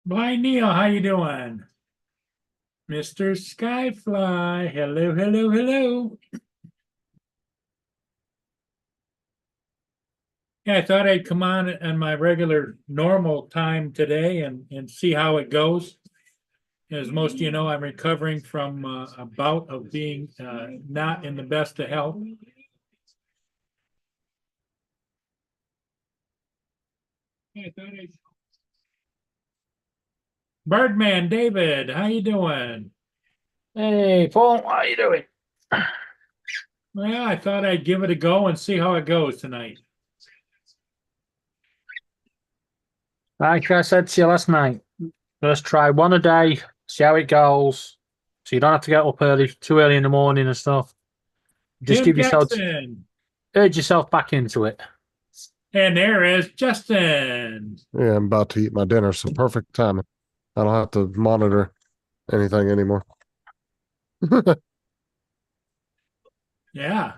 Blind Neil, how you doing? Mr. Skyfly, hello, hello, hello. Yeah, I thought I'd come on my regular normal time today and see how it goes. As most of you know, I'm recovering from a bout of being not in the best of health. Yeah, Birdman David, how you doing? Hey, Paul, how you doing? Well, I thought I'd give it a go and see how it goes tonight. Like I said to you last night, just try one a day, see how it goes. So you don't have to get up early, too early in the morning and stuff. Just Tim give yourself, Jackson, urge yourself back into it. and there is Justin. Yeah, I'm about to eat my dinner, so perfect timing. I don't have to monitor anything anymore. Yeah,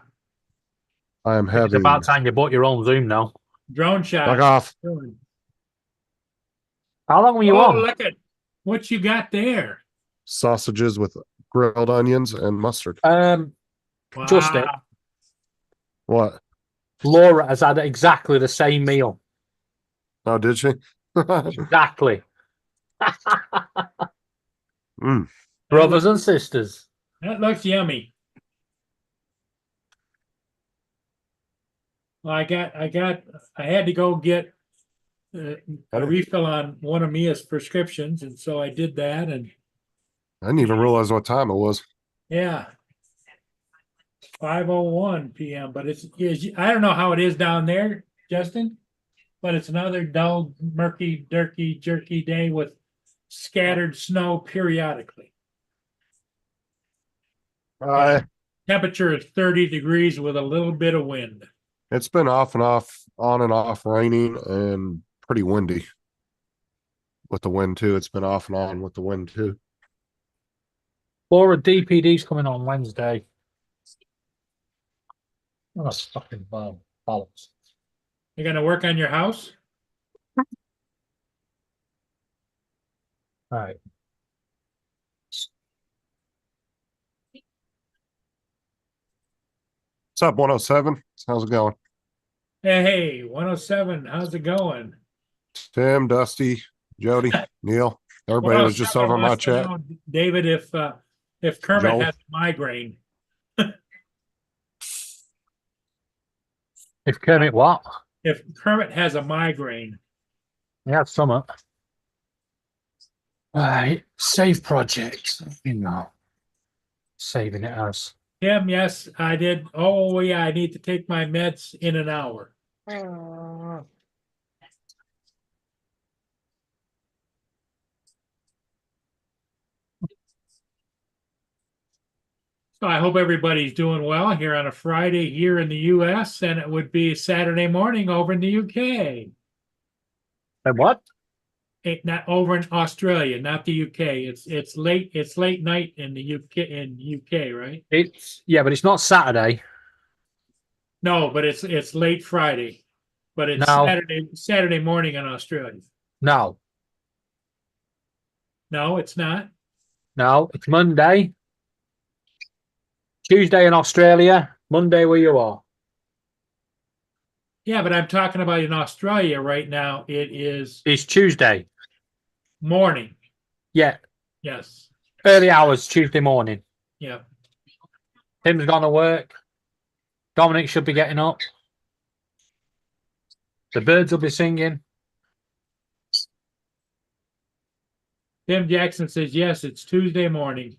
I am It's heavy. about time you bought your own Zoom now. drone Fuck shot. off. How long were you Oh, on? look at what you got there. Sausages with grilled onions and mustard. Justin, Wow. What? Laura has had exactly the same meal. Oh, did she? Exactly. Mm. Brothers and sisters. That looks yummy. Well, I had to go get a refill on one of Mia's prescriptions, and so I did that. And I didn't even realize what time it was. yeah, 5:01 p.m. But I don't know how it is down there, Justin, but it's another dull, murky, dirty, jerky day with scattered snow periodically. Uh, Temperature is 30 degrees with a little bit of wind. it's been off and off, on and off raining and pretty windy with the wind too. It's been off and on with the wind too. Laura DPD's coming on Wednesday. Oh, that's fucking bollocks. You're going to work on your house? All right. What's up, 107? How's it going? Hey, 107, how's it going? Tim, Dusty, Jody, Neil, everybody was just 107 over my wants to chat. know, David, if Kermit Joel. has a migraine. If Kermit what? If Kermit has a migraine. Yeah, summer. Right, save project. You know, saving it as. Tim, yes, I did. Oh, yeah, I need to take my meds in an hour. So I hope everybody's doing well here on a Friday here in the US, and it would be Saturday morning over in the UK. And what? Not over in Australia, not the UK. It's late night in the UK, right? It's but it's not Saturday. No, but it's late Friday, but it's No, Saturday morning in Australia. no, No, it's not. no. It's Monday, Tuesday in Australia, Monday where you are. Yeah, but I'm talking about in Australia right now. It is It's Tuesday. morning. Yeah, Yes. early hours Tuesday morning. Yeah. Tim's gone to work. Dominic should be getting up. The birds will be singing. Tim Jackson says yes. It's Tuesday morning.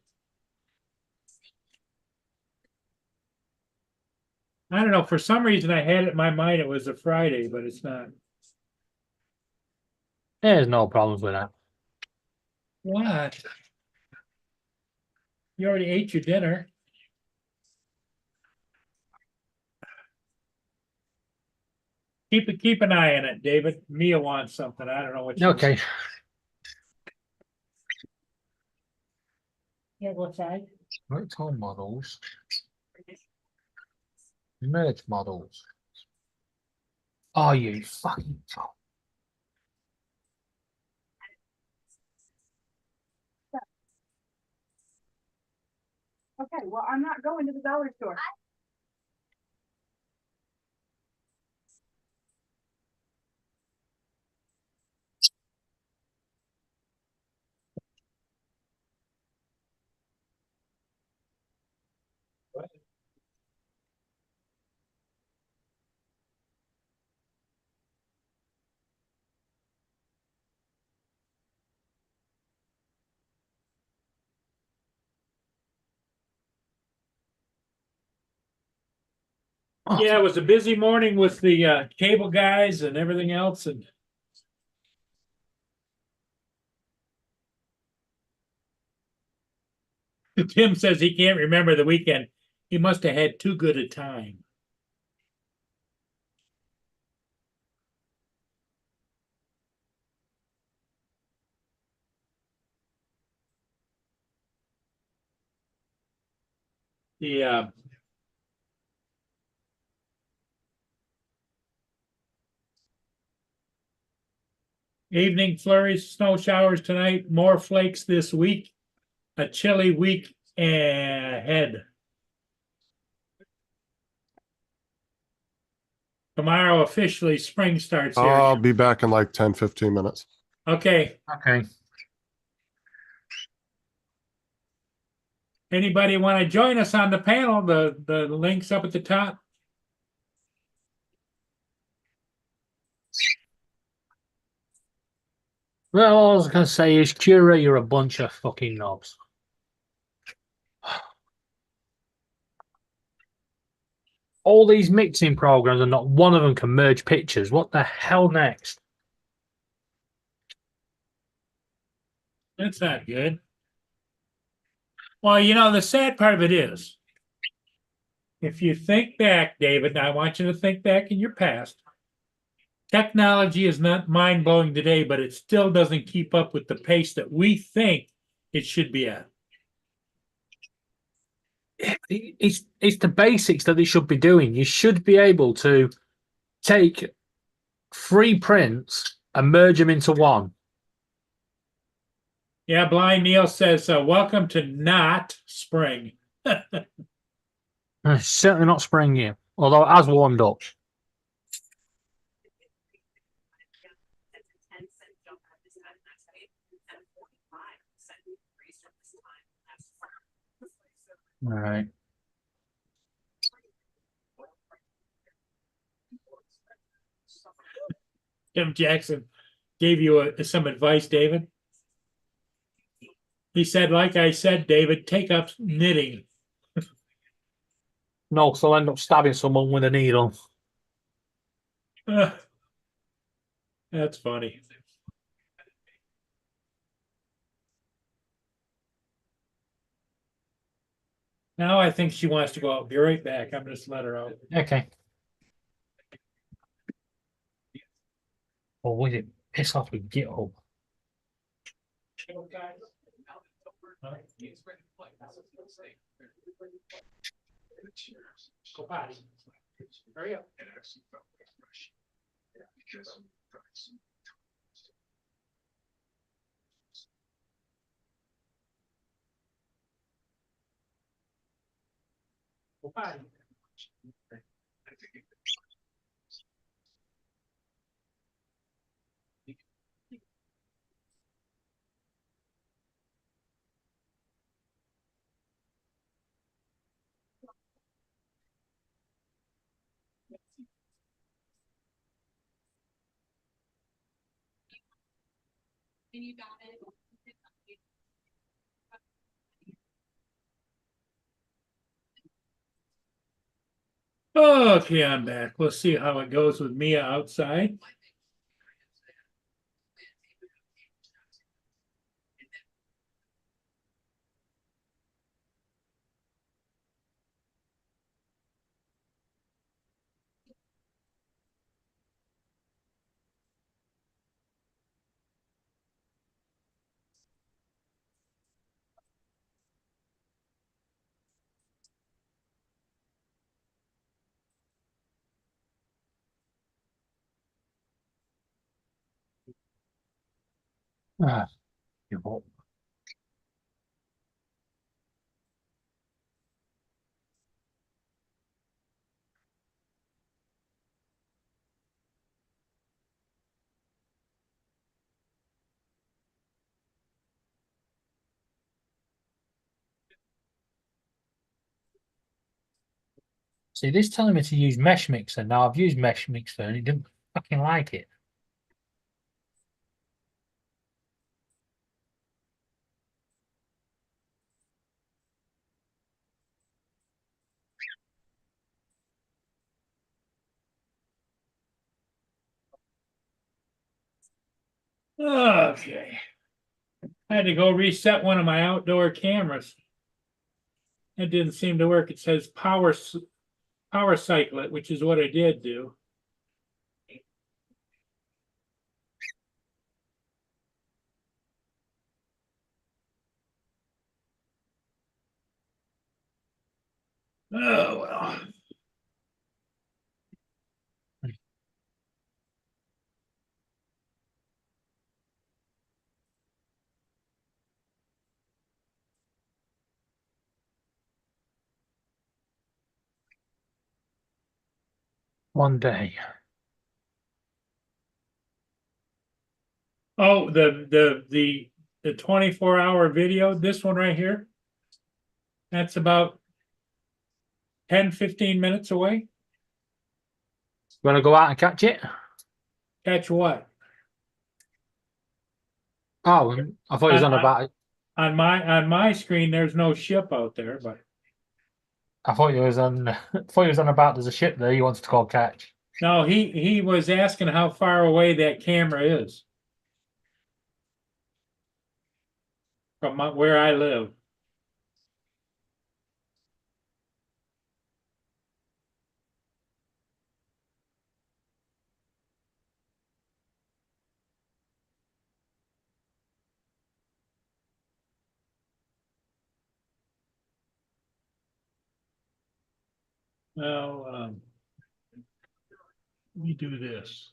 I don't know. For some reason, I had it in my mind it was a Friday, but it's not. There's no problems with that. What? You already ate your dinner. Keep an eye on it, David. Mia wants something. I don't know what she wants. Okay. Yeah, go outside. Right on models. Merge models. Are you fucking Okay, well, I'm not going to the dollar store. Yeah, it was a busy morning with the cable guys and everything else, and Tim says he can't remember the weekend. He must have had too good a time. The evening flurries, snow showers tonight, more flakes this week, a chilly week ahead. Tomorrow officially spring starts I'll here. be back in like 10-15 minutes. Okay, Okay. anybody want to join us on the panel? The link's up at the top. Well, all I was going to say is, Cura, you're a bunch of fucking knobs. All these mixing programs and not one of them can merge pictures. What the hell next? That's not good. Well, the sad part of it is, if you think back, David, and I want you to think back in your past, technology is not mind blowing today, but it still doesn't keep up with the pace that we think it should be at. It's the basics that they should be doing. You should be able to take 3 prints and merge them into one. Yeah, Blind Neil says, welcome to not spring. It's certainly not spring yet, although it has warmed up. All right. Tim Jackson gave you some advice, David. He said, like I said, David, take up knitting. No, because I'll end up stabbing someone with a needle. That's funny. Now I think she wants to go out. Be right back. I'm just let her out. Okay. Or was it piss off with GitHub? Go potty. Hurry up. Go potty. Okay, I'm back. Let's see how it goes with Mia outside. Ah, give up. See, this telling me to use Mesh Mixer. Now I've used Mesh Mixer and it didn't fucking like it. Okay. I had to go reset one of my outdoor cameras. It didn't seem to work. It says power cycle it, which is what I did do. Oh, well. One day. Oh, the 24-hour video, this one right here. That's about 10-15 minutes away. You want to go out and catch it? Catch what? Oh, I thought you was on I- about it. On my screen, there's no ship out there, but I thought you was on. I thought you was on about. There's a ship there. You wanted to go catch. no, he was asking how far away that camera is from where I live. Well, let me do this.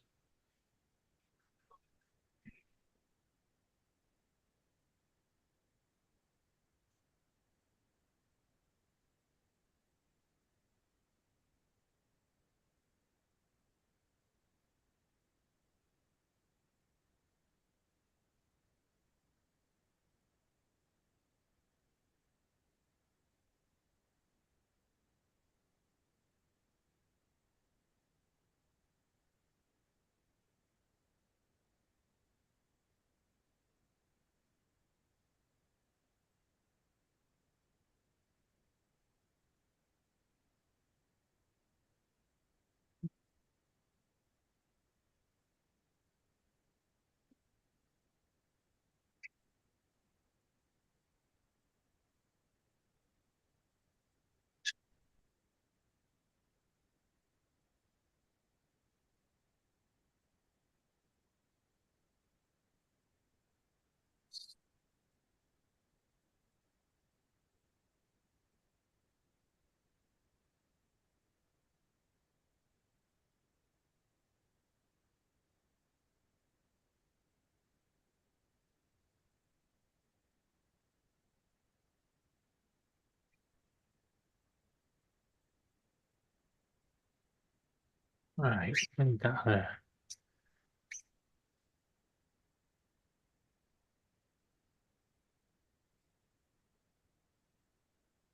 Right. Leave that there.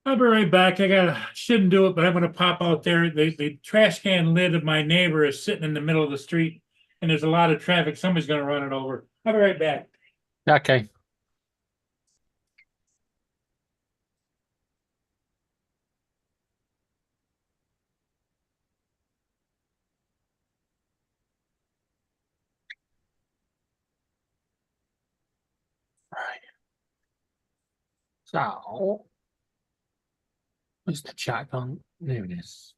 I'll be right back. Shouldn't do it, but I'm gonna pop out there. The trash can lid of my neighbor is sitting in the middle of the street and there's a lot of traffic. Somebody's gonna run it over. I'll be right back. Okay. Right. So, where's the chat gone? There it is.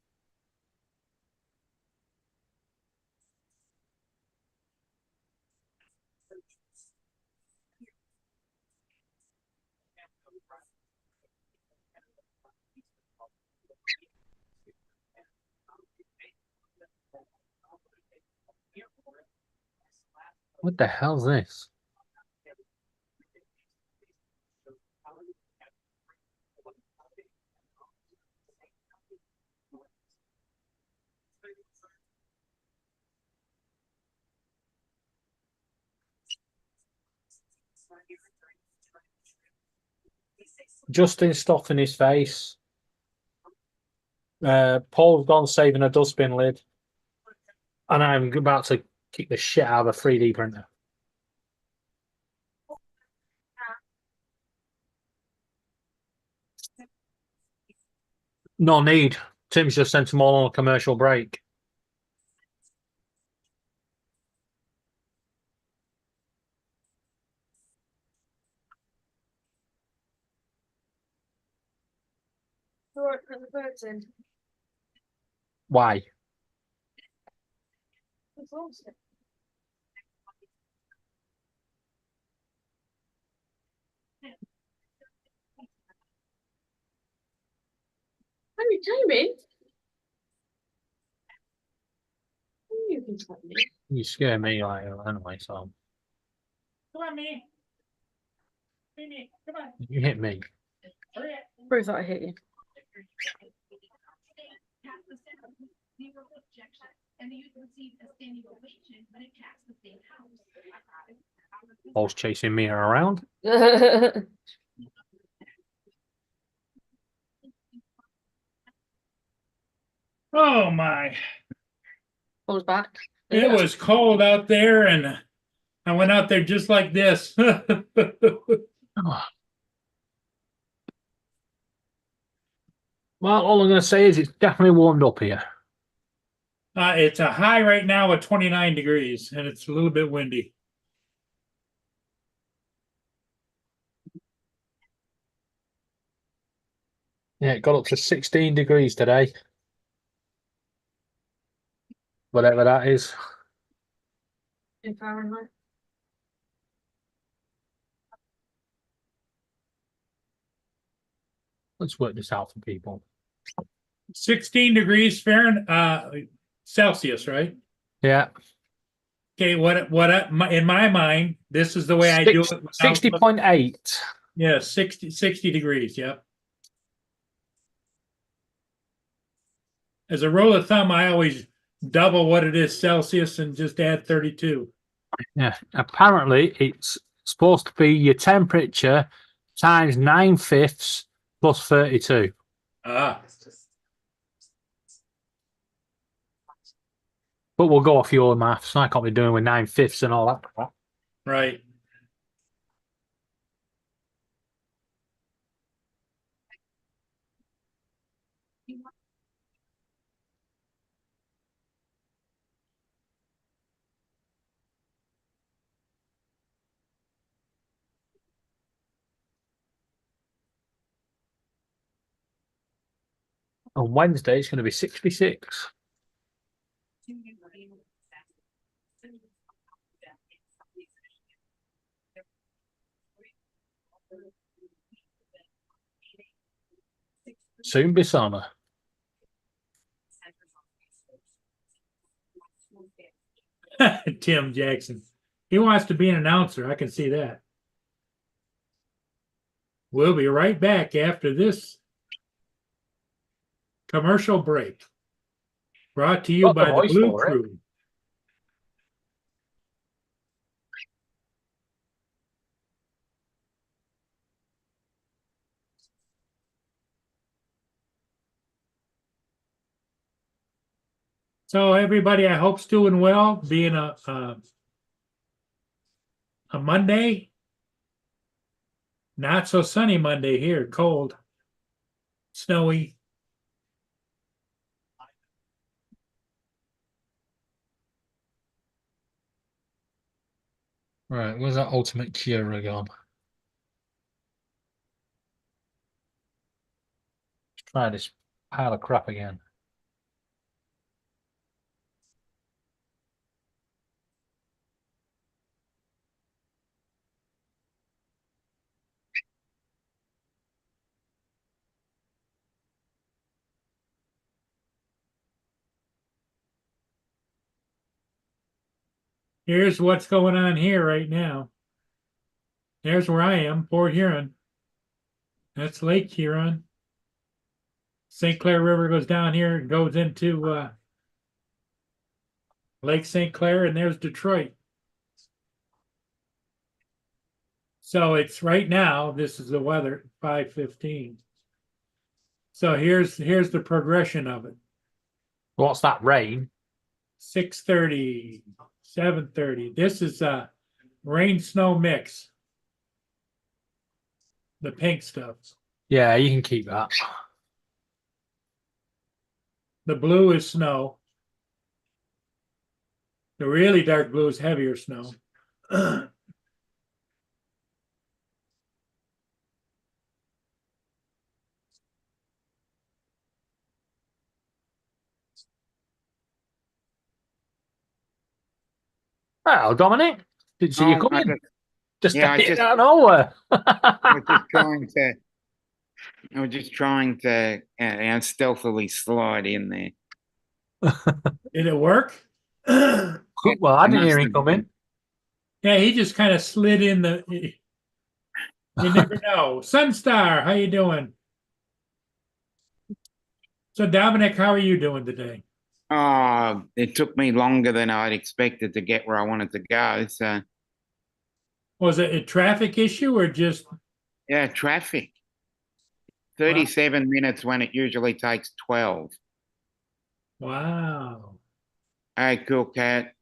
What the hell's this? Justin stuff in his face. Paul's gone saving a dustbin lid, and I'm about to kick the shit out of a 3D printer. No need. Tim's just sent them all on a commercial break. Put the birds in. Why? It's awesome. Hey, Jamie. You can tell me. You scare me like anyway, so Come on, me. Mimi, come on. you hit me. Hurry up. Prove that I hit you. Paul's chasing me around. Oh my, Paul's back. it was cold out there and I went out there just like this. Well, all I'm going to say is it's definitely warmed up here. It's a high right now at 29 degrees and it's a little bit windy. Yeah, it got up to 16 degrees today. Whatever that is. In Fahrenheit. Let's work this out for people. 16 degrees Fahrenheit, Celsius, right? Yeah. Okay, in my mind, this is the way I do it. 60.8. Yeah, 60 degrees, yep. As a rule of thumb, I always double what it is Celsius and just add 32. Yeah. Apparently, it's supposed to be your temperature times 9/5 plus 32. Ah, But we'll go off your maths. I can't be doing with 9/5 and all that crap. right. On Wednesday, it's going to be 66. Soon be summer. Tim Jackson. He wants to be an announcer. I can see that. We'll be right back after this commercial break. Brought to you Got the by the voice Blue for it. Crew. So everybody, I hope's doing well. Being a Monday, not so sunny Monday here. Cold, snowy. Right, where's that ultimate Cura gone? Let's try this pile of crap again. Here's what's going on here right now. There's where I am, Port Huron. That's Lake Huron. St. Clair River goes down here and goes into Lake St. Clair, and there's Detroit. So it's right now, this is the weather, 5:15. So here's the progression of it. What's that rain? 6:30, 7:30. This is rain snow mix. The pink stuff. Yeah, you can keep that. The blue is snow. The really dark blue is heavier snow. Well, Dominic, did see you Oh, coming? Just yeah, I just- out of nowhere. I was just trying to, stealthily slide in there. Did it work? Well, I didn't hear him Must have coming. Yeah, he just kind of slid in the. You never know. Sunstar, how you doing? So Dominic, how are you doing today? Oh, it took me longer than I'd expected to get where I wanted to go. So, Was it a traffic issue or just? yeah, traffic. 37 minutes when it usually takes 12. Wow. Hey, Cool Cat,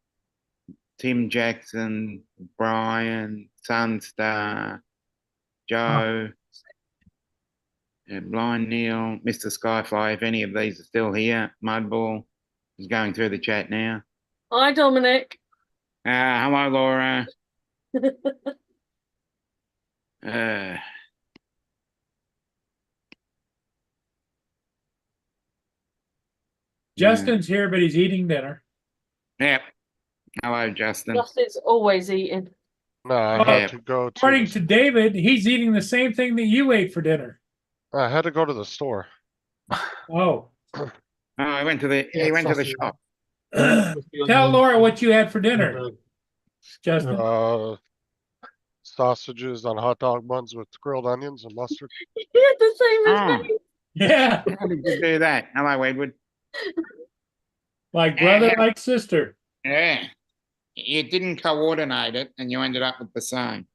Tim Jackson, Brian, Sunstar, Joe, Blind Neil, Mr. Skyfly, if any of these are still here, Mudball is going through the chat now. Hi, Dominic. Hello, Laura. Uh, Justin's here, but he's eating dinner. Yep. Hello, Justin. Justin's always eating. No, I Oh, had to go According to, to David, he's eating the same thing that you ate for dinner. I had to go to the store. Oh. Oh, he went to the shop. Tell Laura what you had for dinner, Justin. Sausages on hot dog buns with grilled onions and mustard. He had the same as Oh. me. Yeah. How did you do that? Hello, Edward. Like brother, like sister. Yeah. You didn't coordinate it and you ended up with the same.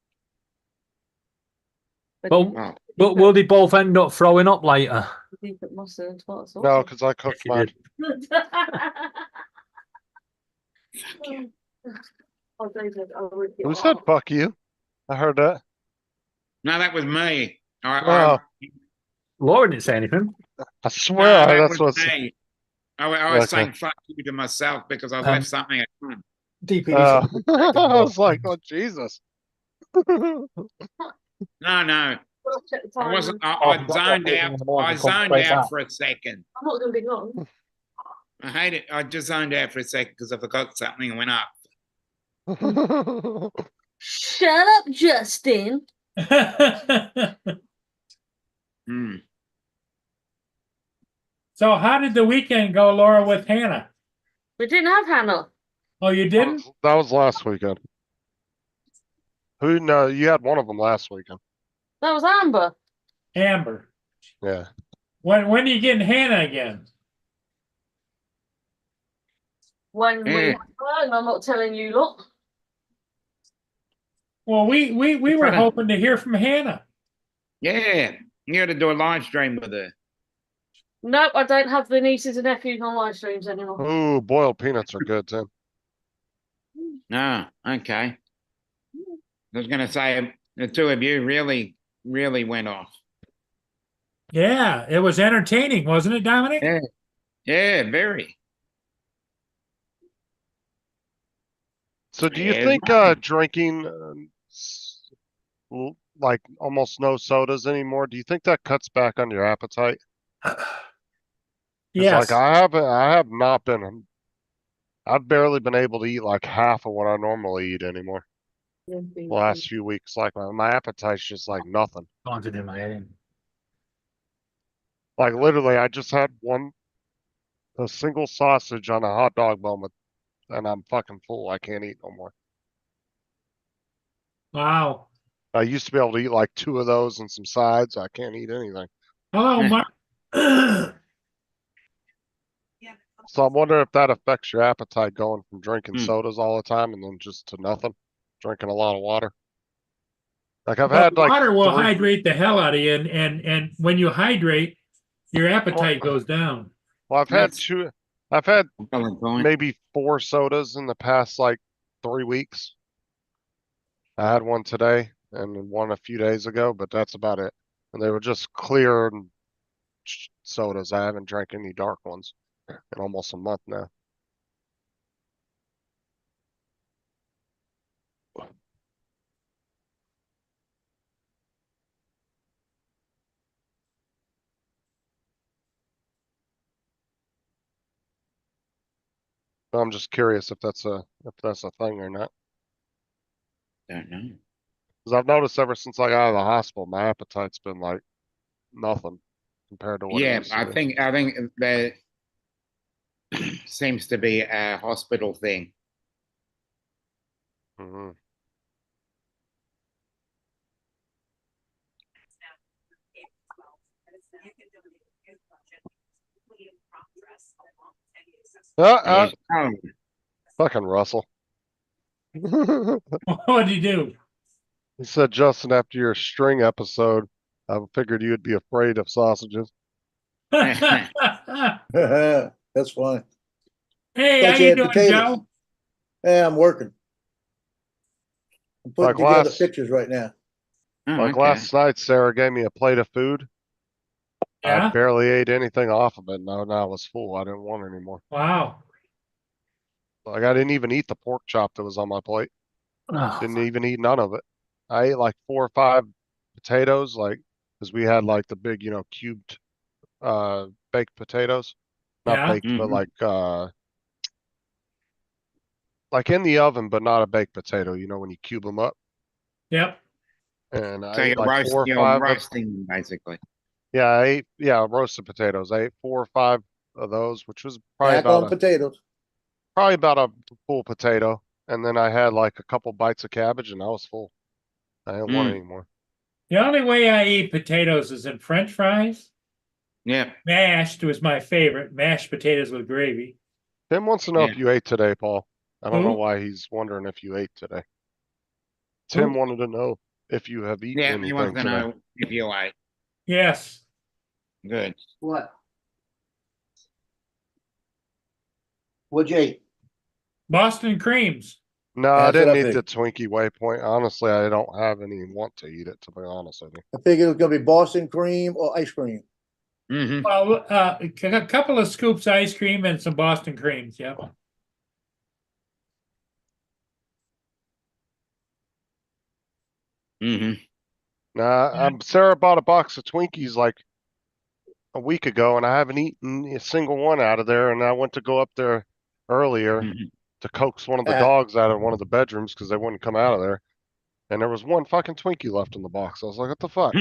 Well, Oh. but will they both end up throwing up later? You put mustard and tomato sauce No, on. because I cooked You mine. did. Oh, David, I would get Who said off. fuck you? I heard that. No, that was me. Oh. Laura didn't say anything. I no, swear that that's was what's. me. I was Okay. saying fuck you to myself because I Um, left something at home. DP. I was like, oh Jesus. No, no. Well, check the I time. wasn't. Oh, I that's zoned what out. in the morning, I come zoned straight out back. for a second. I'm not going to be gone. I hate it. I just zoned out for a second because I forgot something and went up. Shut up, Justin. Hmm. So how did the weekend go, Laura, with Hannah? We didn't have Hannah. Oh, you didn't? That was last weekend. Who? No, you had one of them last weekend. That was Amber. Amber. Yeah. When are you getting Hannah again? When we Yeah. and I'm not telling you, look. Well, we were Kinda- hoping to hear from Hannah. Yeah, you got to do a live stream with her. Nope, I don't have the nieces and nephews on live streams anymore. Ooh, boiled peanuts are good, Tim. Oh, okay. I was going to say the two of you really went off. Yeah, it was entertaining, wasn't it, Dominic? Yeah. Yeah, very. So do you Yeah, think drinking like almost no sodas anymore, do you think that cuts back on your appetite? 'Cause, Yes. like I have not been I've barely been able to eat like half of what I normally eat anymore the last few weeks. Like my appetite's just like nothing. Going to do my head in. Like literally I just had a single sausage on a hot dog bun and I'm fucking full. I can't eat no more. Wow. I used to be able to eat like two of those and some sides. I can't eat anything. Hello, Mark. So I'm wondering if that affects your appetite going from drinking Hmm. sodas all the time and then just to nothing, drinking a lot of water. Like I've But had like water will three- hydrate the hell out of you, and when you hydrate, your appetite goes down. Well, That's- I've had Valid point. maybe 4 sodas in the past like 3 weeks. I had one today and one a few days ago, but that's about it. And they were just clear sodas. I haven't drank any dark ones in almost a month now. I'm just curious if that's a thing or not. Don't know. Cause I've noticed ever since I got out of the hospital, my appetite's been like nothing compared to what it Yeah, used to I be. think there seems to be a hospital thing. Mhm. Yeah. Oh, Fucking Russell. He What'd you do? said, Justin, after your string episode, I figured you would be afraid of sausages. Hey, That's fine. how Thought you you had doing, potatoes. Joe? Yeah, I'm working. I'm putting Like together last- pictures right now. oh, Like okay. last night, Sarah gave me a plate of food. I Yeah, barely ate anything off of it. Now I was full. I didn't want any more. wow. Like I didn't even eat the pork chop that was on my plate. Oh, Didn't even eat none of it. I ate like 4 or 5 potatoes, like, cause we had like the big, cubed, baked potatoes. Not Yeah. baked, but Mhm. like in the oven, but not a baked potato, when you cube them up. Yep. And So I ate you're like 4 or you're 5 of, roasting them, basically. yeah, roasted potatoes. I ate 4 or 5 of those, which was probably Back on about potatoes. a full potato. And then I had like a couple bites of cabbage and I was full. I didn't want Mm. any more. The only way I eat potatoes is in French fries. Yeah. Mashed was my favorite. Mashed potatoes with gravy. Tim wants to know Yeah. if you ate today, Paul. I don't know Who? why he's wondering if you ate today. Tim Who? wanted to know if you have eaten Yeah, he wants anything to today. know if you ate. Yes. Good. What? What'd you eat? Boston creams. No, I That's what didn't I eat the figured. Twinkie Waypoint. Honestly, I don't have any want to eat it, to be honest with you. I figured it was gonna be Boston cream or ice cream. Mm-hmm. Well, a couple of scoops ice cream and some Boston creams. Yep. Mm-hmm. Nah, Sarah bought a box of Twinkies like a week ago, and I haven't eaten a single one out of there. And I went to go up there earlier Mm-hmm. to coax one of the Ah. dogs out of one of the bedrooms because they wouldn't come out of there. And there was one fucking Twinkie left in the box. I was like, what the fuck?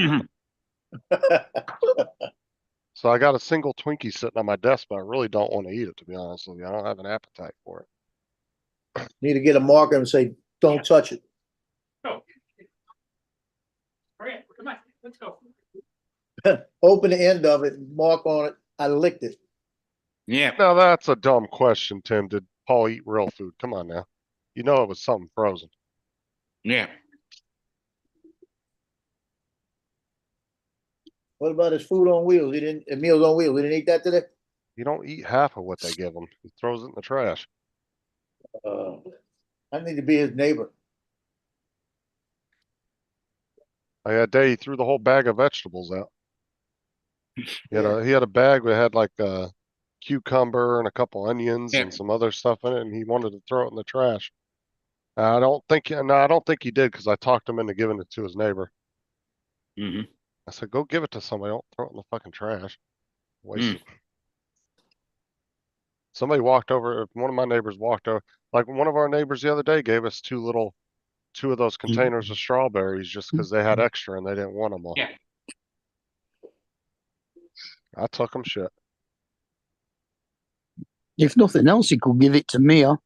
So I got a single Twinkie sitting on my desk, but I really don't want to eat it, to be honest with you. I don't have an appetite for it. Need to get a marker and say, don't touch it. Oh. All right, come on, let's go. Open the end of it, mark on it. I licked it. Yeah. Now that's a dumb question, Tim. Did Paul eat real food? Come on now. You know it was something frozen. Yeah. What about his food on wheels? He didn't, Meals on Wheels. He didn't eat that today? You don't eat half of what they give him. He throws it in the trash. I need to be his neighbor. Like that day, he threw the whole bag of vegetables out. He had a bag that had like a cucumber and a couple onions Yeah. and some other stuff in it, and he wanted to throw it in the trash. I don't think he did because I talked him into giving it to his neighbor. Mm-hmm. I said, go give it to somebody. Don't throw it in the fucking trash. Waste it. Somebody walked over, one of my neighbors walked over, like one of our neighbors the other day gave us two of those containers of strawberries just because they had extra and they didn't want them all. Yeah. I took them shit. If nothing else, he could give it to me. Huh?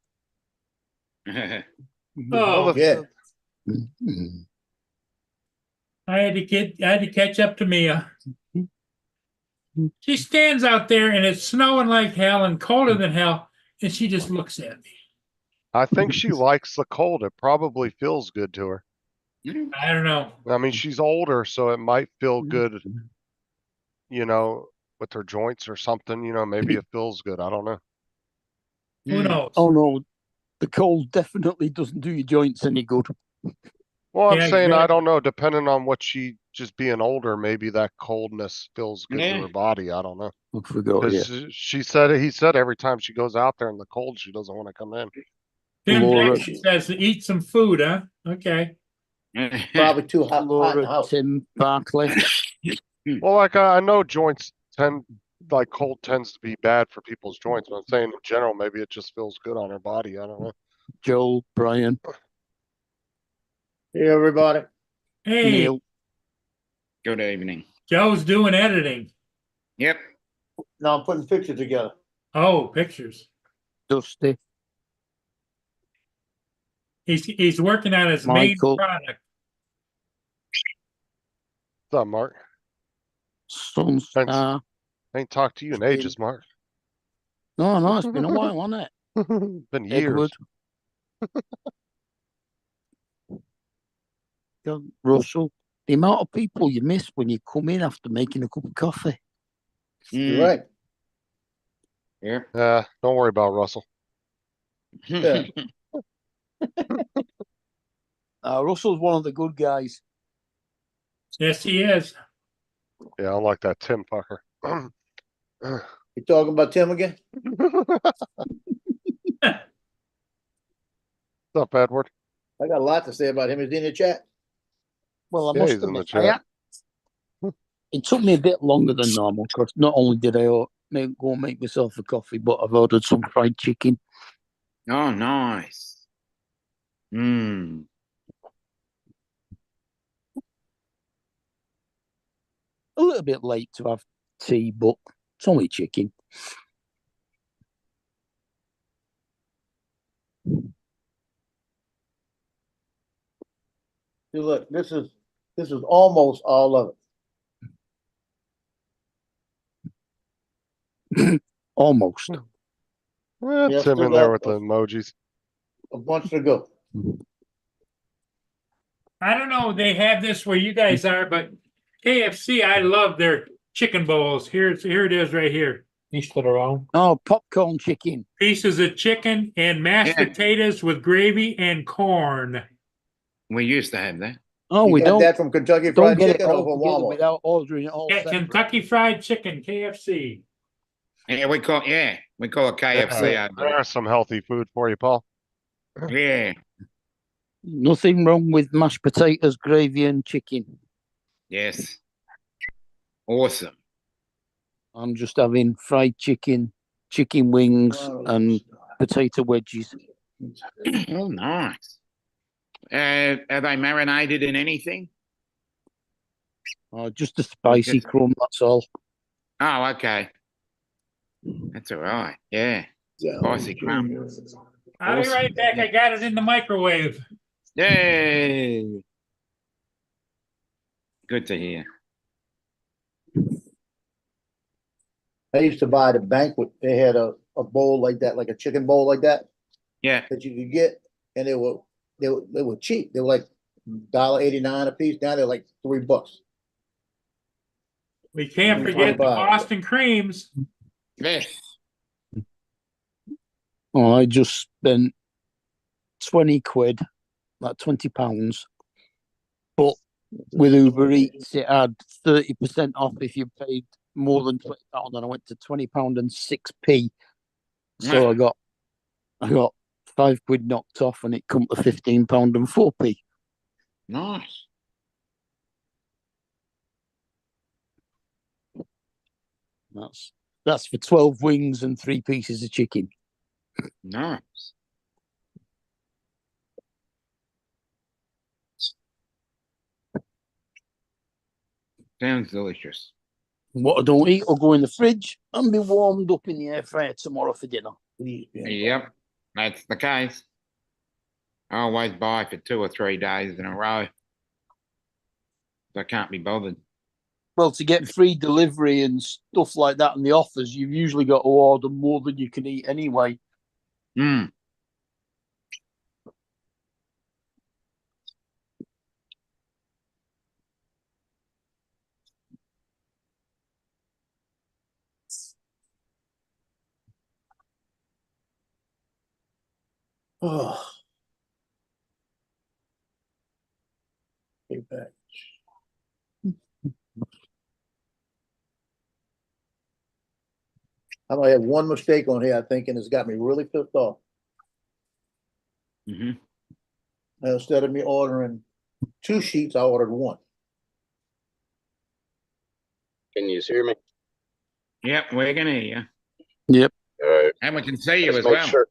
Oh, Yeah. Mhm. I had to catch up to Mia. She stands out there and it's snowing like hell and colder than hell, and she just looks at me. I think she likes the cold. It probably feels good to her. I don't know. I mean, she's older, so it might feel good, with her joints or something, maybe it feels good. I don't know. Who Hmm. knows? Oh no, the cold definitely doesn't do your joints any good. Well, I'm Yeah, saying I exactly. don't know, depending on what she just being older, maybe that coldness feels good to Yeah. her body. I don't know. I forgot, yeah. Because he said every time she goes out there in the cold, she doesn't want to come in. Tim Laura- Jackson says to eat some food, huh? Okay. Probably too hot in the Laura, house. Tim, Barclay. Well, like I know joints tend, like cold tends to be bad for people's joints, but I'm saying in general, maybe it just feels good on her body. I don't know. Joel, Brian, Hey, everybody. Hey, Neil. Good evening. Joe's doing editing. Yep. Now I'm putting pictures together. Oh, pictures. Dusty, He's working on his main Michael. product. What's up, Mark? Sunstar. Ain't talked to you in ages, Mark. No, it's been a while, hasn't it? Been years. Edward. God, Russell. The amount of people you miss when you come in after making a cup of coffee. You're Mm. right. Yep. Don't worry about Russell. Yeah. Russell's one of the good guys. Yes, he is. Yeah, I like that Tim fucker. You talking about Tim again? What's up, Edward? I got a lot to say about him. Is he in the chat? Well, I Yeah, must he's in the admit, chat. it took me a bit longer than normal because not only did I go and make myself a coffee, but I've ordered some fried chicken. Oh, nice. Mm. A little bit late to have tea, but it's only chicken. See, look, this is almost all of it. Almost. Yeah, Tim still in there got with the emojis. a bunch to go. I don't know. They have this where you guys are, but KFC, I love their chicken bowls. Here it is right here. Each to their own. Oh, popcorn chicken. Pieces of chicken and mashed Yeah. potatoes with gravy and corn. We used to have that. Oh, You we got don't that from Kentucky don't Fried get it Chicken or all from together Walmart? without ordering it all At separate. Kentucky Fried Chicken, KFC. Yeah, we call it KFC. over There's some healthy food for you, Paul. there. Yeah. Nothing wrong with mashed potatoes, gravy, and chicken. Yes. Awesome. I'm just having fried chicken, chicken wings, and potato wedges. Oh, nice. Are they marinated in anything? Just a spicy Yes. crumb, that's all. Oh, okay. That's all right. Yeah. Spicy crumb. I'll be right back. I got it in the microwave. Yay. Good to hear. I used to buy the banquet. They had a bowl like that, like a chicken bowl like that Yeah. you could get, and they were cheap. They were like $1.89 a piece. Now they're like $3. We can't forget the 25. Boston creams. Yes. Oh, I just spent 20 quid, like £20. But with Uber Eats, it had 30% off if you paid more than £20, and I went to £20 and 6p. So Yeah. I got 5 quid knocked off, and it come to £15 and 4p. Nice. That's for 12 wings and 3 pieces of chicken. Nice. Sounds delicious. What I don't eat will go in the fridge and be warmed up in the air fryer tomorrow for dinner. Yep. That's the case. I always buy for 2 or 3 days in a row. So I can't be bothered. Well, to get free delivery and stuff like that and the offers, you've usually got to order more than you can eat anyway. Mm. Oh. Get back. I might have one mistake on here, I think, and it's got me really pissed off. Mhm. Instead of me ordering 2 sheets, I ordered 1. Can you hear me? Yep, we're gonna hear All right. you. And we can see you Let's as make well. sure.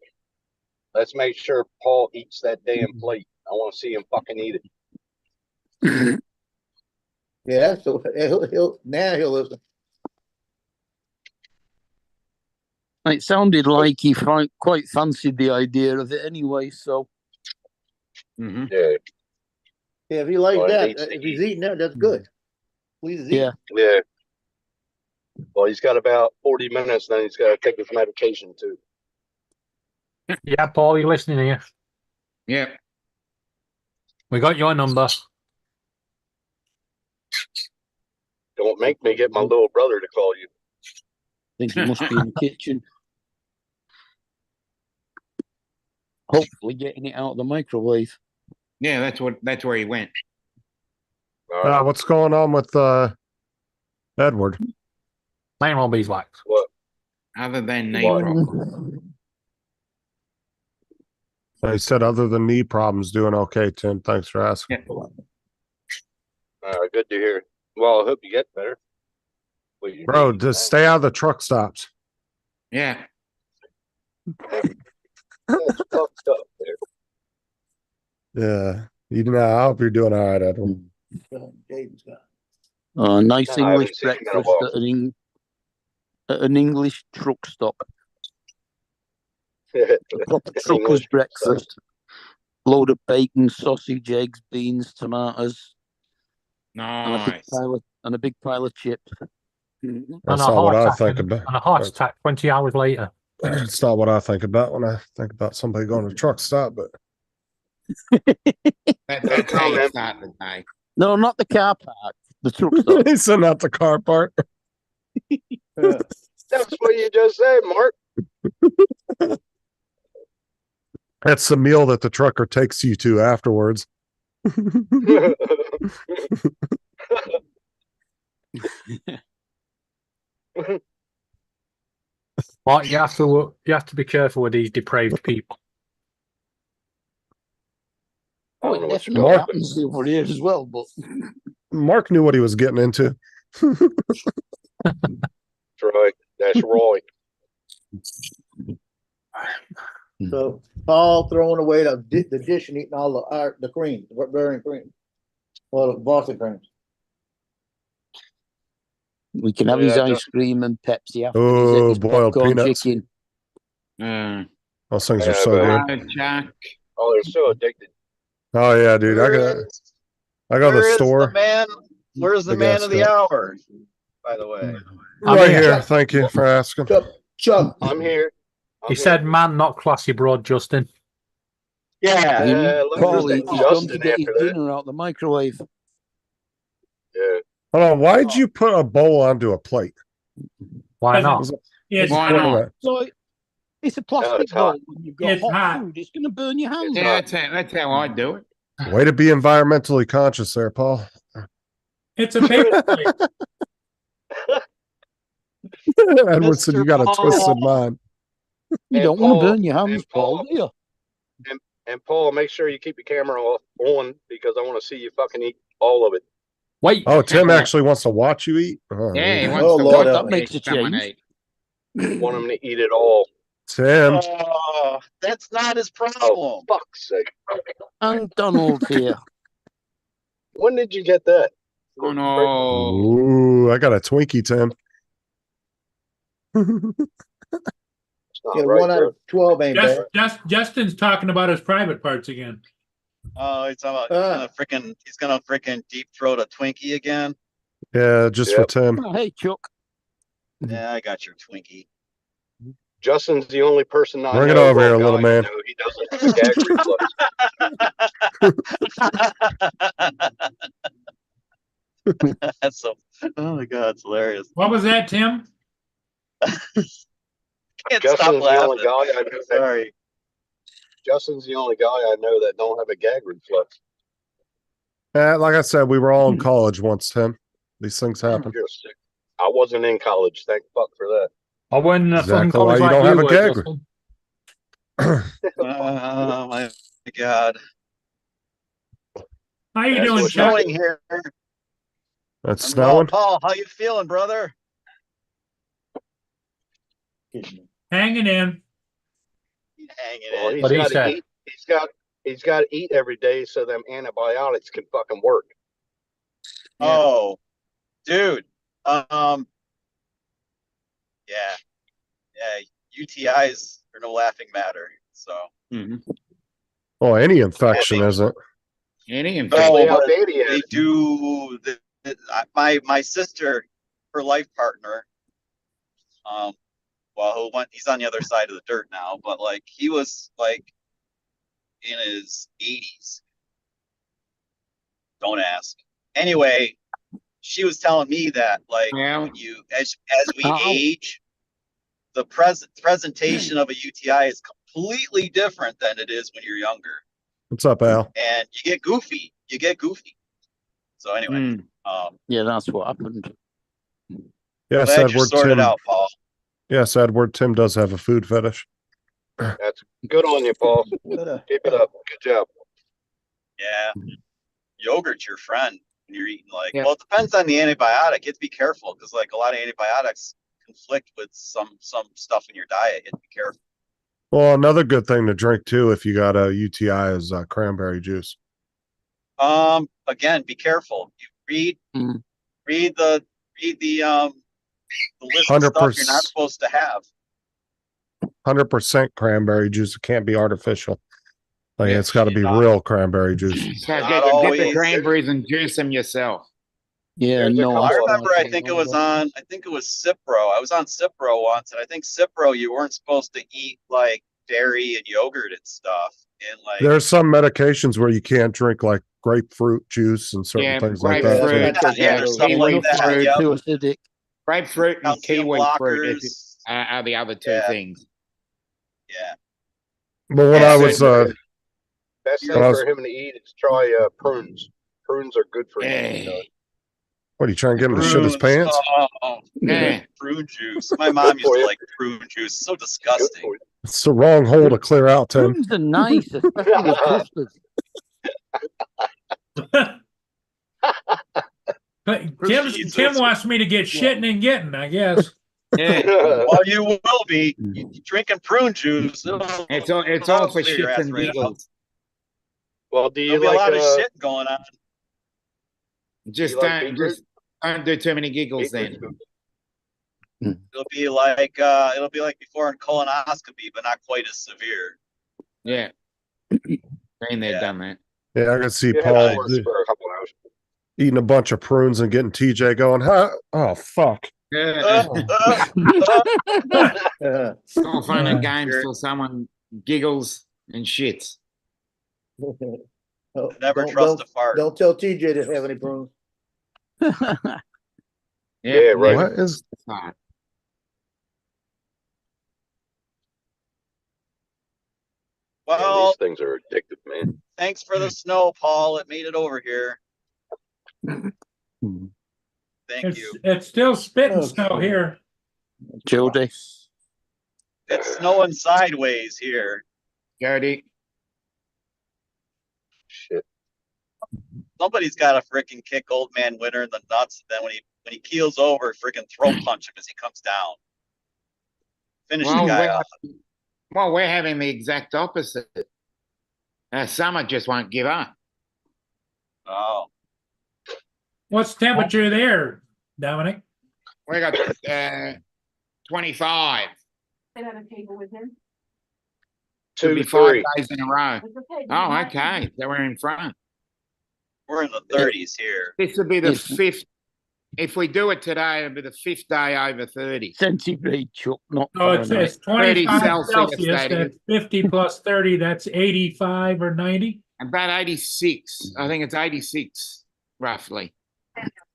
Let's make sure Paul eats that damn plate. I want to see him fucking eat it. Yeah, so he'll listen. It sounded like he quite fancied the idea of it anyway. So Mhm. Yeah, Yeah, if he likes Well, it that, needs to if he's eat. eating that, that's good. Please eat. yeah, yeah. Well, he's got about 40 minutes. Then he's got to take his medication too. Yeah, Paul, you're listening here. Yep. We got your number. Don't make me get my little brother to call you. I think he must be in the kitchen. Hopefully, getting it out of the microwave. Yeah, that's where he went. All right. What's going on with Edward? Plain old beeswax. What? Other than knee What? problem. He said other than knee problems, doing okay, Tim. Thanks for asking. Good to hear. Well, I hope you get better. Well, you Bro, need, just man. stay out of the truck stops. Yeah. That's fucked up there. Yeah. You know, I hope you're doing all right, Edward. David's got Nice No, I haven't English seen him in a breakfast while. at an English truck stop. Proper trucker's English breakfast. Load of bacon, sausage, eggs, beans, tomatoes, and Nice. a big pile of chips. And That's a not what heart I attack. think about. And a heart attack 20 hours later. It's not what I think about when I think about somebody going to a truck stop, but That's how you start the day. No, not the car park. The truck stop. he's sending out the car part. That's what you just said, Mark. That's the meal that the trucker takes you to afterwards. But you have to be careful with these depraved people. I Oh, don't know it what you're definitely Mark- happens over here as well. But Mark knew what he was getting into. Troy. That's Roy. So Paul throwing away the dish and eating all the cream, the varying cream. Well, the Boston creams. we can have his Yeah, ice cream and Pepsi after Oh, his boiled popcorn peanuts. chicken. Those things are Yeah, so but- good. Chuck. Oh, they're so addicted. Oh yeah, dude. I go to the store. Where's the Big man ass of the cup. hour? By the way, Right mean, here. Thank you for asking. Chuck, I'm here. I'm He here. said, "Man, not classy, broad, Justin." yeah, Let me Paul, say he's gone Justin to get his after that. dinner out the microwave. Yeah. Hold on. Why'd you put a bowl onto a plate? Why Doesn't- not? It's Why Wait a not? minute. So it's a plastic it's hot. bowl. When you've got It's hot, hot. food, it's going to burn your hands. Yeah, that's how I do it. Way to be environmentally conscious there, Paul. it's a paper plate. Edward said you got a Paul. twisted mind. You And don't want to Paul- burn your hands, and Paul, Paul- do you? And Paul, make sure you keep your camera on because I want to see you fucking eat all of it. Wait, Oh, Tim actually wants to watch you eat. Oh, Yeah, he man. wants Oh, to Lord, watch that makes a someone change. eat. Want him to eat it all. Tim. oh, that's not his Oh, problem. fuck's sake. And Donald's here. When did you get that? Oh no. Ooh, I got a Twinkie, Tim. It's not yeah, right, 1 out bro. of 12 ain't bad. Justin's talking about his private parts again. Oh, he's about he's gonna freaking deep throat a Twinkie again. Yeah, just Yep. for Tim. Oh, hey, Chuck. Yeah, I got your Twinkie. Justin's the only person I Bring it know. over well, here, little God, man. you know, he doesn't have a gag reflex. That's so. Oh my god, it's hilarious. What was that, Tim? Can't Justin's stop the only laughing. guy I know that Sorry. Justin's the only guy I know that don't have a gag reflex. Like I said, we were all in college once, Tim. These things happen. You're sick. I wasn't in college. Thank fuck for that. I went in a fucking Exactly why college you like don't you have a were, gag. Justin. Oh my God. How you That's doing, what's Chuck? Snowing here. That's I'm well, snowing. Paul, how you feeling, brother? Hanging in. Hanging Well, in. he's What he got to said. eat. He's got to eat every day so them antibiotics can fucking work. Oh, dude. Yeah. UTIs are no laughing matter. So Oh, any infection isn't. Any Especially infection. how but bad he they is. do. My sister, her life partner, well, he's on the other side of the dirt now, but like he was like in his 80s. Don't ask. Anyway, she was telling me that like Yeah. when you as we Ow. age, the presentation of a UTI is completely different than it is when you're younger, What's up, Al? and you get goofy. So anyway, Yeah, that's what happened. Yes, glad you're Edward sorted Tim. out, Paul. Yes, Edward Tim does have a food fetish. That's good on you, Paul. Keep it up. Good job. Yeah, yogurt's your friend when you're eating like. Yeah. Well, it depends on the antibiotic. You have to be careful because like a lot of antibiotics conflict with some stuff in your diet. You have to be careful. Well, another good thing to drink too if you got a UTI is cranberry juice. Again, be careful. You read Mm. read the list of stuff you're not 100%. supposed to have. 100% cranberry juice. It can't be artificial. Like Yeah, it's got to be not- real cranberry juice. So Not get the always. cranberries and juice them yourself. Yeah, There's a no. couple I of remember. I think it was Cipro. I was on Cipro once, and I think Cipro you weren't supposed to eat like dairy and yogurt and stuff. And like, There's some medications where you can't drink like grapefruit juice and certain Yeah, things like grapefruit. that. that's yeah, what something kiwi like that. fruit. Yep. Too acidic. Grapefruit and Calcium kiwi fruit blockers. are the other two Yeah. things. Yeah. But when Yeah, I so was Best thing Well, I was- for him to eat is try prunes. Prunes are good for him. Yeah. what are you trying to get him to shit his Prunes. pants? Oh, Yeah. prune juice. My mom used to like prune juice. So Good disgusting. for you. It's the wrong hole to clear out, Tim. Prunes are nice, especially with custard. But Jesus. Tim wants me to get shitting and getting, I guess. Yeah. Well, you will be you drinking prune juice. It's all for clear your shits ass and right out. giggles. Well, do There'll you be a like lot of shit going on. Just you like don't do too many giggles then. It'll be like before in colonoscopy, but not quite as severe. Yeah. Been there, Yeah. done that. Yeah, I can see You Paul have works for a couple hours. eating a bunch of prunes and getting TJ going, huh? Oh, fuck. Yeah. It's all fun and Yeah. games till someone giggles and shits. Never trust a fart. Don't tell TJ to have any prunes. Yeah, right. What is Fine. Man, Well, these things are addictive, man. thanks for the snow, Paul. It made it over here. Thank you. It's still spitting Okay. snow here. Jody. It's snowing sideways here. Jody. Shit. Somebody's got to freaking kick old man Winter in the nuts. And then when he keels over, freaking throat punch him as he comes down. Finish the guy off. We're having the exact opposite. Summer just won't give up. Oh, What's the temperature there, Dominic? We got 25. Sit at a table with him. Should be 2, 5 3. days in a row. It's okay. Oh, okay. So we're in front. we're in the 30s here. This will be the Yes. 5th. If we do it today, it'll be the 5th day over 30. Centigrade, Chuck, not Oh, it's Fahrenheit. 25 Celsius, Celsius, that that's is. 50 plus 30, that's 85 or 90. About 86. I think it's 86, roughly.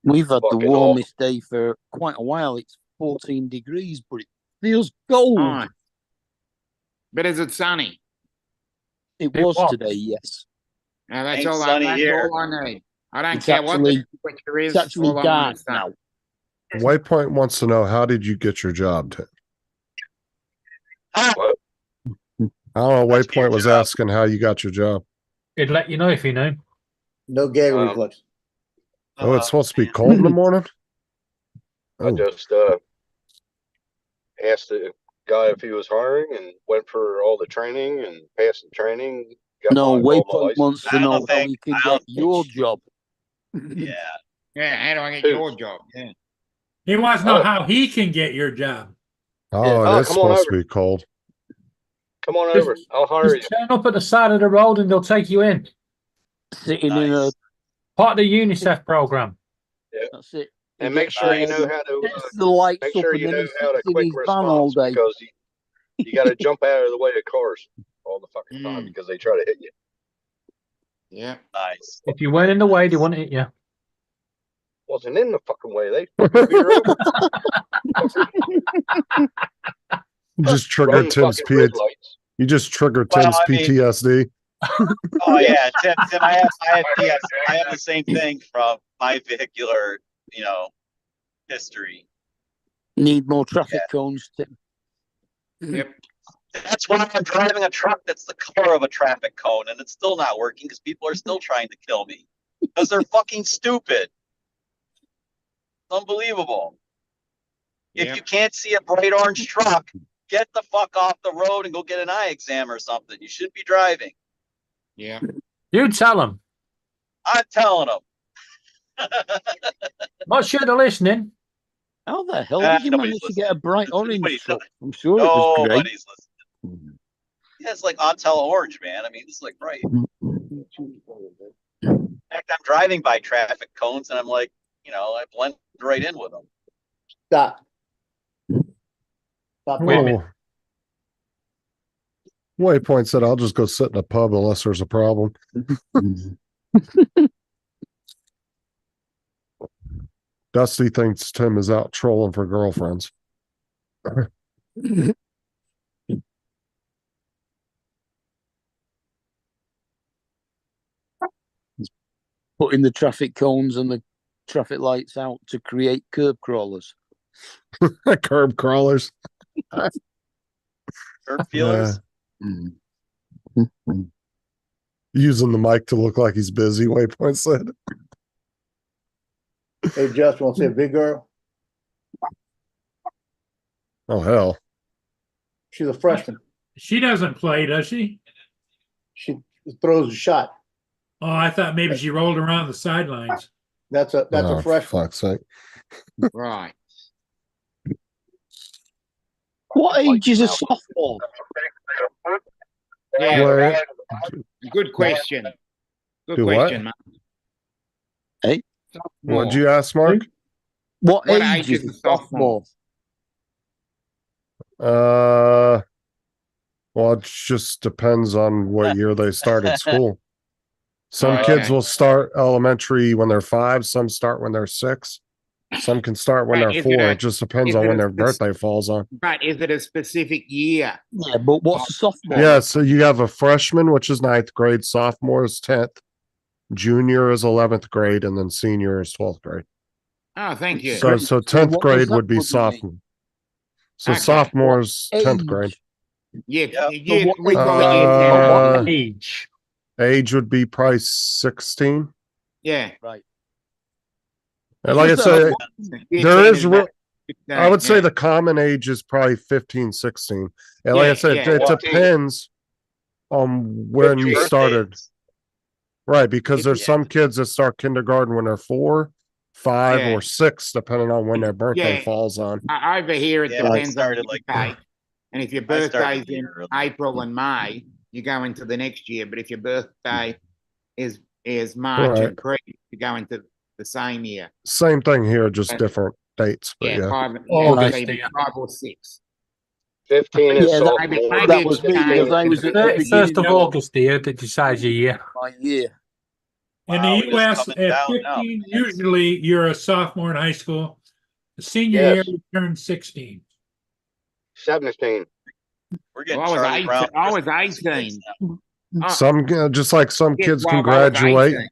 We've had the Fucking warmest day for quite a while. It's 14 degrees, but it feels cold. Fine. But is it sunny? It It was was. today, yes. Now that's Ain't all. sunny That's here. all I need. I don't It's care what the actually- temperature is. It's actually all I want dark is sun. now. Waypoint wants to know, how did you get your job, Tim? Ah, I don't know, That's your Waypoint was job. asking how you got your job. He'd let you know if he knew. No gag Um, reflex. Oh, it's supposed to be cold in the morning? I Oh, just asked the guy if he was hiring and went for all the training and passed the training. Got No, all my Waypoint wants I to don't know how think- he can I get don't- your job. Yeah. Yeah, how do I get Who? your job? Yeah. He wants to know Oh. how he can get your job. oh, Oh, it is come on supposed to over. be cold. Come on Just- over. I'll hire you. Just turn up at the side of the road and they'll take you in. Sitting in a Nice. Part of the UNICEF program. that's it. And He make gets, sure you uh, know how to gets the lights make up sure and you then know he how to sits in quick his van all response day. because you got to jump out of the way of cars all the fucking time Mm. because they try to hit you. Yeah. Nice. If you weren't in the way, they wouldn't hit you. Wasn't in the fucking way. They fucking veer over. You just triggered Run Tim's fucking red P. lights. You just triggered Well, Tim's I mean- PTSD. Oh yeah, Tim, I have the same thing from my vehicular, history. Need more traffic cones, Tim. Yep. That's why I'm driving a truck that's the color of a traffic cone, and it's still not working because people are still trying to kill me because they're fucking stupid. Unbelievable. If Yep. you can't see a bright orange truck, get the fuck off the road and go get an eye exam or something. You shouldn't be driving. Yeah. You tell them. I'm telling them. Not sure they're listening. How the hell Ah, did you nobody's manage to get a bright orange Nobody's truck? I'm sure it was great. Nobody's listening. Yeah, it's like Autel Orange, man. I mean, it's like bright. In fact, I'm driving by traffic cones and I'm like, I blend right in with them. Stop. Stop. Wait a minute. Oh. Waypoint said, I'll just go sit in a pub unless there's a problem. Dusty thinks Tim is out trolling for girlfriends. Putting the traffic cones and the traffic lights out to create curb crawlers. Curb crawlers. Curb feelers. Using the mic to look like he's busy, Waypoint said. Hey, Justin, want to see a big girl? Oh, hell. She's a freshman. She doesn't play, does she? She throws a shot. Oh, I thought maybe she rolled around the sidelines. That's a Oh, freshman. fuck's sake. Right. What age is a sophomore? Yeah. Wait, Good question. Good Do what? question, man. Hey? what'd you ask, Mark? What What age is a sophomore? Well, it just depends on what year they started school. Some Okay. kids will start elementary when they're 5, some start when they're 6. Some can start when Right, they're is it 4. a- It just depends is on it when a their spec- birthday falls on. Right. Is it a specific year? Yeah, but what's a sophomore? Yeah, so you have a freshman, which is 9th grade, sophomore is 10th, junior is 11th grade, and then senior is 12th grade. Oh, thank you. So Great. so So 10th what grade does that would be put you in? sophomore. So Okay. sophomore's 10th Age. grade. Yeah. Yeah. Yeah. what We age- call it year 10. Uh, Age. Age would be probably 16. Yeah. Right. And like I It's said, Year there 10 is about 15, I would say yeah. the common age is probably 15, 16. And like I Yeah, said, yeah. it depends on when you Birthdays. started. Right, because there's Yeah. some kids that start kindergarten when they're 4, 5, Yeah. or 6, depending on when their birthday Yeah. falls on. Over here, it Yeah, depends on started your like date. And if your I started birthday's the in year early. April and May, you go into the next year. But if your birthday is March Right. and pre, you go into the same year. Same thing here, just Yeah. different dates. But Yeah, yeah. August, maybe yeah. 5 or 6. 15 is Yeah, sophomore. maybe That was me 16 because I was at the 31st beginning of of August here that decides your year. my year. In Wow, the we're just US, coming at down now, 15, man. usually you're a sophomore in high school. The senior Yes. year, you turn 16. 17. We're getting Well, I was Charlie 18 Brown. I was Christmas 18. days now. Ah, Some, just like some yeah, kids can well, I was graduate. 18.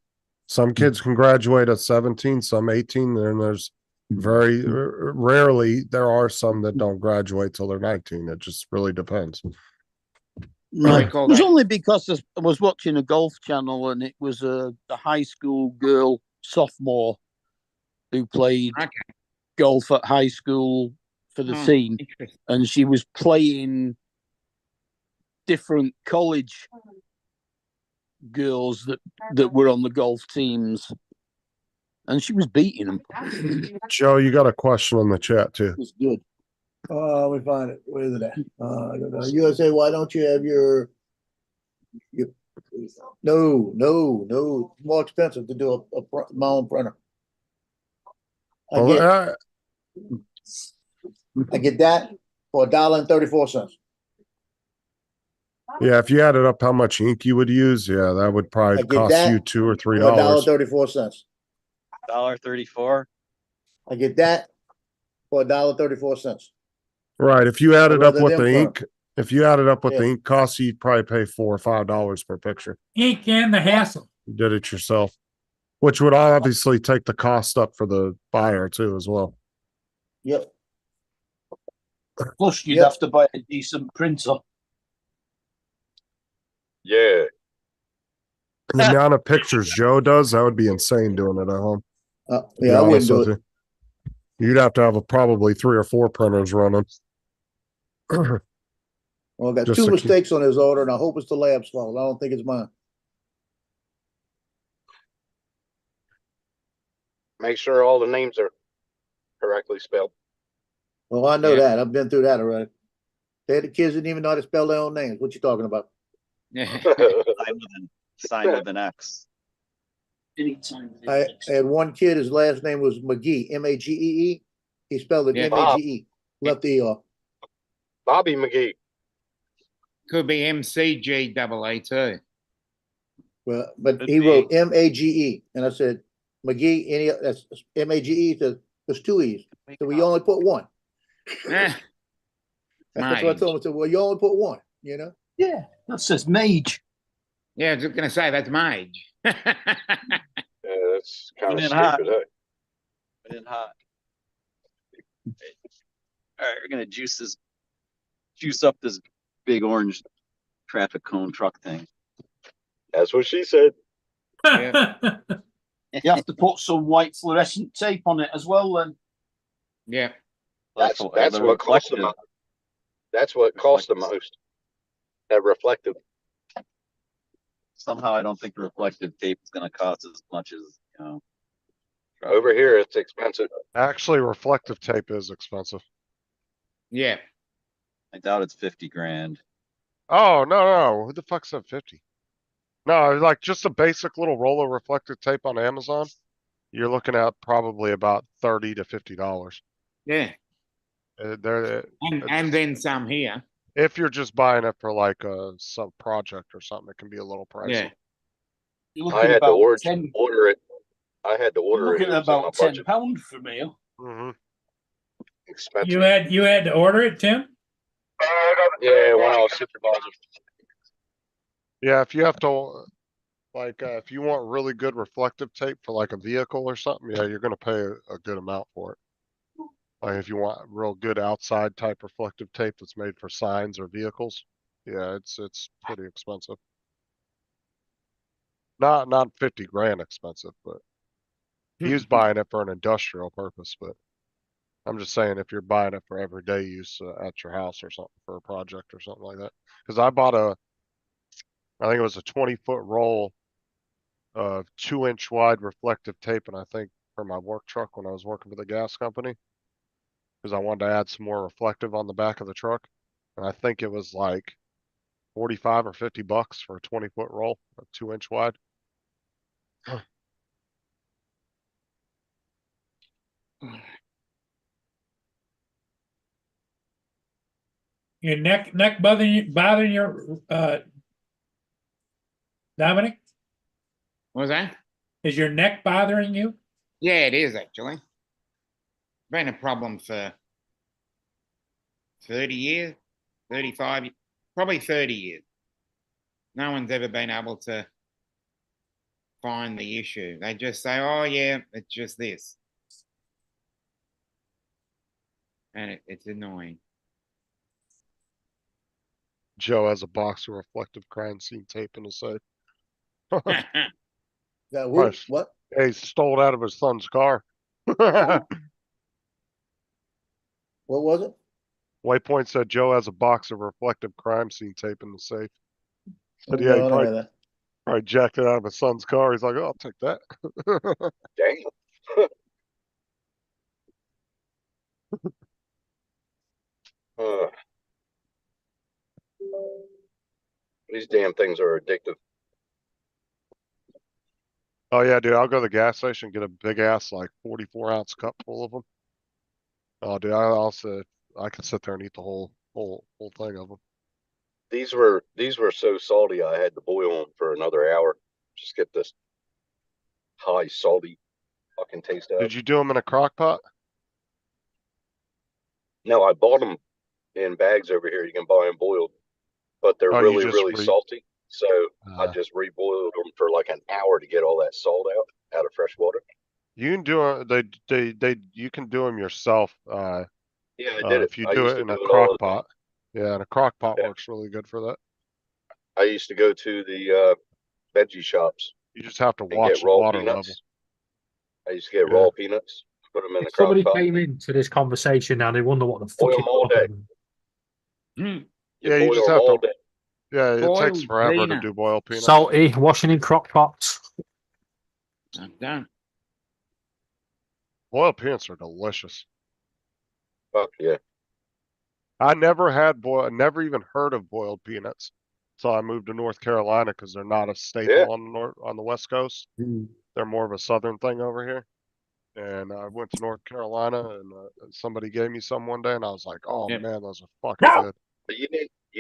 Some kids can graduate at 17, some 18, and there's very rarely there are some that don't graduate till they're 19. It just really depends. What do we It call was that? only because I was watching a golf channel and it was a high school girl sophomore who played Okay. golf at high school for the Hmm, team, interesting. and she was playing different college girls that were on the golf teams, and she was beating them. Joe, you got a question in the chat too. It was good. Let me find it. Where is it at? USA, why don't you have your no, more expensive to do my own printer. Well, I get that for $1.34. yeah, if you added up how much ink you would use, yeah, that would I probably get cost that you $2 or For $3. $1.34. $1.34. I get that for $1.34. Right. If you added up rather what them the firm. ink, if you added up what the Yeah. ink costs, you'd probably pay $4 or $5 per picture. Ink and the hassle. You did it yourself, which would obviously take the cost up for the buyer too, as well. Yep. Plus, you'd Yep. have to buy a decent printer. Yeah. The amount of pictures Joe does, that would be insane doing it at home. to be Yeah, I wouldn't honest do with it. you. You'd have to have probably 3 or 4 printers running. Well, I got Just two to keep- mistakes on his order, and I hope it's the lab's fault. I don't think it's mine. Make sure all the names are correctly spelled. Well, I know Yeah. that. I've been through that already. The kids didn't even know how to spell their own names. What you talking about? Yeah. Sign with an X. I had one kid, his last name was McGee, Magee. He spelled it Yeah. Mage. Left the E off. Bobby McGee. Could be MCG too. Well, but Could he be. wrote Mage, and I said, McGee, that's Mage. There's 2 E's. So we only put one. Eh, That's what I told him. I said, well, you only put one, you know? Yeah, that says mage. yeah, I was gonna say that's Mage. Yeah, that's kind of Running hot. stupid. Huh? In hot. All right, we're gonna juice up this big orange traffic cone truck thing. That's what she said. You have to put some white fluorescent tape on it as well. Then Yeah. That's what costs the most. That's what costs the most. That reflective. Somehow I don't think the reflective tape is gonna cost as much as, Over here, it's expensive. Actually, reflective tape is expensive. Yeah. I doubt it's 50 grand. Oh, no. Who the fuck said 50? No, like just a basic little roll of reflective tape on Amazon. You're looking at probably about $30 to $50. Yeah. There, And then some here. if you're just buying it for like some project or something, it can be a little pricey. Yeah. you're I looking had to about order 10. it. I had to You're order it. looking It at was in my about budget. £10 from here. Hmm. Expensive. You had to order it, Tim? Yeah, when I was supervisor. Yeah, if you have to, like, if you want really good reflective tape for like a vehicle or something, yeah, you're gonna pay a good amount for it. Like if you want real good outside type reflective tape that's made for signs or vehicles, yeah, it's pretty expensive. Not 50 grand expensive, but he was buying it for an industrial purpose, but I'm just saying if you're buying it for everyday use at your house or something for a project or something like that. Cause I bought I think it was a 20-foot roll of 2-inch wide reflective tape, and I think for my work truck when I was working for the gas company, because I wanted to add some more reflective on the back of the truck, and I think it was like 45 or $50 for a 20-foot roll of 2-inch wide. Your neck bothering your Dominic? What was that? Is your neck bothering you? Yeah, it is actually. Been a problem for 30 years, 35, probably 30 years. no one's ever been able to find the issue. They just say, oh yeah, it's just this. And it's annoying. Joe has a box of reflective crime scene tape in his safe. Yeah, Right. what? He stole it out of his son's car. What was it? Waypoint said Joe has a box of reflective crime scene tape in the safe. Said, yeah, No, he I don't probably, have that. probably jacked it out of his son's car. He's like, oh, I'll take that. Damn. Uh, these damn things are addictive. Oh yeah, dude, I'll go to the gas station, get a big ass like 44-ounce cup full of them. Oh, dude, I could sit there and eat the whole thing of them. These were so salty. I had to boil them for another hour. Just get this high salty fucking taste out. Did you do them in a crock pot? No, I bought them in bags over here. You can buy them boiled, but they're Oh, you really just really salty. So I Uh, just reboiled them for like an hour to get all that salt out of fresh water. you can do it. You can do them yourself. Yeah, I did it. If you I do used it to in do a it all crock the time. pot. Yeah, and a crock pot Yeah. works really good for that. I used to go to the veggie shops You just have to and watch get the raw water peanuts. level. I used to get Yeah. raw peanuts, put them in the If crock somebody pot, came into this conversation now, they wonder what the boil fuck them all day. Mm, You Yeah, you boil just them have all to. day. Yeah, it takes Boiled forever to peanuts. do boiled peanuts. Salty, washing in crock pots. I've done. Boiled peanuts are delicious. Fuck yeah. I never even heard of boiled peanuts. So I moved to North Carolina because they're not a staple Yeah. on the West Coast. They're more of a Southern thing over here. And I went to North Carolina and somebody gave me some one day and I was like, oh Yeah. man, those are fucking good. But you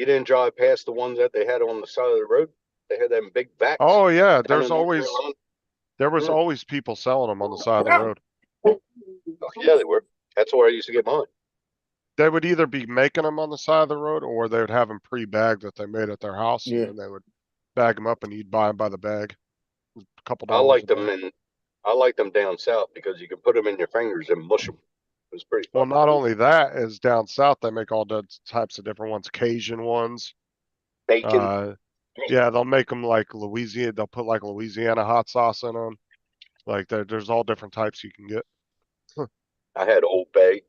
didn't drive past the ones that they had on the side of the road. They had them big vats. Oh yeah, down in North Carolina. there was Mm. always people selling them on the side of the road. Fuck yeah, they were. That's where I used to get mine. They would either be making them on the side of the road or they would have them pre-bagged that they made at their house Yeah. and then they would bag them up and you'd buy them by the bag. A couple I dollars. liked a them bag. I liked them down south because you could put them in your fingers and mush them. It was pretty Well, fun. not only that is down south, they make all types of different ones, Cajun ones. Bacon. Yeah, they'll make them like Louisiana. They'll put like Louisiana hot sauce in them. Like there's all different types you can get. I had Old Bay.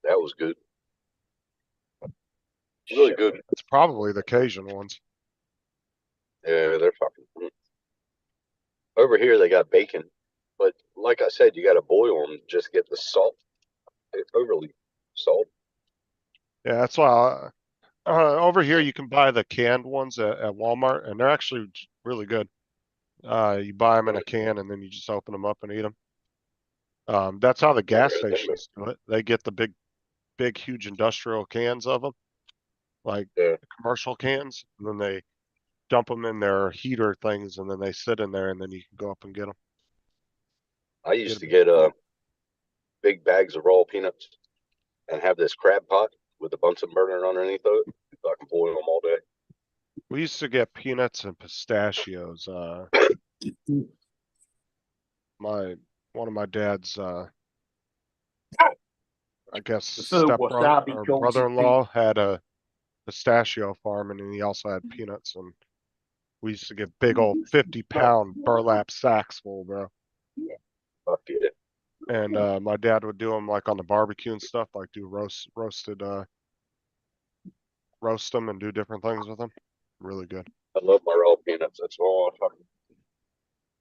That was good. Really good. It's probably the Cajun ones. Yeah, they're fucking. Over here they got bacon, but like I said, you got to boil them. Just get the salt. It's overly salt. Yeah, that's why over here you can buy the canned ones at Walmart, and they're actually really good. You buy them in a can, and then you just open them up and eat them. That's how the gas Never had that stations do it. They get the big, huge industrial cans of them, like Yeah. commercial cans, and then they dump them in their heater things, and then they sit in there, and then you can go up and get them. I used to get big bags of raw peanuts and have this crab pot with a Bunsen burner underneath of it, so I can boil them all day. We used to get peanuts and pistachios. One of my dad's I guess stepbrother or brother-in-law had a pistachio farm, and then he also had peanuts, and we used to get big old 50-pound burlap sacks full, bro. Fuck yeah. And my dad would do them like on the barbecue and stuff, like do roast them and do different things with them. Really good. I love my raw peanuts. That's all I fucking.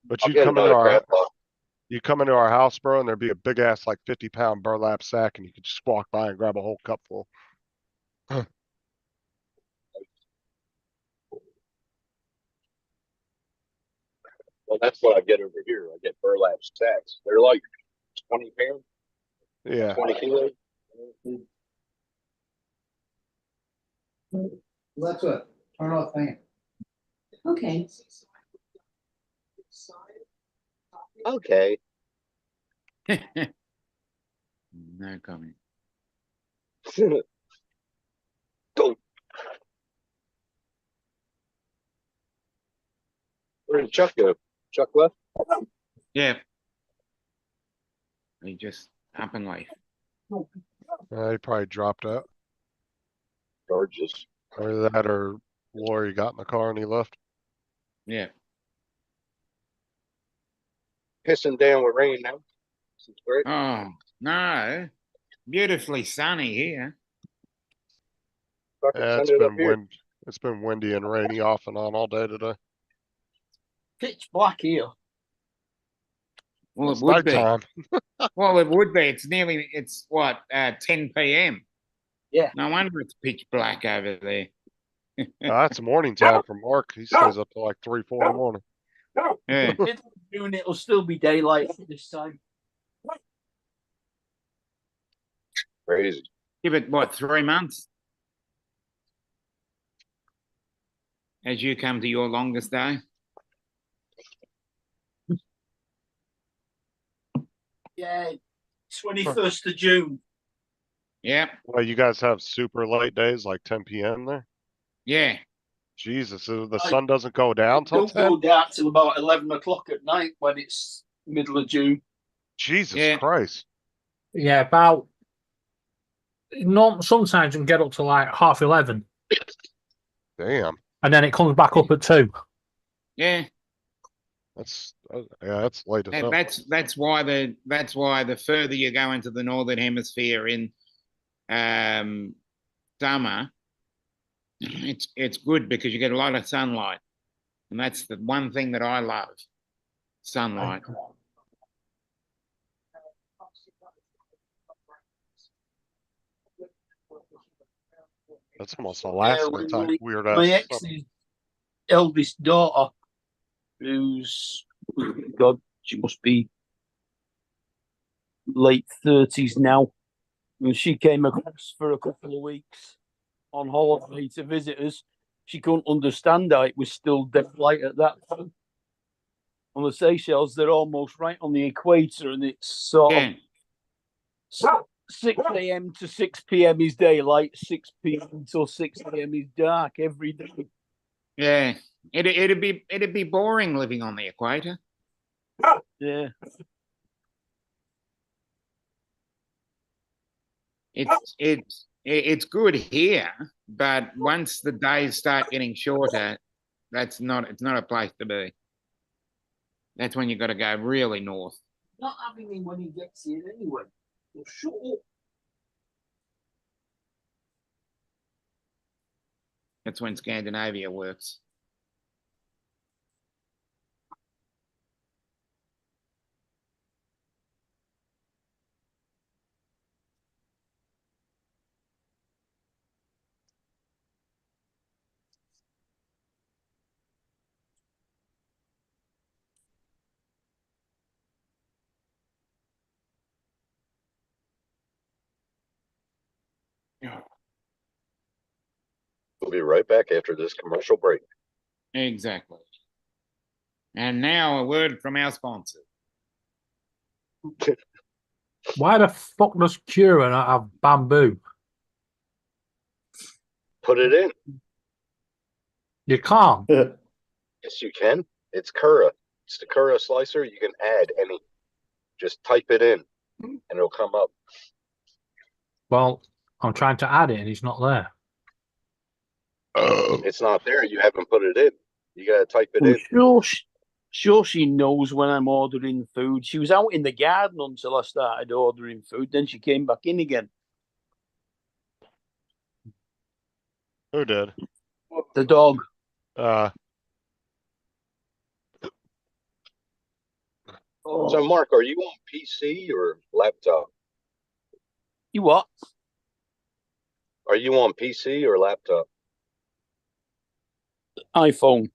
But I'll you get come into another our crab pot. you come into our house, bro, and there'd be a big ass like 50-pound burlap sack, and you could just walk by and grab a whole cup full. Well, that's what I get over here. I get burlap sacks. They're like 20 pounds, Yeah. 20 kilos. That's it. Turn off fan. Okay. Okay. No comment. Don't. Where did Chuck go? Chuck left? Yeah. He just up and left. He probably dropped out. Charges. Or that, or Lori got in the car and he left. Yeah. Pissing down with rain now. This is great. Oh, no. Beautifully sunny here. Fucking Yeah, send it up here. it's been windy and rainy off and on all day today. Pitch black here. Well, It's it would be. nighttime. Well, it would be. It's what, 10 p.m. Yeah. No wonder it's pitch black over there. That's morning time for Mark. He stays up till like 3, 4 in the morning. Yeah. Middle of June, it'll still be daylight this time. Crazy. Give it, what, 3 months? As you come to your longest day? Yeah, 21st of June. Yeah. Well, you guys have super late days, like 10 p.m. there? Yeah. Jesus, so the sun doesn't go down till Don't 10? go down till about 11 o'clock at night when it's middle of June. Jesus Yeah. Christ. Yeah, about. No, sometimes you can get up to like 11:30, Damn. and then it comes back up at 2. Yeah. That's late as And hell. that's why the further you go into the northern hemisphere in summer, it's good because you get a lot of sunlight, and that's the one thing that I love, sunlight. That's almost Alaska when type weird my ass. ex's eldest daughter, who's, God, she must be late 30s now. When she came across for a couple of weeks on holiday to visit us, she couldn't understand how it was still dead light at that time. On the Seychelles, they're almost right on the equator, and it's sort Yeah. of 6 a.m. to 6 p.m. is daylight, 6 p.m. till 6 a.m. is dark every day. Yeah. It'd be boring living on the equator. Yeah. It's good here, but once the days start getting shorter, it's not a place to be. That's when you got to go really north. Not having him when he gets here anyway. Well, shut up. That's when Scandinavia works. We'll be right back after this commercial break. Exactly. And now a word from our sponsor. Why the fuck does Cura not have bamboo? Put it in. You can't. Yes, you can. It's Cura. It's the Cura slicer. You can add any. Just type it in, and it'll come up. Well, I'm trying to add it, and it's not there. It's not there. You haven't put it in. You gotta type it in. Sure, she knows when I'm ordering food. She was out in the garden until I started ordering food. Then she came back in again. Who did? The dog. So, Mark, are you on PC or laptop? You what? Are you on PC or laptop? iPhone.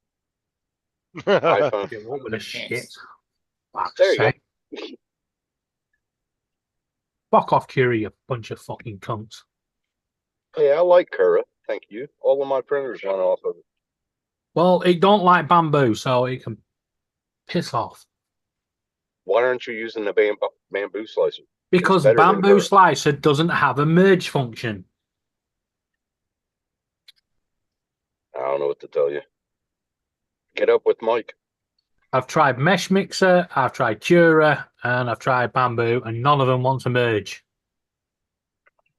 iPhone. What with the shit? Fuck's There you go. sake. Fuck off, Cura, you bunch of fucking cunts. Yeah, I like Cura. Thank you. All of my printers run off of it. Well, it don't like bamboo, so it can piss off. Why aren't you using the bamboo slicer? Because better than bamboo Cura. slicer doesn't have a merge function. I don't know what to tell you. Get up with Mike. I've tried Mesh Mixer, I've tried Cura, and I've tried Bamboo, and none of them want to merge.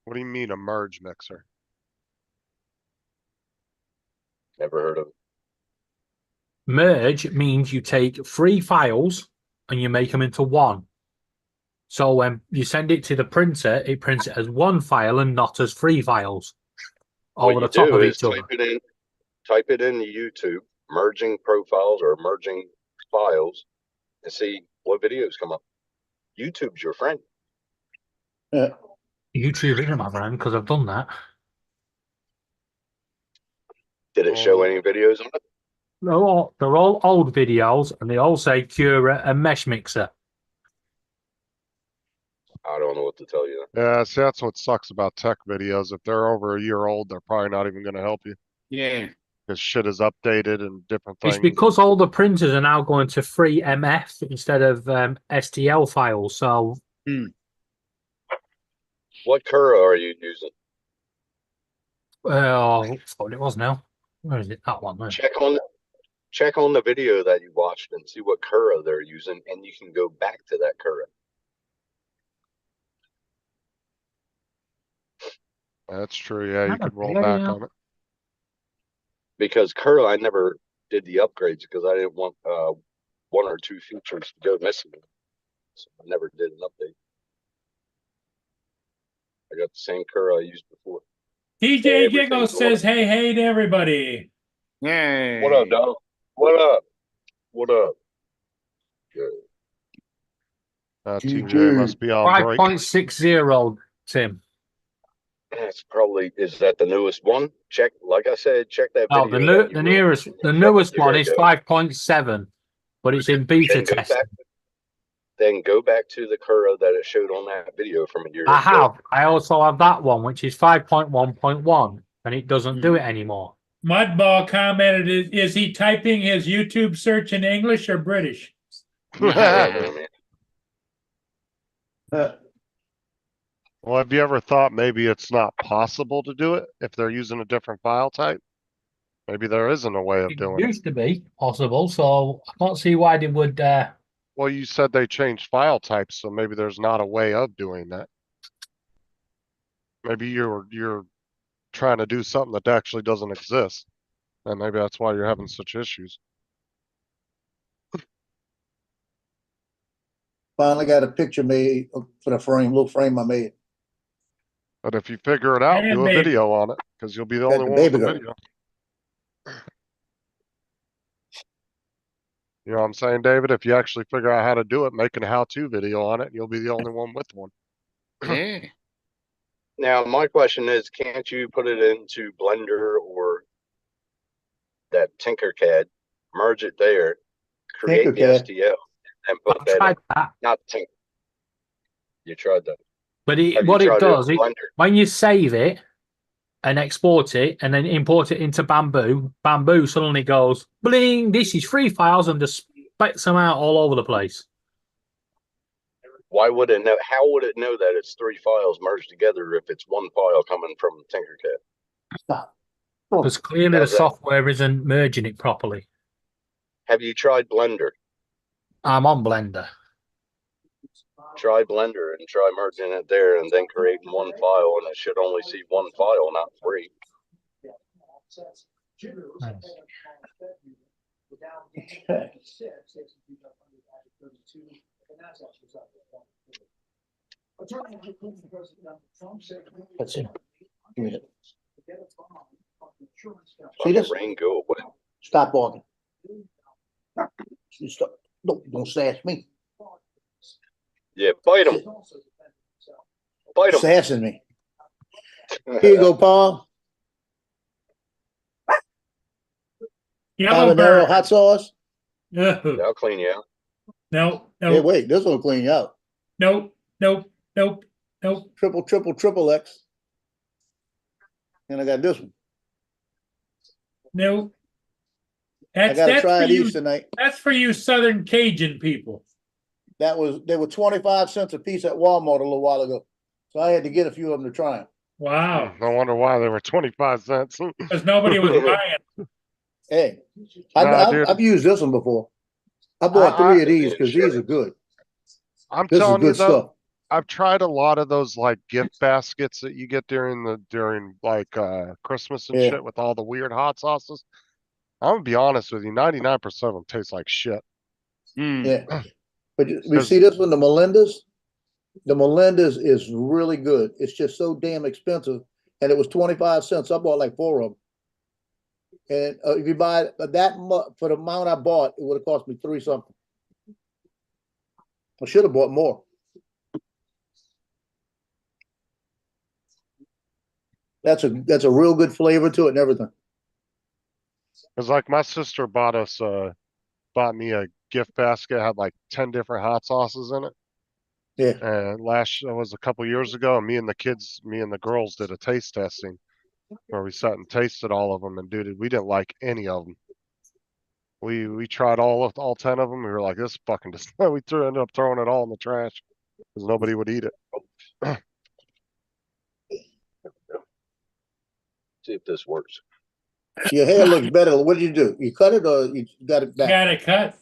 What do you mean a merge mixer? Never heard of it. Merge means you take 3 files and you make them into one. So when you send it to the printer, it prints it as one file and not as 3 files over the top of each other. Type it into YouTube, merging profiles or merging files, and see what videos come up. YouTube's your friend. YouTube isn't my friend because I've done that. Did it show any videos on it? They're all old videos and they all say Cura and Mesh Mixer. I don't know what to tell you. Yeah, see, that's what sucks about tech videos. If they're over a year old, they're probably not even going to help you. Yeah. Because shit is updated and different things. It's because all the printers are now going to free MF instead of STL files. So, What Cura are you using? what it was now. Where is it? That one. There. Check on the video that you watched and see what Cura they're using, and you can go back to that Cura. That's true. Yeah, you could roll back on it. Because Cura, I never did the upgrades because I didn't want 1 or 2 features to go missing. So I never did an update. I got the same Cura I used before. TJ Giggle says, hey to everybody. Yeah. What up, dog? What up? What up? Good. TJ must be on break. 5.60, Tim. That's probably, is that the newest one? Check, like I said, check that Oh, video. the newest one is 5.7, but it's in beta testing. Then go back to the Cura that it showed on that video from a year ago. I also have that one, which is 5.1.1, and it doesn't do it anymore. Mudball commented, is he typing his YouTube search in English or British? Well, have you ever thought maybe it's not possible to do it if they're using a different file type? Maybe there isn't a way of doing it. It used to be possible, so I can't see why they would. Well, you said they changed file types, so maybe there's not a way of doing that. Maybe you're trying to do something that actually doesn't exist, and maybe that's why you're having such issues. Finally got a picture made for the little frame I made. But if you figure it out, do a video on it, because you'll be the only one with the video. You know what I'm saying, David? If you actually figure out how to do it, make a how-to video on it, you'll be the only one with one. Yeah. Now, my question is, can't you put it into Blender or that Tinkercad, merge it there, create the STL, and put that in? Not Tinker. You tried that. But what it does, when you save it and export it and then import it into Bamboo, Bamboo suddenly goes, bling, this is 3 files, and just spits them out all over the place. Why would it know? How would it know that it's 3 files merged together if it's 1 file coming from Tinkercad? Stop. Because clearly the software isn't merging it properly. Have you tried Blender? I'm on Blender. Try Blender and try merging it there and then creating 1 file, and it should only see 1 file, not 3. That's it. Give me it. See this? Rain go away. Stop walking. Stop. Don't sass me. Yeah, bite him. Bite him. Sassing me. Here you go, Paul. Habanero hot sauce. No. I'll clean you out. No. Hey, wait, this will clean you out. Nope. Triple X. And I got this one. No. I gotta try these tonight. That's for you Southern Cajun people. They were 25 cents a piece at Walmart a little while ago. So I had to get a few of them to try them. Wow. No wonder why they were 25 cents. Because nobody was buying. Hey, I've used this one before. I bought I- 3 of these because these are good. I'm This is telling you good though, stuff. I've tried a lot of those like gift baskets that you get during like Christmas and Yeah. shit with all the weird hot sauces. I'm gonna be honest with you, 99% of them taste like shit. Mm. Yeah. But we 'Cause- see this one, the Melinda's. The Melinda's is really good. It's just so damn expensive. And it was 25 cents. I bought like 4 of them. And if you buy that much for the amount I bought, it would have cost me 3 something. I should have bought more. That's a real good flavor to it and everything. Cause like my sister bought me a gift basket, had like 10 different hot sauces in it. Yeah. And that was a couple years ago, and me and the girls did a taste testing where we sat and tasted all of them, and dude, we didn't like any of them. We tried all 10 of them. We were like, this fucking just we ended up throwing it all in the trash because nobody would eat it. See if this works. Your hair looks better. What did you do? You cut it or you got it back? Got it cut.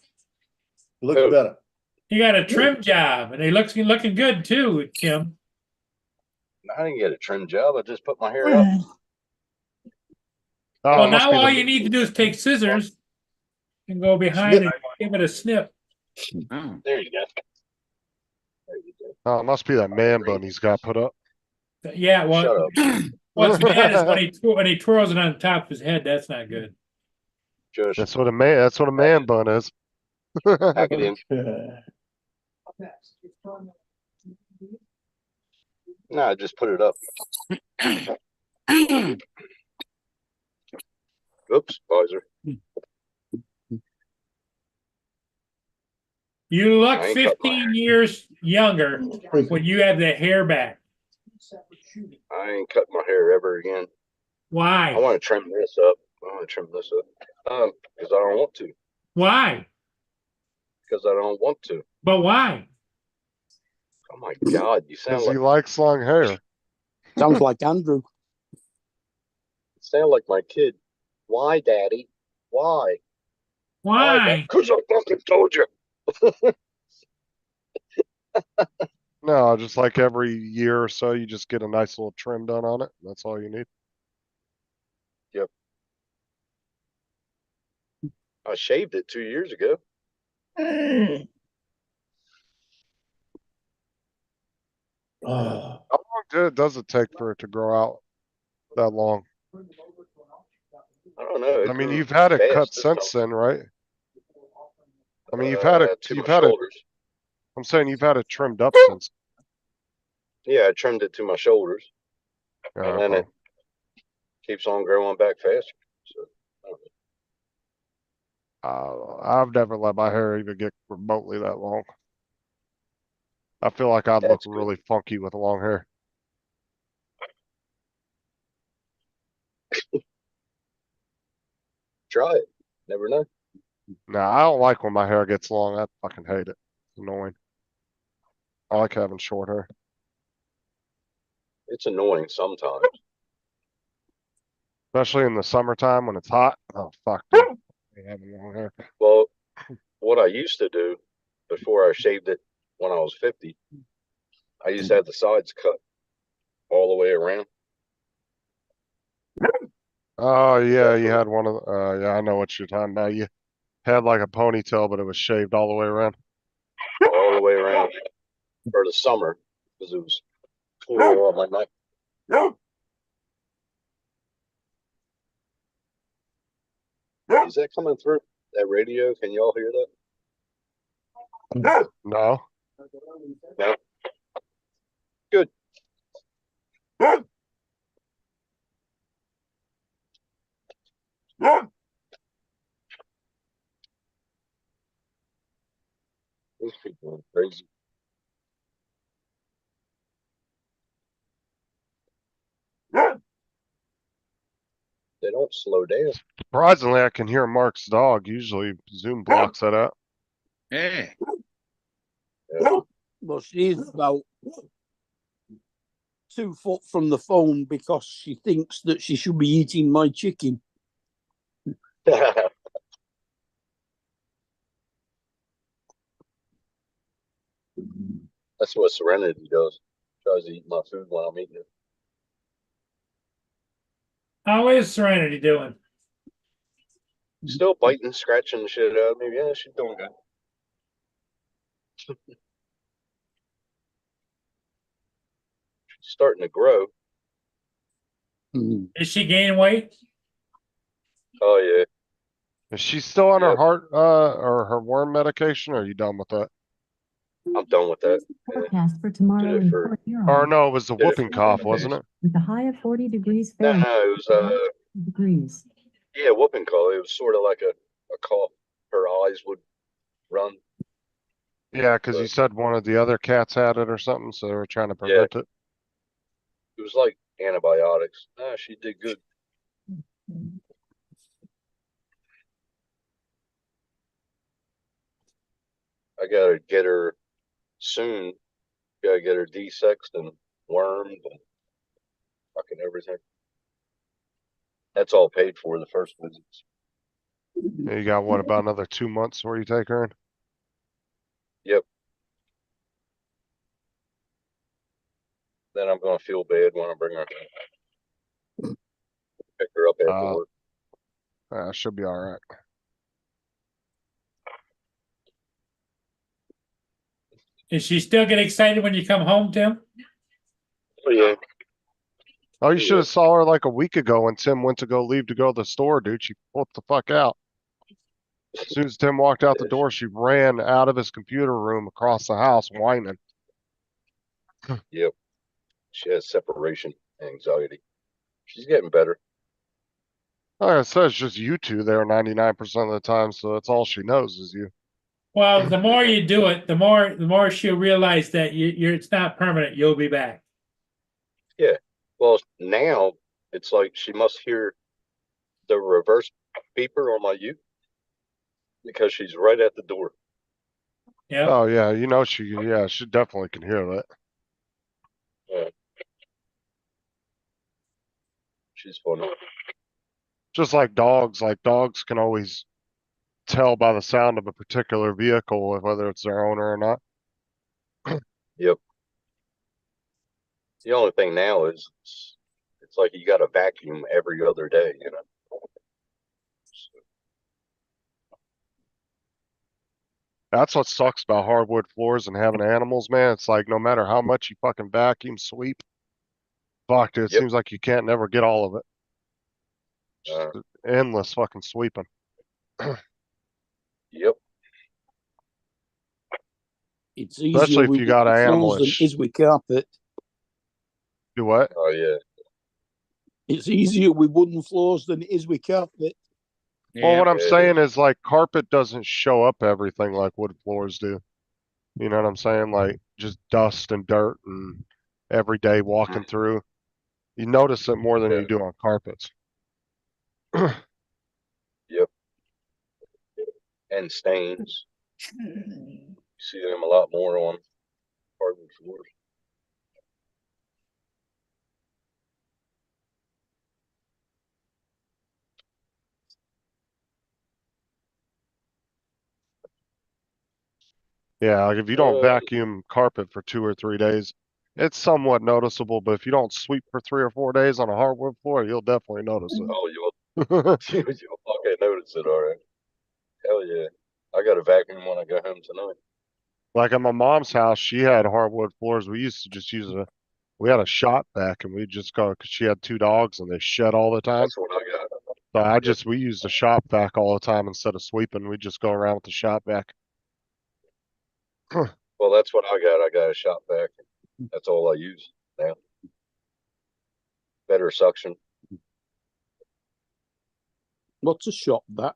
It looks better. You got a trim job, and he looking good too, Kim. I didn't get a trim job. I just put my hair up. Oh, Well, it must now be all the- you need to do is take scissors and go behind and give it a snip. Oh. There you go. There you go. Oh, it must be that man bun he's got put up. Yeah, Shut well, up. what's bad is when he twirls it on top of his head. That's not good. Just That's what a man bun is. pack it in. No, I just put it up. Oops, Pfizer. You look I ain't cut my 15 years younger when you have the hair back. I ain't cut my hair ever again. I Why? want to trim this up. Because I don't want to. Why? Because I don't want to. But why? Oh my God, you sound Because he like likes long hair. Sounds like Andrew. my kid. Why, Daddy? Why? Why? Because I fucking told you. No, just like every year or so, you just get a nice little trim done on it. That's all you need. I shaved it 2 years ago. Oh, How long does it take for it to grow out that long? I don't know. I mean, you've had it cut since then, right? I mean, you've had it. You've had it. I'm saying you've had it trimmed up since. Yeah, I trimmed it to my shoulders, Yeah, and then okay. it keeps on growing back faster. So, I don't know. I've never let my hair even get remotely that long. I feel like I'd look That's good. really funky with long hair. Try it. Never know. Nah, I don't like when my hair gets long. I fucking hate it. It's annoying. I like having short hair. It's annoying sometimes. Especially in the summertime when it's hot. Oh, fuck. Dude. I hate having long hair. Well, what I used to do before I shaved it when I was 50, I used to have the sides cut all the way around. Oh, yeah, you had one of the, yeah, I know what you're talking about. You had like a ponytail, but it was shaved all the way around. All the way around for the summer because it was cooler on my neck. Is that coming through that radio? Can y'all hear that? No. No. Good. These people are crazy. They don't slow down. Surprisingly, I can hear Mark's dog. Usually Zoom blocks that out. Yeah. But she's about 2 foot from the phone because she thinks that she should be eating my chicken. That's what Serenity does. Tries to eat my food while I'm eating it. How is Serenity doing? Still biting, scratching the shit out of me. Yeah, she's doing good. She's starting to grow. Is she gaining weight? Oh yeah. Is she still on her Yep. heart, or her worm medication, or are you done with that? I'm done with that. Yeah. Forecast for tomorrow Did it in for- Port Huron. Or no, it was the Did it whooping for cough, 7 wasn't days. it? With a high of 40 degrees No, Fahrenheit. it was Degrees. yeah, whooping cough. It was sort of like a cough. Her eyes would run. Yeah, because you But- said one of the other cats had it or something, so they were trying to prevent it. It was like antibiotics. She did good. I gotta get her soon. Gotta get her desexed and wormed and fucking everything. That's all paid for the first visits. Yeah, you got what, about another 2 months where you take her in? Yep. Then I'm gonna feel bad when I bring her home. Pick her up after work. Should be all right. Is she still get excited when you come home, Tim? Oh yeah. Oh, you Yeah. should have saw her like a week ago when Tim went to leave to go to the store, dude. She flipped the fuck out. As soon as Tim walked out the door, she ran out of his computer room across the house whining. Yep. She has separation anxiety. She's getting better. Like I said, it's just you two there 99% of the time, so that's all she knows is you. Well, the more you do it, the more she'll realize that you're it's not permanent. You'll be back. Well, now it's like she must hear the reverse beeper on my U because she's right at the door. Yeah. Oh yeah, you know she definitely can hear that. She's funny. Just like dogs can always tell by the sound of a particular vehicle whether it's their owner or not. Yep. The only thing now is it's like you got to vacuum every other day, you know. That's what sucks about hardwood floors and having animals, man. It's like no matter how much you fucking vacuum sweep, fuck, dude, it Yep. seems like you can't never get all of it. Just endless fucking sweeping. Yep. It's easier Especially if with you got an wooden animal. floors than it is with carpet. Do what? Oh yeah. It's easier with wooden floors than it is with carpet. Well, what I'm Yeah, it saying is like carpet doesn't show up everything like wood floors do. You know what I'm saying? Like just dust and dirt and every day walking through. You notice it more than Yeah. you do on carpets. Yep. And stains. You see them a lot more on hardwood floors. Yeah, like if you don't Uh, vacuum carpet for 2 or 3 days, it's somewhat noticeable, but if you don't sweep for 3 or 4 days on a hardwood floor, you'll definitely notice Oh, you'll it. you'll fucking notice it, all right. Hell yeah. I got a vacuum when I go home tonight. Like at my mom's house, she had hardwood floors. We used to just we had a shop vac and we just go, cause she had 2 dogs and they shed all the time. That's what I got. So we used a shop vac all the time instead of sweeping. We just go around with the shop vac. Well, that's what I got. I got a shop vac. That's all I use now. Better suction. What's a shop vac?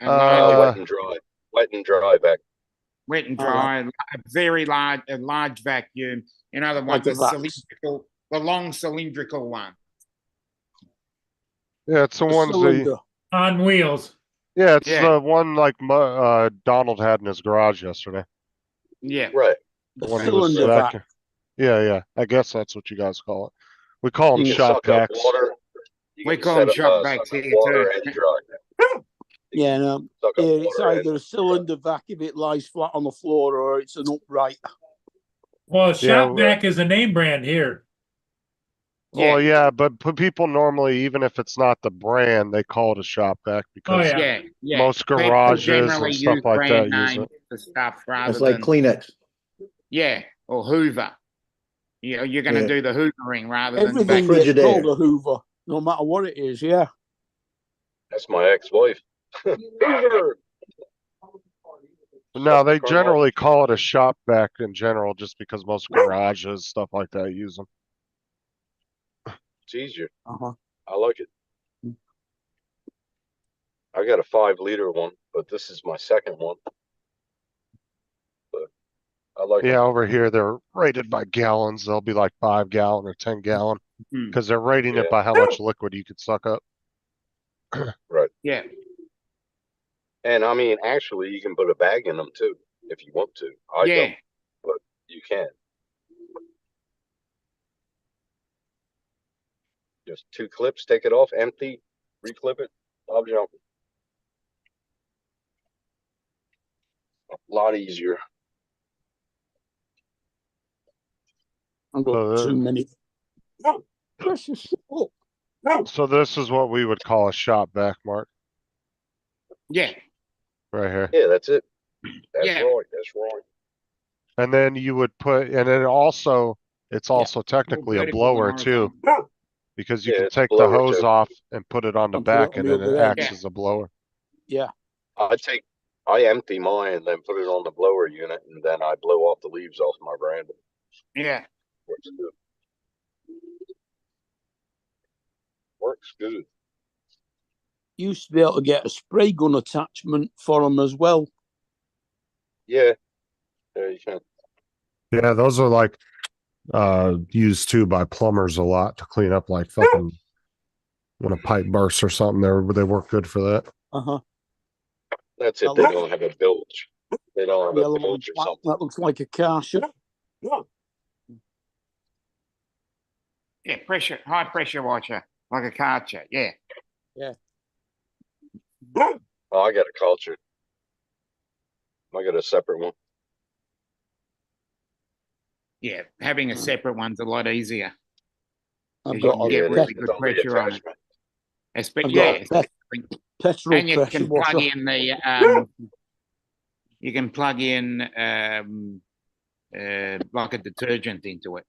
A larger- Wet and dry. Wet and dry vac. wet and dry, a very large vacuum. In other Like words, a vax. the long cylindrical one. Yeah, it's the A ones cylinder. On wheels. yeah, it's Yeah. the one like Donald had in his garage yesterday. Yeah. Right. The A one that was cylinder vac. vacuum. Yeah. I guess that's what you guys call it. We call them You can shop suck up vacs. water. You We can call them set up, shop suck vacs up here water too. and dry. Yeah, no. Suck up Yeah, it's water either a cylinder vac if it lies flat on the floor, or it's an upright. Well, Shop Vac is a name brand here. Well, yeah, but people normally, even if it's not the brand, they call it a shop vac because most People garages generally and stuff use like that brand use name it. for stuff rather It's like than Kleenex. yeah, or Hoover. You know, you're going to Yeah. do the hoovering rather than Everything vacuum. gets called a Hoover, no matter what it is. Yeah. That's my ex-wife. Hoover. No, they generally call it a shop vac in general, just because most garages, stuff like that, use them. It's easier. Uh-huh. I like it. I got a 5-liter one, but this is my second one. But I like Yeah, it. over here they're rated by gallons. They'll be like 5 gallon or 10 gallon because they're rating it by how much liquid you can suck up. Right. Yeah. And I mean, actually, you can put a bag in them too if you want to. I don't, but you can. Just 2 clips, take it off, empty, reclip it, Bob jumping. A lot easier. I've got too many. No, precious. No. So this is what we would call a shop vac, Mark. Yeah. Right here. Yeah, that's it. That's right. That's right. And then you would put, and it also, it's also technically a blower too, because you can it's a take the blower, hose too. off and put it on the And put it back, on and the then it other end. acts as a blower. Yeah. I empty mine and then put it on the blower unit, and then I blow off the leaves off my veranda. Yeah. Works good. Works good. Used to be able to get a spray gun attachment for them as well. Yeah. Yeah, you can. Yeah, those are like used too by plumbers a lot to clean up like fucking when a pipe bursts or something. They work good for that. Uh-huh. That's it. They don't have a bilge. They don't have Yellow a bilge or one, something. that looks like a car shop. Yeah, high pressure washer, like a Karcher. Yeah. Yeah. Oh, I got a culture. I got a separate one. Yeah, having a separate one's a lot easier. I've 'Cause you got can a get Yeah, really it's good on the pressure on it. attachment. I've got a petrol And you pressure can plug washer. in the you can plug in like a detergent into it.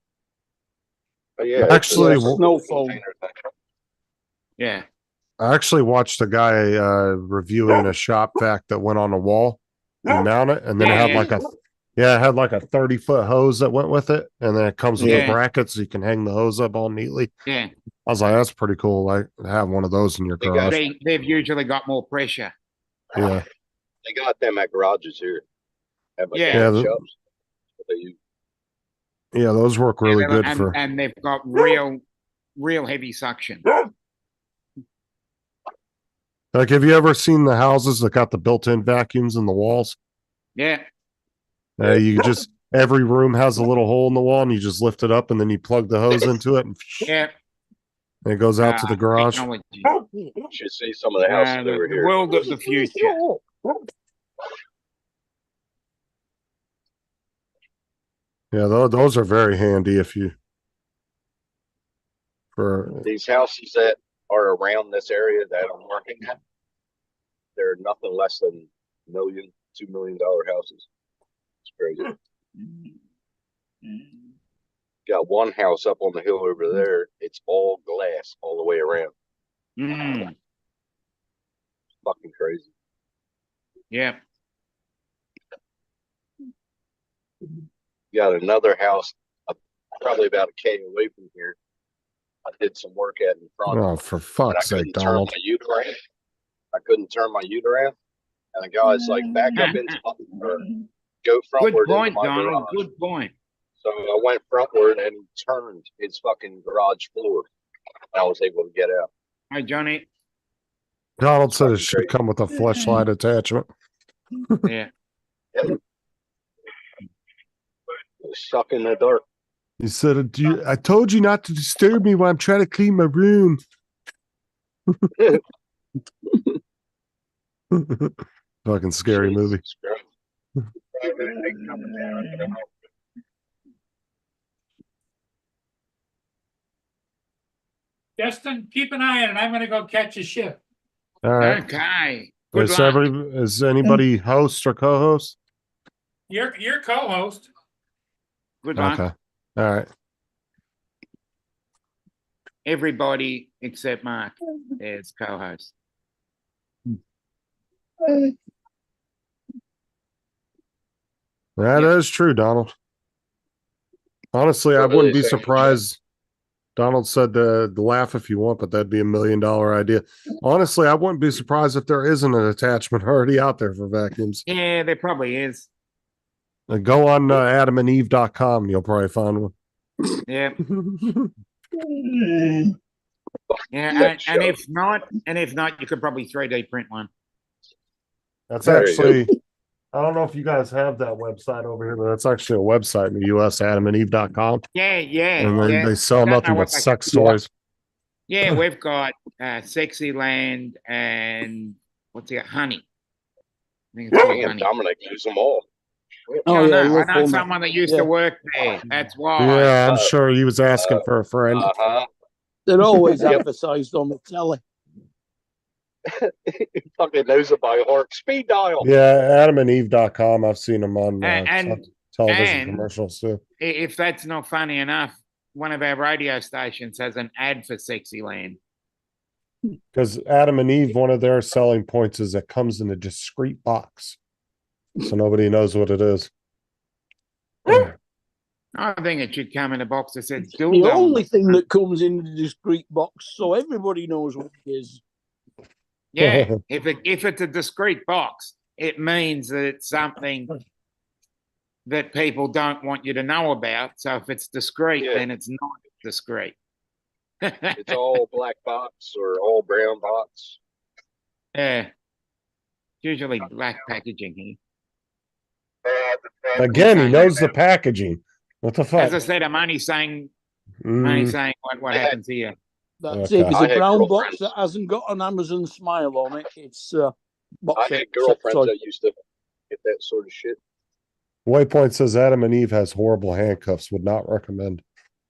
Oh, yeah, Actually, it's a snow foam. container thing. Yeah. I actually watched a guy reviewing a shop vac that went on a wall. You mount it, and then it had like a 30-foot hose that went with it, and then it comes with a bracket so you can hang the hose up all neatly. Yeah. I was like, that's pretty cool. Like have one of those in your garage. They've usually got more pressure. Yeah. They got them at garages here. At Yeah. mechanic shops. They use. Yeah, those work really good for. And they've got real heavy suction. Like, have you ever seen the houses that got the built-in vacuums in the walls? Yeah. You just every room has a little hole in the wall, and you just lift it up, and then you plug the hose into it, and Yeah. it goes out to the garage. Technology. You should see some of the houses over the here. world of the future. Yeah, those are very handy if you for These houses that are around this area that I'm working at, they're nothing less than $1 million, $2 million houses. It's crazy. Got one house up on the hill over there. It's all glass all the way around. Mm. Fucking crazy. Yeah. Got another house probably about a K away from here. I did some work at in front. oh, for fuck's sake, Donald. I couldn't turn my ute around. And the guy's like, back up into my, or go frontward. Good point, into my Donald. garage. Good point. So I went frontward and he turned his fucking garage floor. I was able to get out. Hey, Johnny. Donald said it should come with a fleshlight attachment. Yeah. Stuck in the dark. He said, I told you not to disturb me while I'm trying to clean my room. Fucking scary movie. Jesus Christ. Justin, keep an eye on it. I'm gonna go catch a ship. All right. Okay. Good Is, luck. is anybody host or co-host? You're co-host. Good luck. Okay. All right. Everybody except Mark is co-host. That is true, Donald. Honestly, I wouldn't be surprised. Donald said to laugh if you want, but that'd be $1 million idea. Honestly, I wouldn't be surprised if there isn't an attachment already out there for vacuums. Yeah, there probably is. Go on adamandeve.com and you'll probably find one. Yeah. Yeah, and if not, you could probably 3D print one. That's There you actually, I don't know if you guys have that website over here, but that's actually a website in the US, adamandeve.com. Yeah, And they sell nothing but sex toys. Yeah, we've got Sexy Land and what's it, Honey. I think it's called Me and Honey. Dominic use them all. Oh, yeah, no, I love know Honey. someone that used Yeah. to work there. That's why. Yeah, I'm sure he was asking for a friend. Uh-huh. They're always Yep. advertised on the telly. He fucking knows it by heart. Speed dial. Yeah, adamandeve.com. I've seen them on And television and- commercials too. If that's not funny enough, one of our radio stations has an ad for Sexy Land. Because Adam and Eve, one of their selling points is it comes in a discreet box. So nobody knows what it is. I think it should come in a box that says The dildo. only thing that comes in the discreet box, so everybody knows what it is. Yeah, if it's a discreet box, it means that it's something that people don't want you to know about. So if it's discreet, Yeah. then it's not discreet. It's all black box or all brown box. Yeah, usually black packaging here. Again, he knows the packaging. What the As I fuck? said, I'm only saying what happens here. That's Okay. it. If I it's a had brown box girlfriends. that hasn't got an Amazon smile on it, it's I box had set. girlfriends Sorry. that used to get that sort of shit. Waypoint says Adam and Eve has horrible handcuffs. Would not recommend.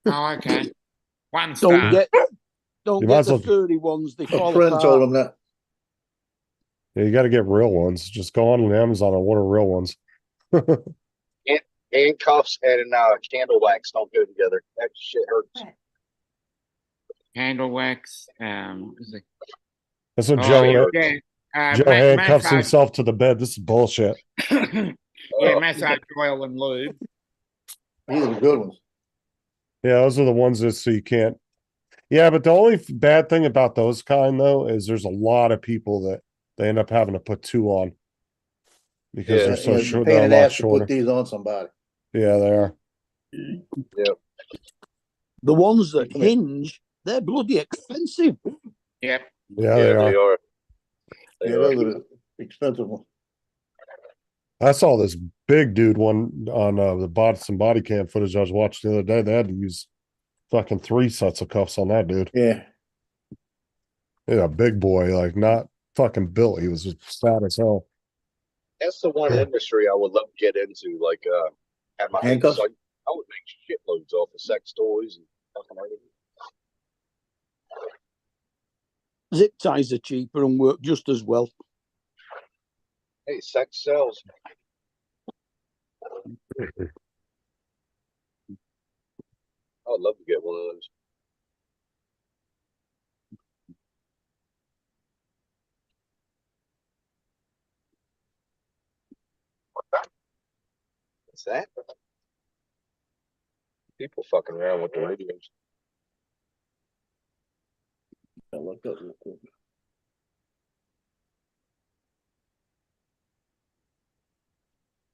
Oh, okay. One Don't star. get You might as the well- furry ones. They A fall friend apart. told him that. Yeah, you got to get real ones. Just go on Amazon and order real ones. Handcuffs and candle wax don't go together. That shit hurts. Candle wax. Is it- That's what oh, Joe. yeah. Joe handcuffs himself to the bed. This is bullshit. Yeah, massage oil and lube. These are the good ones. Yeah, those are the ones that so you can't. Yeah, but the only bad thing about those kind though is there's a lot of people that they end up having to put two on because Yeah, they're so It's a short. pain They're in a the lot ass to shorter. put these on somebody. Yeah, they are. The ones that hinge, they're bloody expensive. Yep. Yeah, they are. are. They Yeah, are. those are the expensive ones. I saw this big dude one on some body cam footage I was watching the other day. They had to use fucking 3 sets of cuffs on that dude. Yeah. Yeah, big boy, like not fucking built. He was just fat as hell. That's the one industry I would love to get into. Like, have my hands. Handcuffs? I would make shitloads off of sex toys and fucking everything. Zip ties are cheaper and work just as well. Hey, sex sells. I'd love to get one of those. What's that? People fucking around with the radios. I looked up real quick.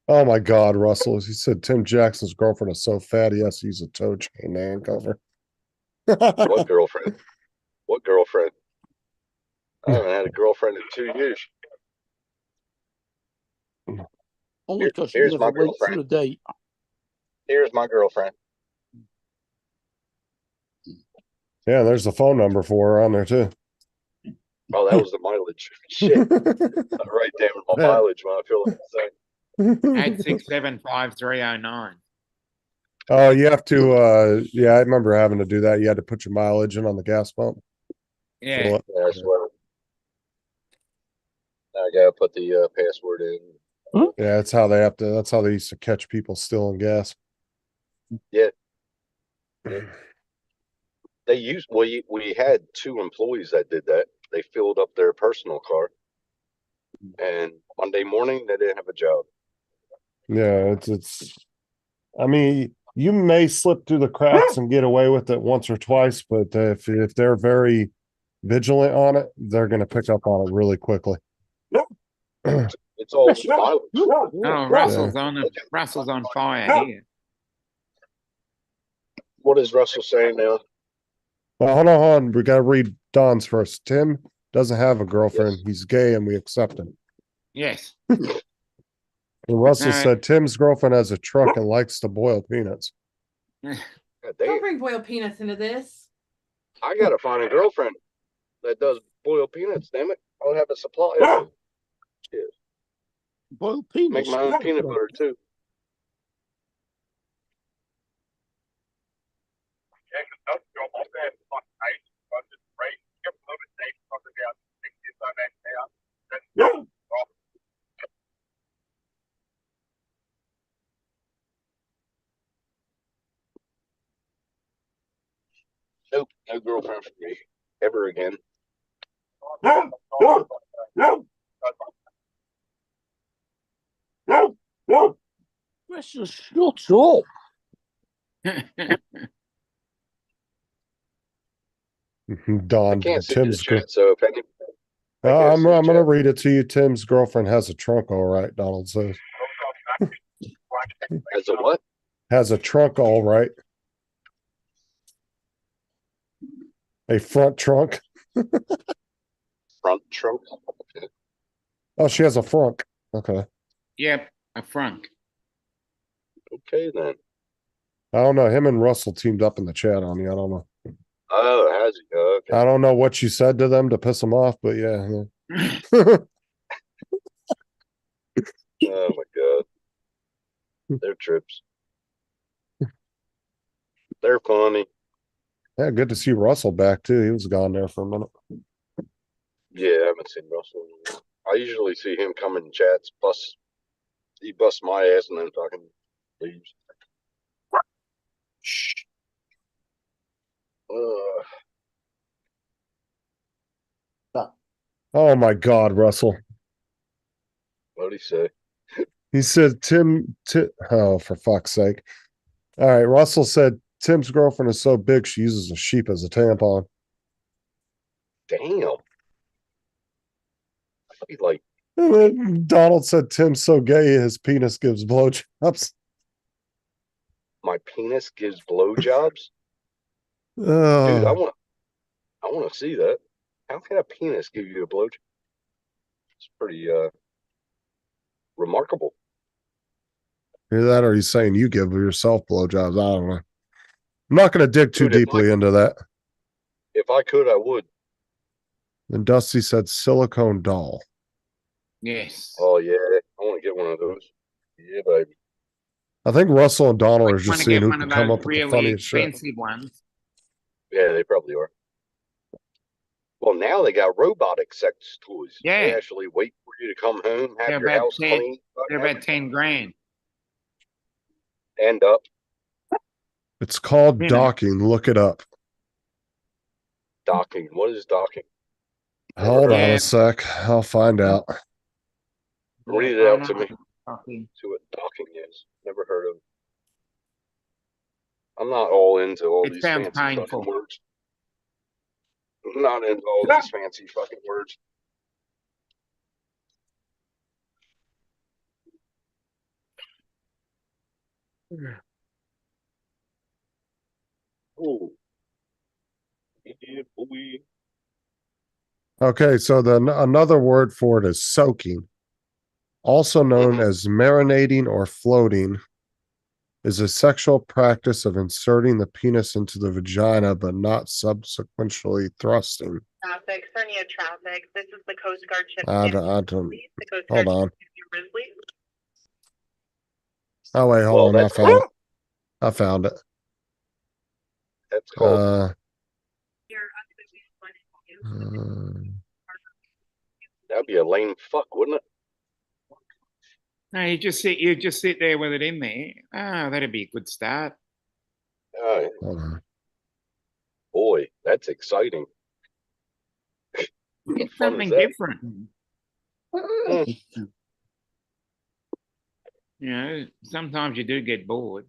Oh my God, Russell. He said Tim Jackson's girlfriend is so fat he has to use a toe chain to handcuff her. What girlfriend? What girlfriend? I haven't had a girlfriend in 2 years. Only because you Here's never my wait for girlfriend. a date. Here's my girlfriend. Yeah, there's the phone number for her on there too. Oh, that was the mileage. Shit. I write down my mileage when I feel like saying. 8675309. Oh, you have to, yeah, I remember having to do that. You had to put your mileage in on the gas pump. Yeah. Fill it. Yeah, I swear. I gotta put the password in. Yeah, that's how they have to, that's how they used to catch people stealing gas. Yeah. They used, we had 2 employees that did that. They filled up their personal car. And Monday morning, they didn't have a job. Yeah, I mean, you may slip through the cracks and get away with it once or twice, but if they're very vigilant on it, they're going to pick up on it really quickly. It's all mileage. Oh, Russell's on fire here. What is Russell saying now? Well, hold on. We got to read Don's first. Tim doesn't have a girlfriend. Yes. He's gay and we accept him. Yes. And Russell All right. said Tim's girlfriend has a truck and likes to boil peanuts. God Don't damn. bring boiled peanuts into this. I gotta find a girlfriend that does boiled peanuts, damn it. I'll have a supply. Boiled Make peanuts. my own peanut butter too. Nope, no girlfriend for me ever again. Russell, shut up. Don, I can't see the Tim's chat, so if any, I'm gonna read it to you. Tim's girlfriend has a trunk, all right. Donald says as a what? has a trunk, all right. A front trunk. Front trunk. Oh, she has a frunk. Okay. Yep, a frunk. Okay then. I don't know. Him and Russell teamed up in the chat on you. I don't know. Oh, has he? Okay. I don't know what you said to them to piss them off, but yeah. Oh my god. They're trips. They're funny. Yeah, good to see Russell back too. He was gone there for a minute. Yeah, I haven't seen Russell. I usually see him come in chats, he busts my ass and then fucking leaves. Oh my God, Russell. What'd he say? He said oh, for fuck's sake. All right, Russell said Tim's girlfriend is so big she uses a sheep as a tampon. Damn. He's like, And then Donald said Tim's so gay his penis gives blowjobs. my penis gives blowjobs? Dude, I Oh, want to see that. How can a penis give you a blowjob? It's pretty remarkable. either that or he's saying you give yourself blowjobs. I don't know. I'm not going to dig too Dude, if deeply into that. If I could, I would. And Dusty said silicone doll. Yes. Oh yeah, I want to get one of those. Yeah, baby. I think Russell and Donald are Want just to seeing get who one can of come those up with the really funniest shit. expensive ones. Yeah, they probably are. Well, now they got robotic sex toys. Yeah. They actually wait for you to come home, have They're your about house 10 clean, They're about 10 grand. and up. It's called Yeah. docking. Look it up. Docking. What is docking? Hold on Yeah. a sec. I'll find out. Read it out to me. Docking. See what docking is. Never heard of it. I'm not all into all It these sounds fancy painful. fucking words. I'm not into all these fancy fucking words. Oh. Yeah, boy. Okay, so another word for it is soaking, also known as marinating or floating, is a sexual practice of inserting the penis into the vagina but not subsequently thrusting. Traffic, Sarnia traffic. This is the Coast Guard ship. I don't. The Coast Hold Guard on. ship Risley. Oh wait, Well, hold on. that's I found it. That's called. That'd be a lame fuck, wouldn't it? No, you just sit there with it in there. Oh, that'd be a good start. Oh, Hold on. boy, that's exciting. It's fun something is that? different. You know, sometimes you do get bored.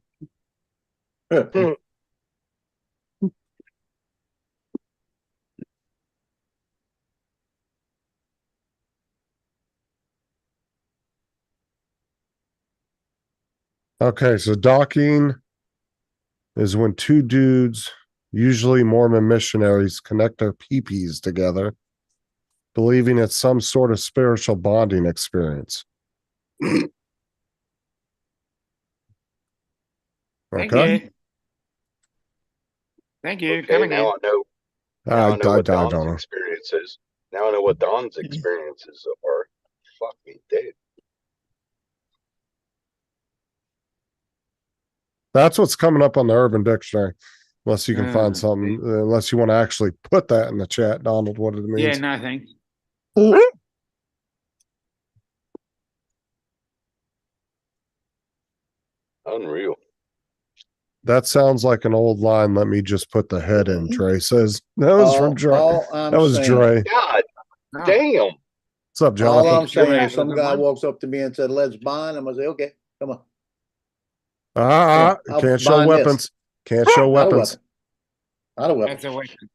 Okay, so docking is when two dudes, usually Mormon missionaries, connect their peepees together, believing it's some sort of spiritual bonding experience. Thank Okay. you. Thank you. Okay, Come again. now I know. Now I know what don't Don's know. experience is. Now I know what Don's experiences are. Fuck me dead. That's what's coming up on the Urban Dictionary. Unless you can find something, unless you want to actually put that in the chat, Donald, what it means. Yeah, no thanks. Unreal. That sounds like an old line. Let me just put the head in. Trey says that was from Dre. I'm That was saying- Dre. God Oh. damn. What's up, All Jonathan? I'm saying Right, is some with guy the one. walks up to me and said, let's bond. I'm gonna say, okay, come on. I'll can't show bind this. weapons. Can't show Not a weapons. weapon. Not a weapon. That's a weapon.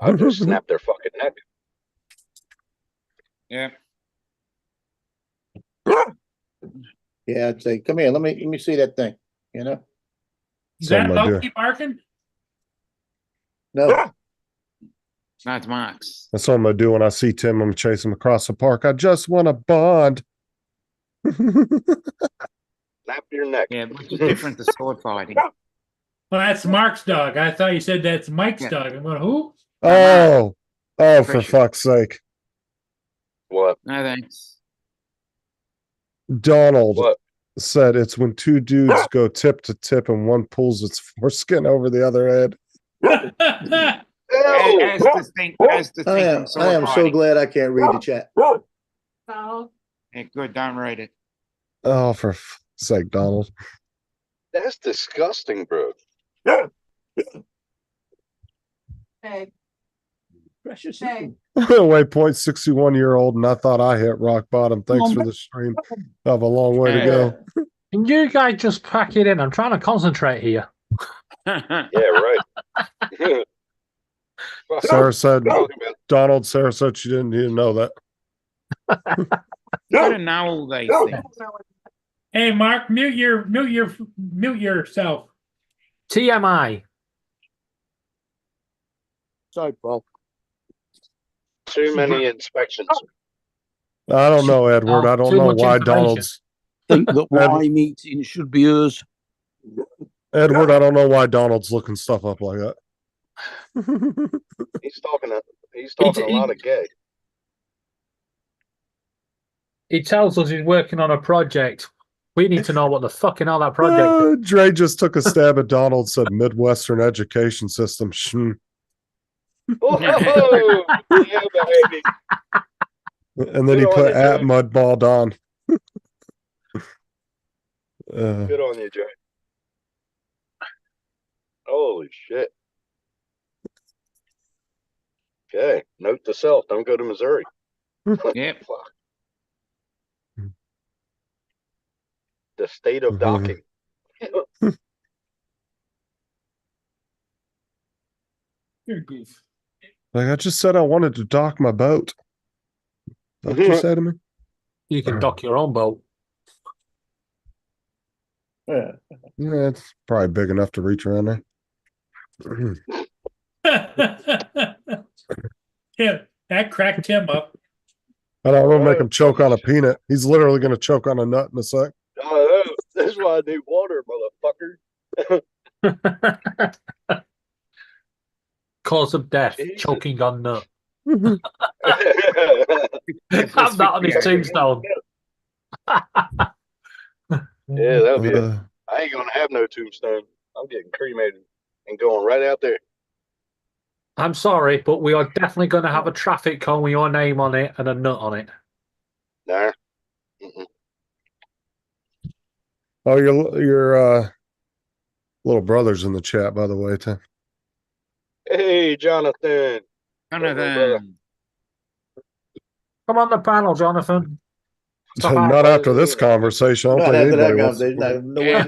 I'll just snap their fucking neck. Yeah. Yeah, I'd say, come here, let me see that thing, you know? Is that Something I do. Loki barking? No, No, it's Mark's. That's what I'm gonna do when I see Tim. I'm gonna chase him across the park. I just want to bond. Snap your neck. Yeah, which is different to sword fighting. Well, that's Mark's dog. I thought you said that's Mike's Yeah. dog. I'm going, who? Oh, for Appreciate fuck's sake. What? No thanks. Donald What? said it's when two dudes go tip to tip and one pulls its foreskin over the other head. As distinct I from am sword so fighting. glad I can't read the chat. So, Yeah, good, don't read it. Oh, for fuck's sake, Donald. That's disgusting, bro. hey, Precious. hey, Waypoint 61-year-old, and I thought I hit rock bottom. Thanks for the stream. I have a long way to go. Can you guys just pack it in? I'm trying to concentrate here. Yeah, right. Sarah said, Talking about- Donald, Sarah said she didn't even know that. You gotta know all these things. Hey, Mark, mute yourself. TMI. Sorry, Paul. Too many inspections. I don't know, Edward. I don't too know much why information. Donald's Think that Y meeting should be yours. Edward. I don't know why Donald's looking stuff up like that. He's talking a lot of gay. He tells us he's working on a project. We need to know what the fucking hell that project is. Dre just took a stab at Donald, said Midwestern education system. Shn. Oh, yeah, baby. And then he Good on put you, at Jay. Mudball Don. Good on you, Jay. Holy shit. Okay, note to self: don't go to Missouri. Yep. Fuck. The state of docking. You're goof. Like I just said, I wanted to dock my boat. That's what you said to me. You can dock your own boat. Yeah. Yeah, it's probably big enough to reach around there. Yeah, that cracked him up. I don't want to make him choke on a peanut. He's literally going to choke on a nut in a sec. Oh, that's why I need water, motherfucker. Cause of death, Jesus. choking on nut. Yeah, Have that on his tombstone. that'll be it. I ain't gonna have no tombstone. I'm getting cremated and going right out there. I'm sorry, but we are definitely going to have a traffic cone with your name on it and a nut on it. Nah. Mm-mm. Oh, your little brother's in the chat, by the way, Tim. Hey, Jonathan. Jonathan. Come on the panel, Jonathan. Not after this conversation. I don't Not think after that anybody wants to conversation, nowhere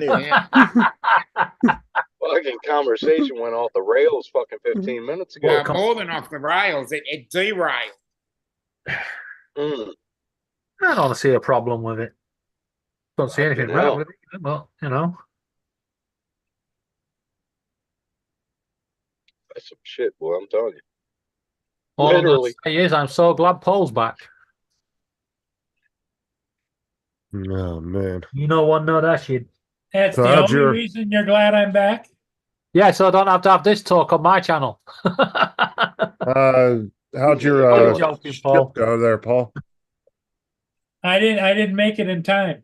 near. Fucking conversation went off the rails fucking 15 minutes ago. Well, more than off the rails, it derailed. Mm. I don't see a problem with it. Don't see anything Fucking wrong hell. with it, but you know. That's some shit, boy. I'm telling you. All I'm Literally. gonna say is I'm so glad Paul's back. Oh man. You know what? No, that shit. That's So the how'd only your- reason you're glad I'm back. Yeah, so I don't have to have this talk on my channel. How'd your I'm joking, ship Paul. go there, Paul? I didn't make it in time.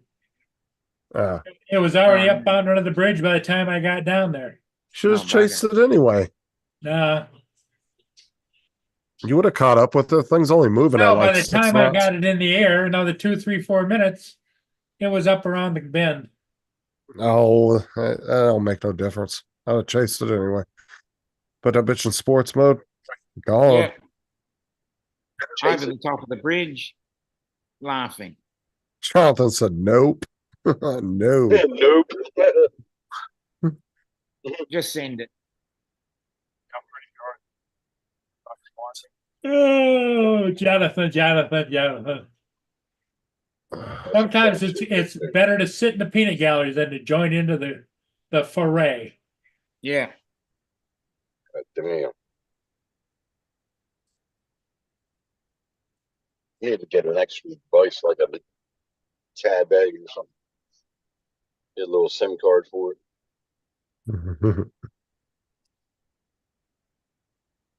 Ah, It was already up on under the bridge by the time I got down there. should have Oh, my chased it anyway. Nah. You would have caught up with the thing's only moving Well, at by like the 6 time I knots. got it in the air, another 2, 3, 4 minutes, it was up around the bend. Oh, that don't make no difference. I would have chased it anyway. Put that bitch in sports mode. Gone. Yeah. Chase Over it. the top of the bridge, laughing. Jonathan said, "Nope, no." Nope. Just send it. Oh, Jonathan. Sometimes it's better to sit in the peanut gallery than to join into the foray. Yeah. Damn. You need to get an extra device like a tab bag or something. Get a little SIM card for it.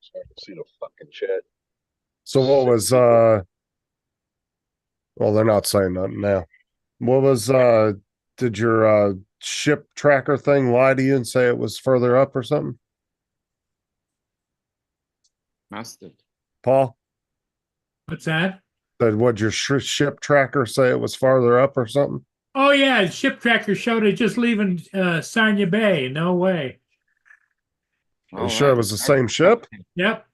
So I can see the fucking chat. So what was well, they're not saying nothing now. What was did your ship tracker thing lie to you and say it was further up or something? Must have. Paul? What's that? Said would your ship tracker say it was farther up or something? Oh yeah, ship tracker showed it just leaving Sarnia Bay. No way. Are you sure it was the same ship? Yep.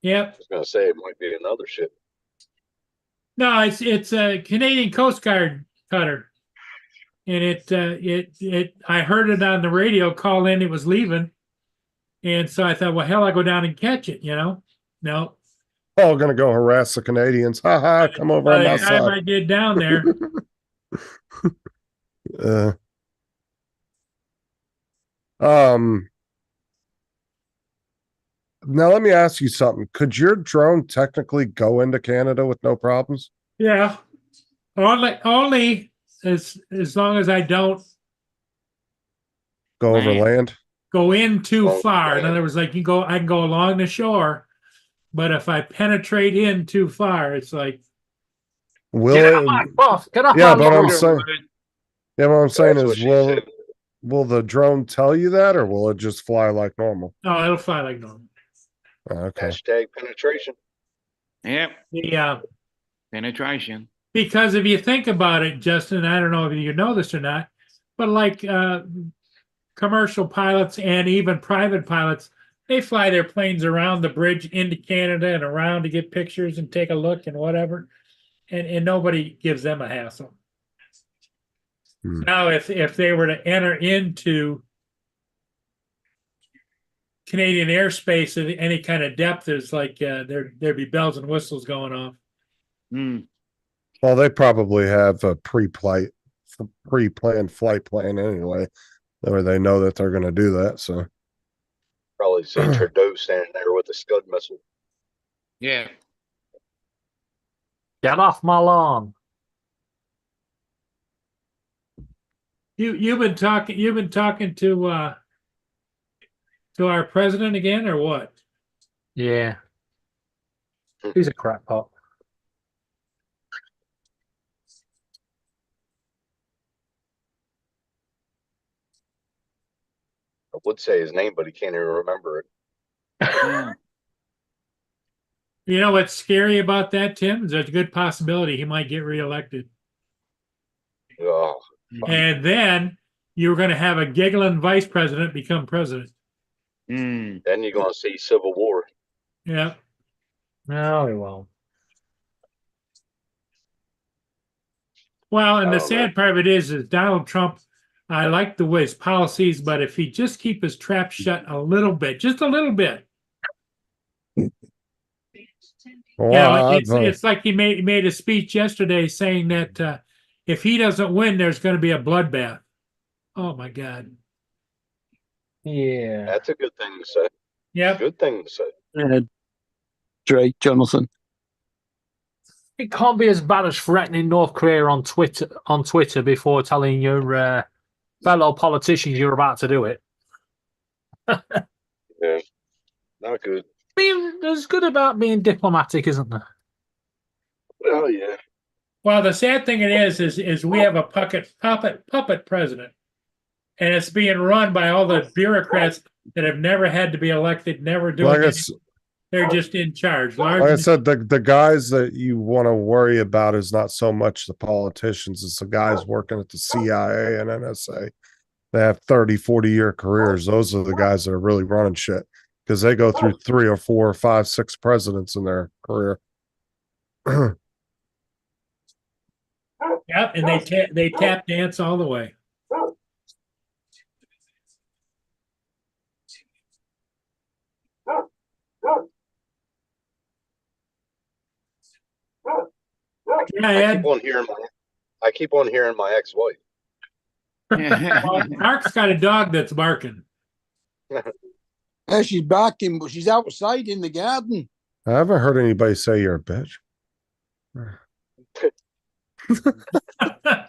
Yep. I was gonna say it might be another ship. No, it's a Canadian Coast Guard cutter, and it I heard it on the radio call in. It was leaving, and so I thought, well, hell, I go down and catch it. You know, no. Oh, gonna go harass the Canadians. Ha ha, come over on By my the time side. I get down there, Now let me ask you something. Could your drone technically go into Canada with no problems? yeah, only as long as I don't Go over land? go in too Oh, far. In man. other words, like I can go along the shore, but if I penetrate in too far, it's like Will Get it? off my buff. Get off Yeah, my but I'm lawn. saying, yeah, what I'm saying That's what is, she will said. the drone tell you that, or will it just fly like normal? oh, it'll fly like normal. Okay. Hashtag penetration. Yep. Yeah. Penetration. Because if you think about it, Justin, I don't know if you know this or not, but like commercial pilots and even private pilots, they fly their planes around the bridge into Canada and around to get pictures and take a look and whatever. And nobody gives them a hassle. Hmm. Now, if they were to enter into Canadian airspace at any kind of depth, there's like there'd be bells and whistles going off. Mm. Well, they probably have a pre-planned flight plan anyway, where they know that they're going to do that. So Probably see Trudeau standing there with a Scud missile. Yeah. Get off my lawn. You've been talking to our president again, or what? Yeah. He's a crackpot. I would say his name, but he can't even remember it. You know what's scary about that, Tim? There's a good possibility he might get reelected. Oh, And then you're going to have a giggling vice president become president. then you're going to see civil war. Yeah. No, he won't. Well, and the Oh, sad part of it is Donald Trump, I like the way his policies, but if he just keep his trap shut a little bit, just a little bit. Well, It's like he made a speech yesterday saying that if he doesn't win, there's going to be a bloodbath. Oh my God. Yeah. That's a good thing to say. Yep. Good thing to say. Drake, Jonathan. It can't be as bad as threatening North Korea on Twitter before telling your fellow politicians you're about to do it. Yeah, not good. There's good about being diplomatic, isn't there? Oh yeah. Well, the sad thing it is we have a puppet president, and it's being run by all the bureaucrats that have never had to be elected, never doing like anything. They're just in charge. like I said, the guys that you want to worry about is not so much the politicians, it's the guys working at the CIA and NSA. They have 30, 40-year careers. Those are the guys that are really running shit because they go through 3 or 4 or 5, 6 presidents in their career. Yep, and they tap dance all the way. I keep on hearing my ex-wife. Well, Mark's got a dog that's barking. Yeah, she's barking, but she's outside in the garden. I haven't heard anybody say you're a bitch. I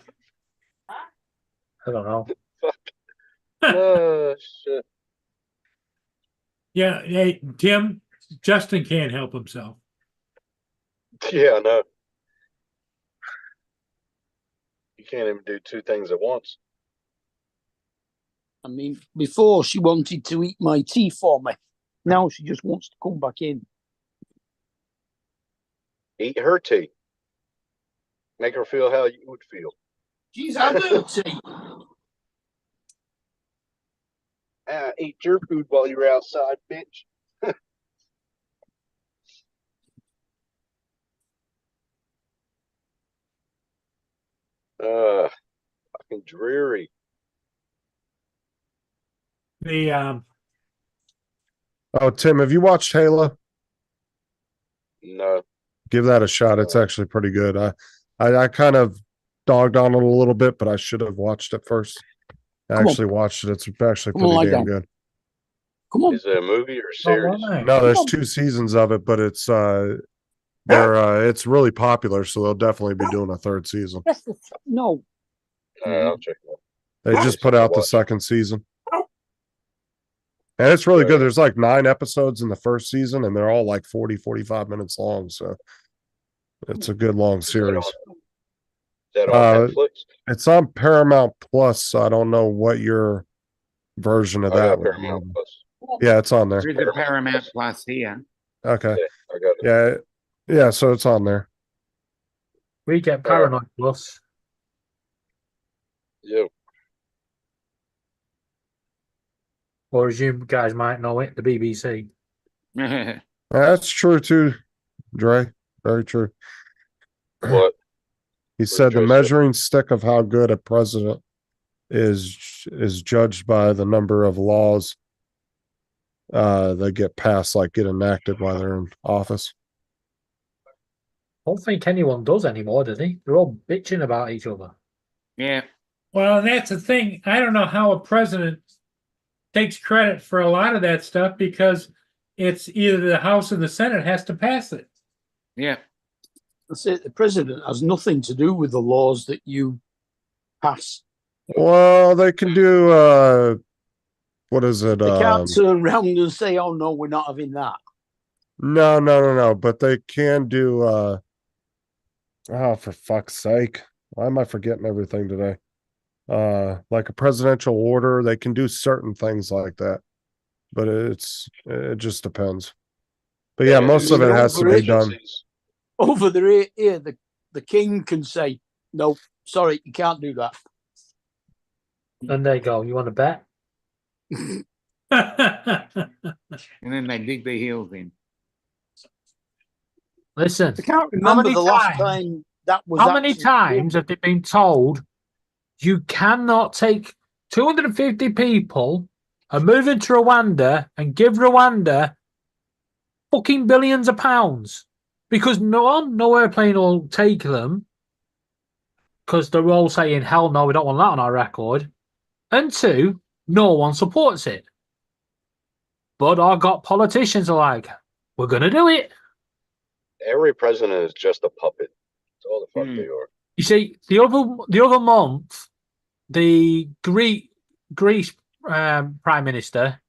don't know. Oh shit. Yeah, hey, Tim, Justin can't help himself. Yeah, I know. You can't even do 2 things at once. I mean, before she wanted to eat my tea for me. Now she just wants to come back in. Eat her tea. Make her feel how you would feel. She's had her tea. Eat your food while you're outside, bitch. Fucking dreary. The Oh, Tim, have you watched Halo? No. Give that a shot. It's actually pretty good. I kind of dogged on it a little bit, but I should have watched it first. I actually watched it. It's actually pretty damn good. Come on. Is it a movie or a series? No, there's 2 seasons of it, but it's it's really popular, so they'll definitely be doing a 3rd season. No. I'll check it out. They just put out the 2nd season. And it's really good. There's like 9 episodes in the 1st season, and they're all like 40, 45 minutes long. So it's a good long series. Is that on Netflix? It's on Paramount Plus. So I don't know what your version of I that got would be. Paramount Plus. Yeah, it's on there. There's a Paramount Plus here. Okay. I got it. Yeah, so it's on there. We get Paranoid Plus. Yep. Or as you guys might know it, the BBC. That's true too, Dre. Very true. What? He said the Dre say? measuring stick of how good a president is judged by the number of laws that get passed, like get enacted while they're in office. I don't think anyone does anymore, does he? They're all bitching about each other. Yeah. Well, and that's the thing. I don't know how a president takes credit for a lot of that stuff because it's either the House or the Senate has to pass it. Yeah. That's it. The president has nothing to do with the laws that you pass Well, they can do what is it? They can't turn around and say, "Oh no, we're not having that." No. But they can do oh, for fuck's sake. Why am I forgetting everything today? Like a presidential order, they can do certain things like that. But it just depends. But yeah, most of it has to be done. Over the ear, the king can say, "No, sorry, you can't do that." And there you go. You want to bet? And then they dig their heels in. Listen, I can't remember the last time that was. How many times have they been told you cannot take 250 people and move into Rwanda and give Rwanda fucking billions of pounds? Because no airplane will take them because they're all saying, hell no, we don't want that on our record. And two, no one supports it. But I got politicians are like, we're going to do it. Every president is just a puppet. That's all the fuck they are. You see, the other month, the Greece Prime Minister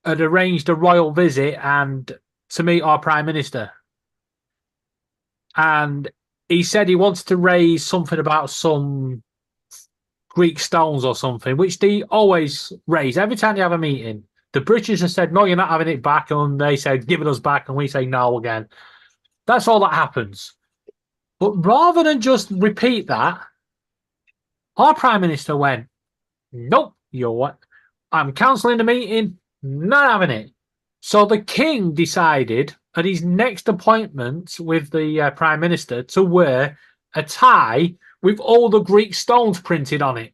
had arranged a royal visit and to meet our Prime Minister. And he said he wants to raise something about some Greek stones or something, which they always raise every time they have a meeting. The British have said, no, you're not having it back. And they said, give it us back. And we say no again. That's all that happens. But rather than just repeat that, our Prime Minister went, nope, you're what? I'm cancelling the meeting, not having it. So the King decided at his next appointment with the Prime Minister to wear a tie with all the Greek stones printed on it.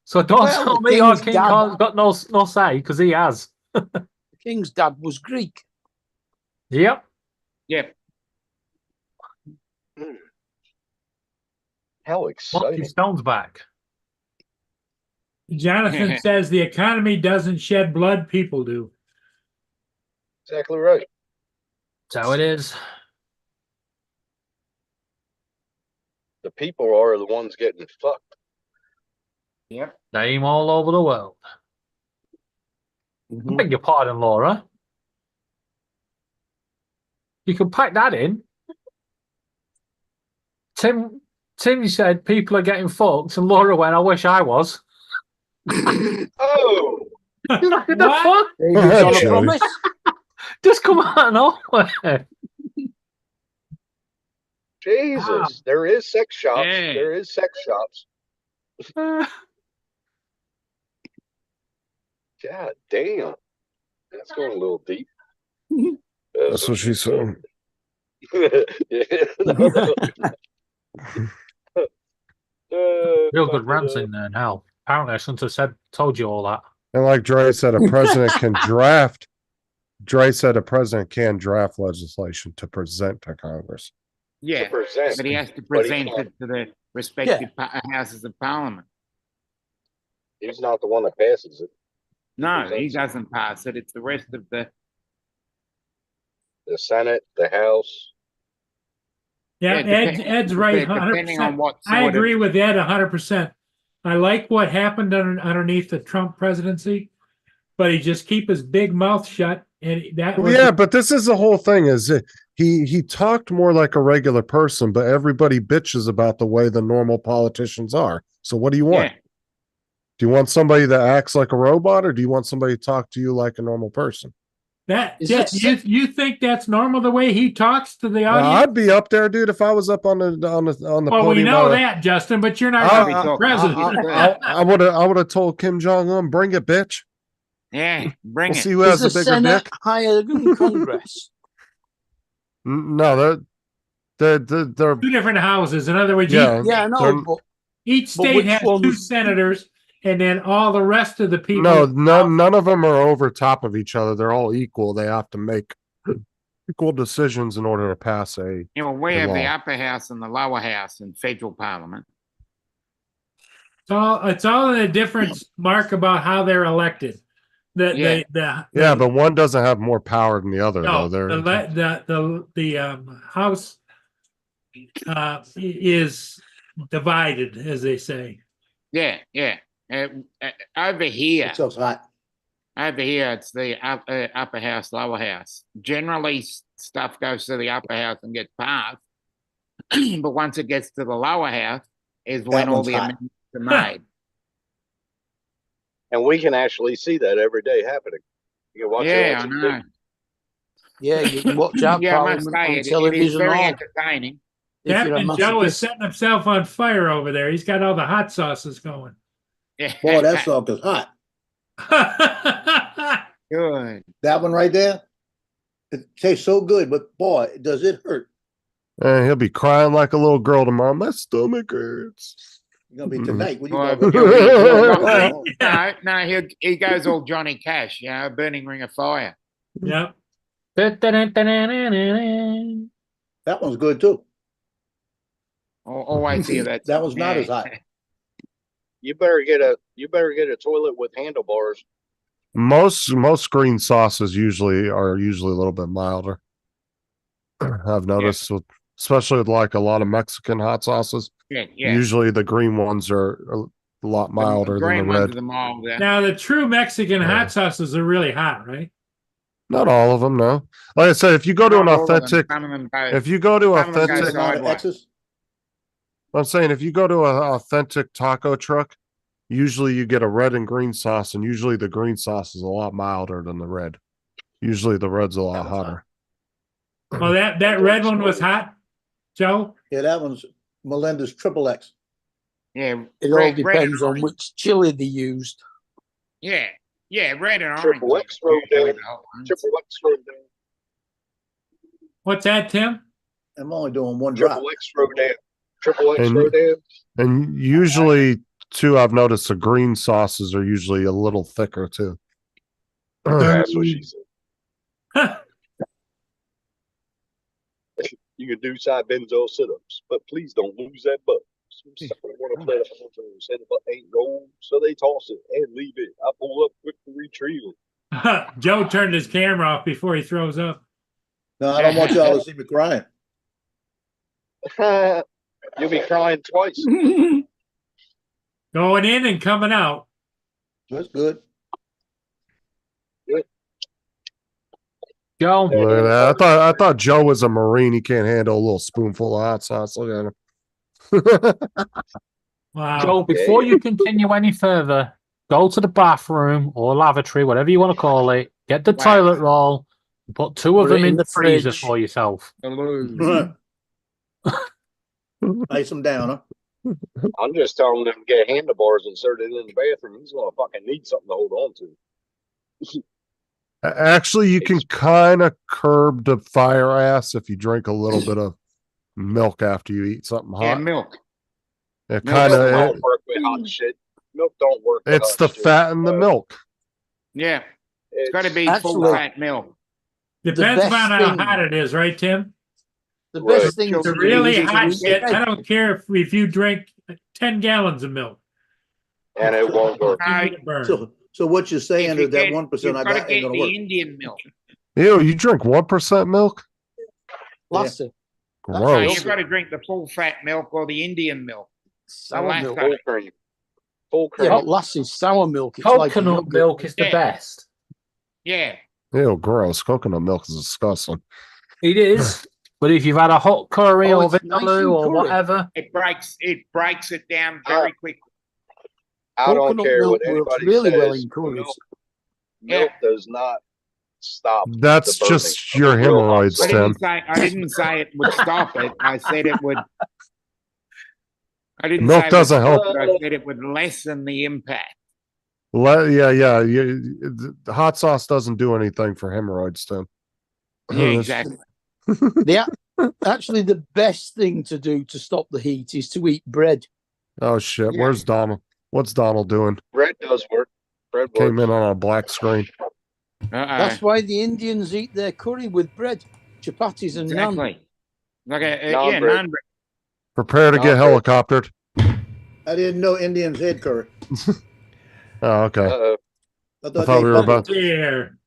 So don't tell me our King has got no say, because he has. The King's dad was Greek. Yep. Yep. How exciting. Stones back. Jonathan says the economy doesn't shed blood, people do. Exactly right. That's how it is. The people are the ones getting fucked. Yep. Name all over the world. I beg your pardon, Laura. You can pack that in. Tim said people are getting fucked, and Laura went, I wish I was. Oh! Look at the fuck? Just come out of nowhere. Jesus, Wow. There is sex shops. Yeah. There is sex shops. God damn. That's going a little deep. That's what she said. Real good rants in there now. Apparently, I shouldn't have told you all that. And like Dre said, a president can draft. Dre said a president can draft legislation to present to Congress. Yeah, present, but he has to but he present can't. it to the respective houses of parliament. He's not the one that passes it. No, he presents it. doesn't pass it. It's the rest of the. The Senate, the House. Yeah, Ed's right, depending on 100%. what I sort of- agree with Ed 100%. I like what happened underneath the Trump presidency, but he just keep his big mouth shut, and that was Yeah, but this is the whole thing. Is it, he talked more like a regular person, but everybody bitches about the way the normal politicians are. So what do you want? Yeah. Do you want somebody that acts like a robot, or do you want somebody to talk to you like a normal person? that. Is Yeah, it you think that's normal the way he talks to the audience? I'd be up there, dude, if I was up on the well, we podium. know that, Justin, but you're not I- the president. I would have told Kim Jong Un, bring it, bitch. Yeah, bring We'll it. see who has Is the the bigger Senate dick. higher than Congress? No, they're Two different houses. In other words, Yeah. Yeah, I know, but each But state which has two ones- senators, and then all the rest of the people. no, none of them are over top of each other. They're all equal. They have to make equal decisions in order to pass a. You know, we the have the law. upper house and the lower house in federal parliament. It's all in a difference, Mark, about how they're elected. Yeah. Yeah, but one doesn't have more power than the other, no, though. the House is divided, as they say. Yeah, yeah. Over here, It's so hot. it's the upper house, lower house. Generally, stuff goes to the upper house and gets passed. But once it gets to the lower house, is when all one's the hot. amendments are made. And we can actually see that every day happening. You can watch it Yeah, I on TV. know. Yeah, you can watch our Yeah, I must parliament say, on it is television. very all. entertaining. If you're a Captain Joe is masochist. setting himself on fire over there. He's got all the hot sauces going. Yeah. Boy, that song is hot. Good. That one right there, it tastes so good, but boy, does it hurt. And he'll be crying like a little girl tomorrow. My stomach hurts. It's gonna be tonight. When you Well, go no, he goes all Johnny Cash, burning ring of fire. Yep. That one's good too. Always hear that. That one's not as hot. You better get a toilet with handlebars. Most green sauces are usually a little bit milder. I've noticed, especially with like a lot of Mexican hot sauces. Yeah, yeah. Usually the green ones are a lot milder than the green ones red. are the milder. Now the true Mexican hot sauces are really hot, right? Not all of them, no. Like I said, if you go to an Not all of them. authentic, Some of them go- if you go to some of them go authentic, sideways. I'm saying if you go to an authentic taco truck, usually you get a red and green sauce, and usually the green sauce is a lot milder than the red. Usually the red's a lot hotter. Well, that red one was hot, Joe. Yeah, that one's Melinda's Triple X. Yeah, It all depends on which chili they used. Yeah, yeah, red and orange. Triple X throw down. Triple X throw down. What's that, Tim? I'm only doing one drop. Triple X throw down. Triple X And- throw down. And usually, too, I've noticed the green sauces are usually a little thicker too. That's what she said. You can do side bends or sit-ups, but please don't lose that butt. Some want to play the whole thing, say the butt ain't rolled, so they toss it and leave it. I pull up quick to retrieve it. Joe turned his camera off before he throws up. No, I don't want y'all to see me crying. You'll be crying twice. Going in and coming out. That's good. Joe. Look at that. I thought Joe was a Marine. He can't handle a little spoonful of hot sauce. Look at him. Wow. Joe, before you continue any further, go to the bathroom or lavatory, whatever you want to call it, get the Wow. toilet roll, and put two of Put it them in in the the freezer fridge. for yourself. Ice them down, huh? I'm just telling them to get handlebars inserted in the bathroom. He's gonna fucking need something to hold on to. Actually, you can kind of curb the fire ass if you drink a little bit of milk after you eat something hot. Yeah, milk. It Milk kind Milk of don't work with hot shit. Milk don't work. With it's hot the shit. fat in the milk. Yeah, it's got to be full Actually- fat milk. Depends best on how thing- hot it is, right, Tim? The Right. best thing The to do really is hot to shit. eat I don't care if you drink 10 gallons of milk. And it won't work. You get burned. So what you're saying If you is that get- 1% I you've got to got ain't get gonna the work. Indian milk. Ew, you drink 1% milk? Lassie. No, Gross. you've got to drink the full fat milk or the Indian milk. Sour last milk. time. Full cream. Full Yeah, cream. not lassie, sour milk. It's like Coconut yogurt. milk is the Yeah. best. Yeah, Ew, gross. Coconut milk is disgusting. It is. But if you've had a hot curry Oh, or it's nice vindaloo and or curry. whatever, it breaks it down very quickly. I don't Coconut care what milk works anybody really well says. in curries. Milk does not stop. That's the burning just of your a real hot hemorrhoids, sauce. Tim. I didn't say it would stop it. I said it would. I didn't Milk say it doesn't would help. stop it, I said it would lessen the impact. Yeah. The hot sauce doesn't do anything for hemorrhoids, Tim. Yeah, exactly. Actually, the best thing to do to stop the heat is to eat bread. Oh shit! Yeah. Where's Donald? What's Donald doing? Bread does work. Bread Came works. in on a black screen. That's why the Indians eat their curry with bread, chapatis and naan. Exactly. Like a Naan yeah, bread. naan bread. Prepare to get Okay. helicoptered. I didn't know Indians had curry. Oh, okay. Uh-oh. I thought we were they- about- There.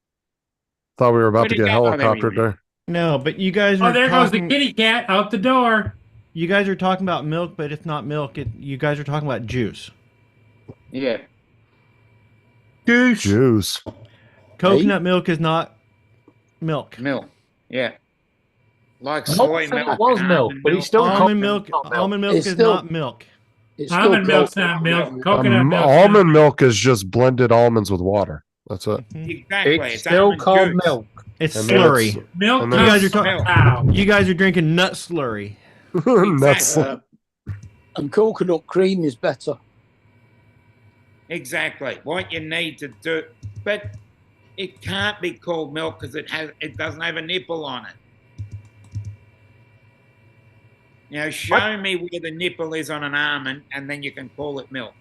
Thought we were about Where'd to he get go? Oh, there he helicoptered went. there. No, but you guys were Oh, there goes the talking. kitty cat out the door. You guys are talking about milk, but it's not milk. You guys are talking about juice. Yeah. Juice. Coconut milk is not milk. Milk. Yeah. Like I soy thought it milk. was and milk, almond but it's still Almond coconut, milk. not milk. Almond milk It's is still- not milk. It's still Almond milk's milk. not milk. Coconut milk. Almond milk is just blended almonds with water. That's it. Exactly. It's still almond called juice. milk. It's And then slurry. it's- Milk and You then guys comes are from talking. a cow. You guys are drinking nut slurry. That's And coconut cream is better. Exactly. What you need to do, but it can't be called milk because it doesn't have a nipple on it. You know, show me where the nipple is on an almond, and then you can call it milk.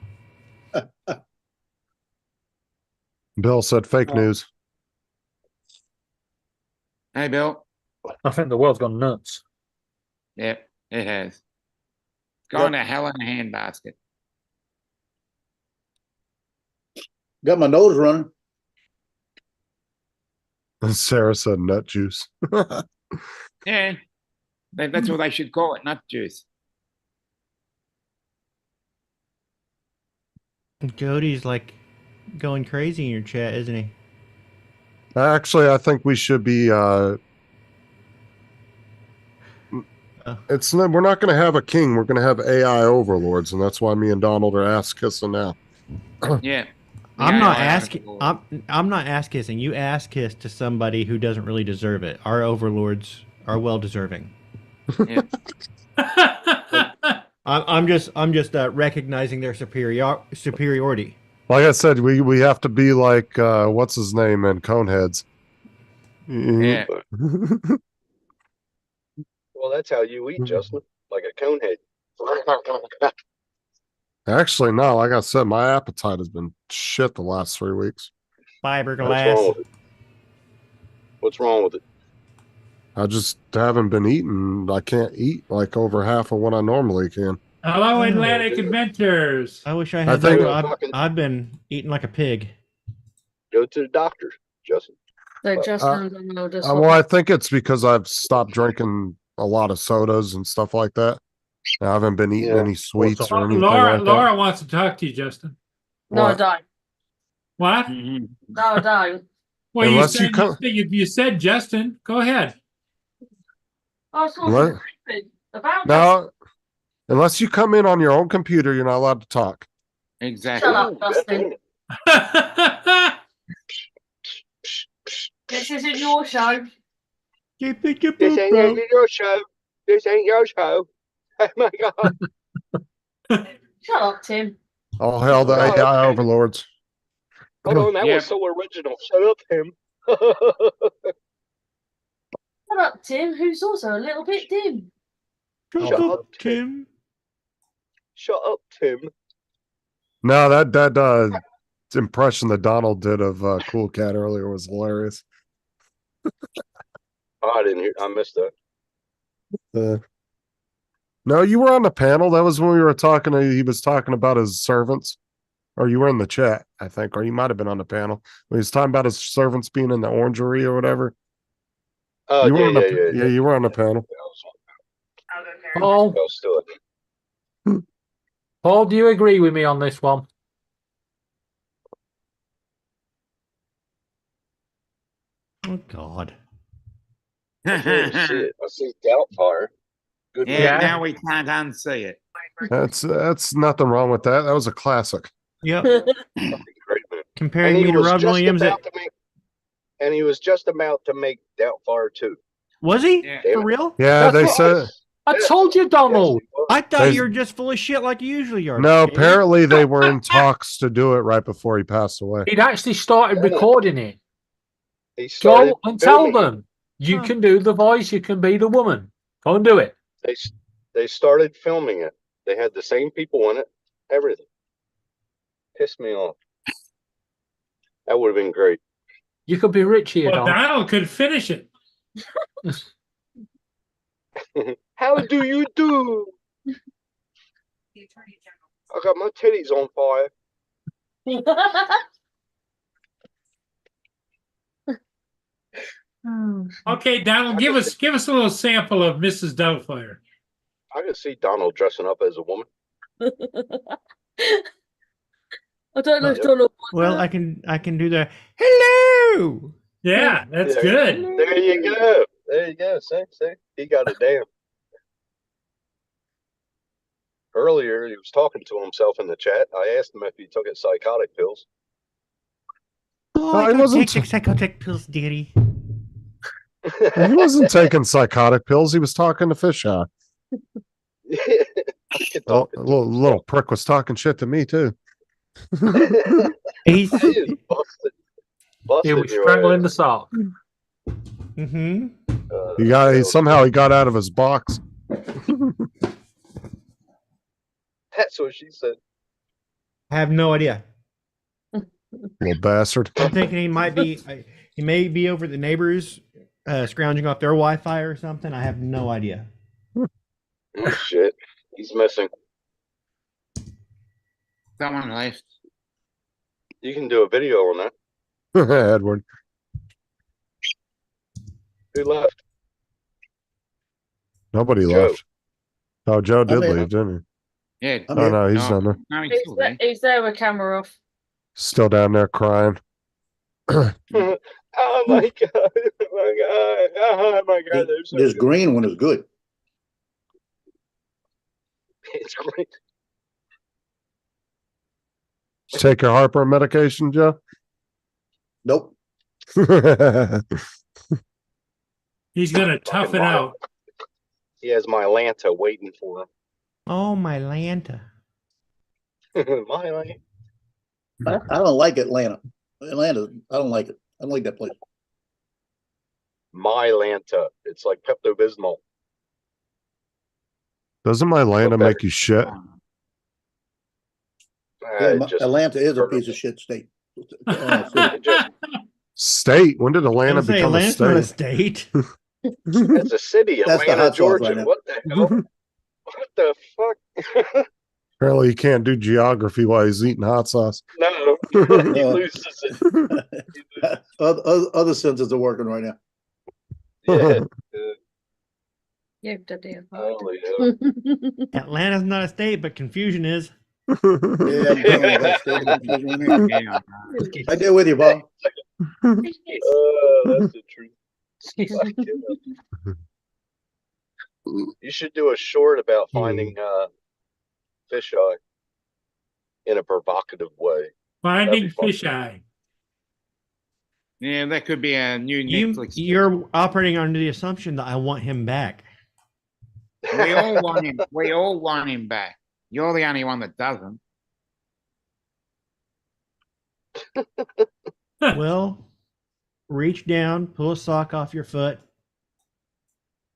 Bill said fake news. Hey, Bill. I think the world's gone nuts. Yep, it has. Gone to hell in a handbasket. Got my nose running. Sarah said nut juice. Yeah, that's what they should call it, nut juice. Jody's like going crazy in your chat, isn't he? Actually, I think we should be. We're not going to have a king. We're going to have AI overlords, and that's why me and Donald are ass kissing now. Yeah. I'm Yeah, not I asking. know. I'm not ass kissing. You ass kiss to somebody who doesn't really deserve it. Our overlords are well deserving. Yeah. I'm just recognizing their superiority. Like I said, we have to be like what's his name in Coneheads. Yeah. Well, that's how you eat, Justin, like a conehead. Actually, no. Like I said, my appetite has been shit the last 3 weeks. Fiberglass. What's wrong with it? I just haven't been eating. I can't eat like over half of what I normally can. Hello, Atlantic Adventures. I wish I I had think- that. I've been eating like a pig. Go to the doctor, Justin. So Justin's on the just Well, I think it's because I've stopped drinking a lot of sodas and stuff like that. I haven't been eating any sweets or anything Laura, like that. Laura wants to talk to you, Justin. No, I What? don't. What? Mm-hmm. No, I don't. Well, Unless you you, come- said, you said Justin. Go ahead. I was What? talking creepy about No, unless you come in on your own computer, you're not allowed to talk. Exactly. Shut up, Justin. This isn't your show. Keep it your This poop, ain't bro. your show. This ain't your show. Oh my god. Shut up, Tim. All hail the Oh, AI okay. overlords. Hold on, that Yeah. was so original. Shut up, Tim. Shut up, Tim, who's also a little bit dim. Shut up, Tim. Shut up, Tim. No, that impression that Donald did of Cool Cat earlier was hilarious. Oh, I didn't hear. I missed that. No, you were on the panel. That was when we were talking. He was talking about his servants, or you were in the chat, I think, or you might have been on the panel. He was talking about his servants being in the orangery or whatever. Oh, You were yeah, on the, yeah. you were on the panel. Paul, I was still. Paul, do you agree with me on this one? Oh God. I can't see it. I see Doubtfire. Good Yeah, man. now we can't unsee it. That's nothing wrong with that. That was a classic. Yep. Great man. Comparing And me he to was Robin just Williams. about to make- and he was just about to make Doubtfire 2. Was he? Yeah. For real? Yeah, That's they what said I told you, Donald. Yes, he was. I thought There's- you were just full of shit like you usually are. no. Tim. Apparently, they were in talks to do it right before he passed away. He'd actually started Yeah. recording it. He started Go and tell filming it. them you Huh. can do the voice. You can be the woman. Go and do it. They started filming it. They had the same people in it. Everything. Pissed me off. That would have been great. You could be rich here, Well, Don. Donald could finish it. How do you do? I got my titties on fire. Oh, Okay, Donald, give us a little sample of Mrs. Doubtfire. I could see Donald dressing up as a woman. I don't know if Donald. Well, I can do the hello. Yeah, that's good. There you go. There you go. See, he got it down. Earlier, he was talking to himself in the chat. I asked him if he took his psychotic pills. Oh, I I wasn't- take psychotic pills, dearie. He wasn't taking psychotic pills. He was talking to Fisheye. Oh, a little prick was talking shit to me too. He's He busted He was your strangling ass. the sock. mm-hmm. Somehow he got out of his box. That's what she said. I have no idea. Little bastard. I'm thinking he may be over the neighbors, scrounging off their Wi-Fi or something. I have no idea. Oh, shit. He's missing. Someone left. You can do a video on that. Edward. Who left? Nobody Joe. left. Oh, Joe did in. leave, didn't Yeah. I'm he? Oh here. no, he's down there. No, he's He's still there, there. he's there with camera off. Still down there crying. Oh my god! Oh my god! Oh my god! They're so This good. green one is good. It's great. Take your heartburn medication, Joe. Nope. He's gonna tough it out. He has my Lanta waiting for Oh, my Lanta. him. My Lanta. I don't like Atlanta. Atlanta, I don't like it. I don't like that place. My Lanta. It's like Pepto Bismol. Doesn't my Lanta make you shit? Yeah, Atlanta is a piece of shit state. State? When did Atlanta Say become a Atlanta's not a state? state. It's a city, That's the Atlanta, hot sauce Georgia. right now. What the hell? What the fuck? Apparently, you can't do geography while he's eating hot sauce. No, he loses it. Other senses are working right now. Yeah. Yeah, dear. Holy hell. Atlanta's not a state, but confusion is. Yeah, I'm telling you, that state of confusion right now. Yeah. I get with you, Bob. That's the truth. You should do a short about finding fisheye in a provocative way. Finding That'd be fun. fisheye. Yeah, that could be a new Netflix. You're operating under the assumption that I want him back. We all want him. We all want him back. You're the only one that doesn't. Well, reach down, pull a sock off your foot.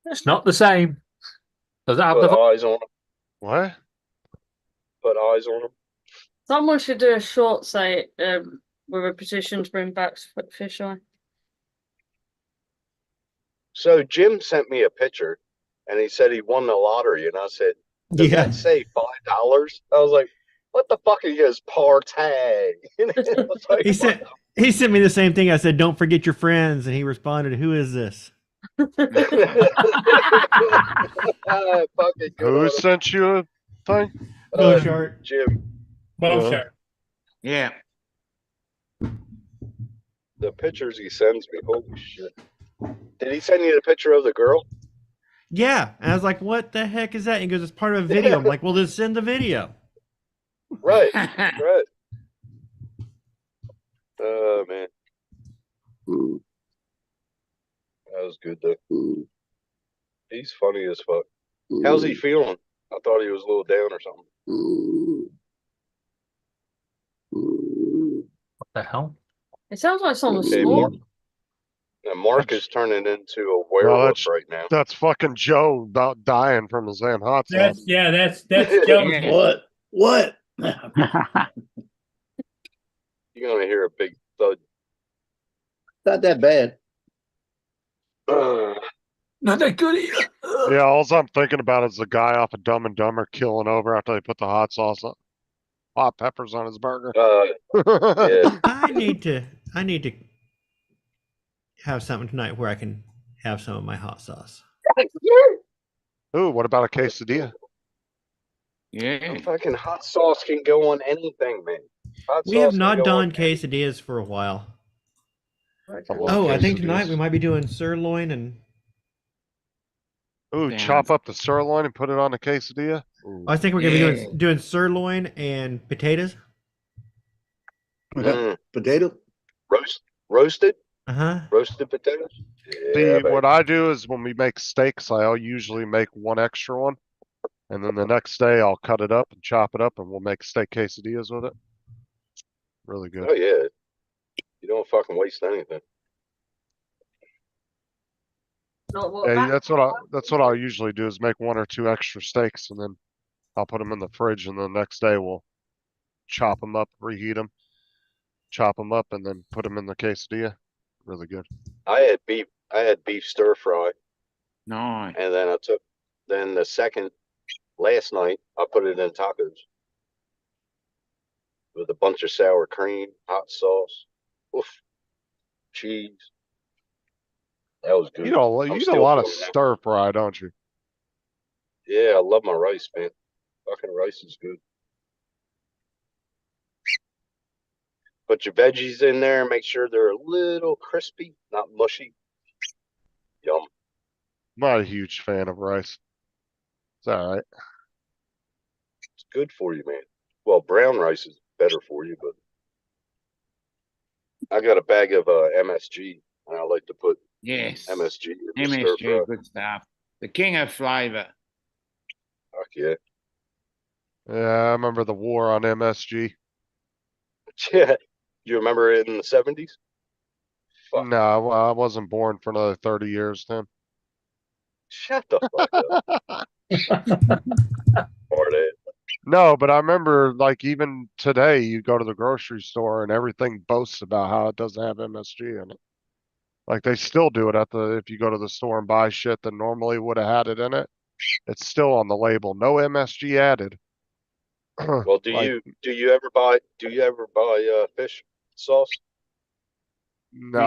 It's not the same. Does it have Put the eyes on him. What? Put eyes on him. Someone should do a short say with a petition to bring back fisheye. So Jim sent me a picture, and he said he won the lottery, and I said, "Does Yeah. that say $5?" I was like, "What the fuck?" He goes, "Partay." I was like, He sent me the same thing. I said, "Don't forget your friends," and he responded, "Who is this?" Fucking good Who old sent you a thing? Go short. Jim. Both sharp. Yeah. The pictures he sends me, holy shit! Did he send you the picture of the girl? Yeah, and I was like, "What the heck is that?" He goes, "It's part of a video." I'm like, "Well, then send the video." Right, right. Oh man, that was good though. He's funny as fuck. How's he feeling? I thought he was a little down or something. What the hell? It sounds like someone Okay, swore. Now Mark is turning into a No, werewolf right now. That's fucking Joe about dying from his damn hot sauce. That's Joe. What? You're gonna hear a big thud. Not that bad. Not that good. Yeah, all I'm thinking about is the guy off of Dumb and Dumber killing over after they put the hot sauce on, hot peppers on his burger. Yeah. I need to have something tonight where I can have some of my hot sauce. Ooh, what about a quesadilla? Yeah. Fucking hot sauce can go on anything, man. Hot We have sauce can not go done on quesadillas for a while. I love Oh, I think quesadillas. tonight we might be doing sirloin and Ooh, Damn. chop up the sirloin and put it on a quesadilla. Ooh. I think we're gonna be Yeah. doing sirloin and potatoes. Potato? roasted Uh-huh. roasted potatoes. See, Yeah, baby. what I do is when we make steaks, I'll usually make one extra one. And then the next day I'll cut it up and chop it up and we'll make steak quesadillas with it. Really good. Oh yeah, you don't fucking waste anything. Not what Yeah, back- that's what I'll usually do is make one or two extra steaks and then I'll put them in the fridge and the next day we'll chop them up, reheat them, chop them up, and then put them in the quesadilla. Really good. I had beef stir fry, Nice. and then the second last night I put it in tacos with a bunch of sour cream, hot sauce, oof, cheese. That was good. You know, I'm you eat a still lot of feeling that. stir fry, don't you? Yeah, I love my rice, man. Fucking rice is good. Put your veggies in there. Make sure they're a little crispy, not mushy. Yum. Not a huge fan of rice. It's all right. It's good for you, man. Well, brown rice is better for you, but I got a bag of MSG, and I like to put Yes. MSG in the stir fry. MSG, good stuff. The king of flavor. Fuck yeah. Yeah, I remember the war on MSG. Yeah. You remember it in the 70s? Fuck. No, I wasn't born for another 30 years then. Shut the fuck up. Hard No, but I remember like even today you go to the grocery store and everything boasts about how it doesn't have MSG in it. Like they still do it if you go to the store and buy shit that normally would have had it in it. It's still on the label. No MSG added. Well, do you ever buy fish sauce? No,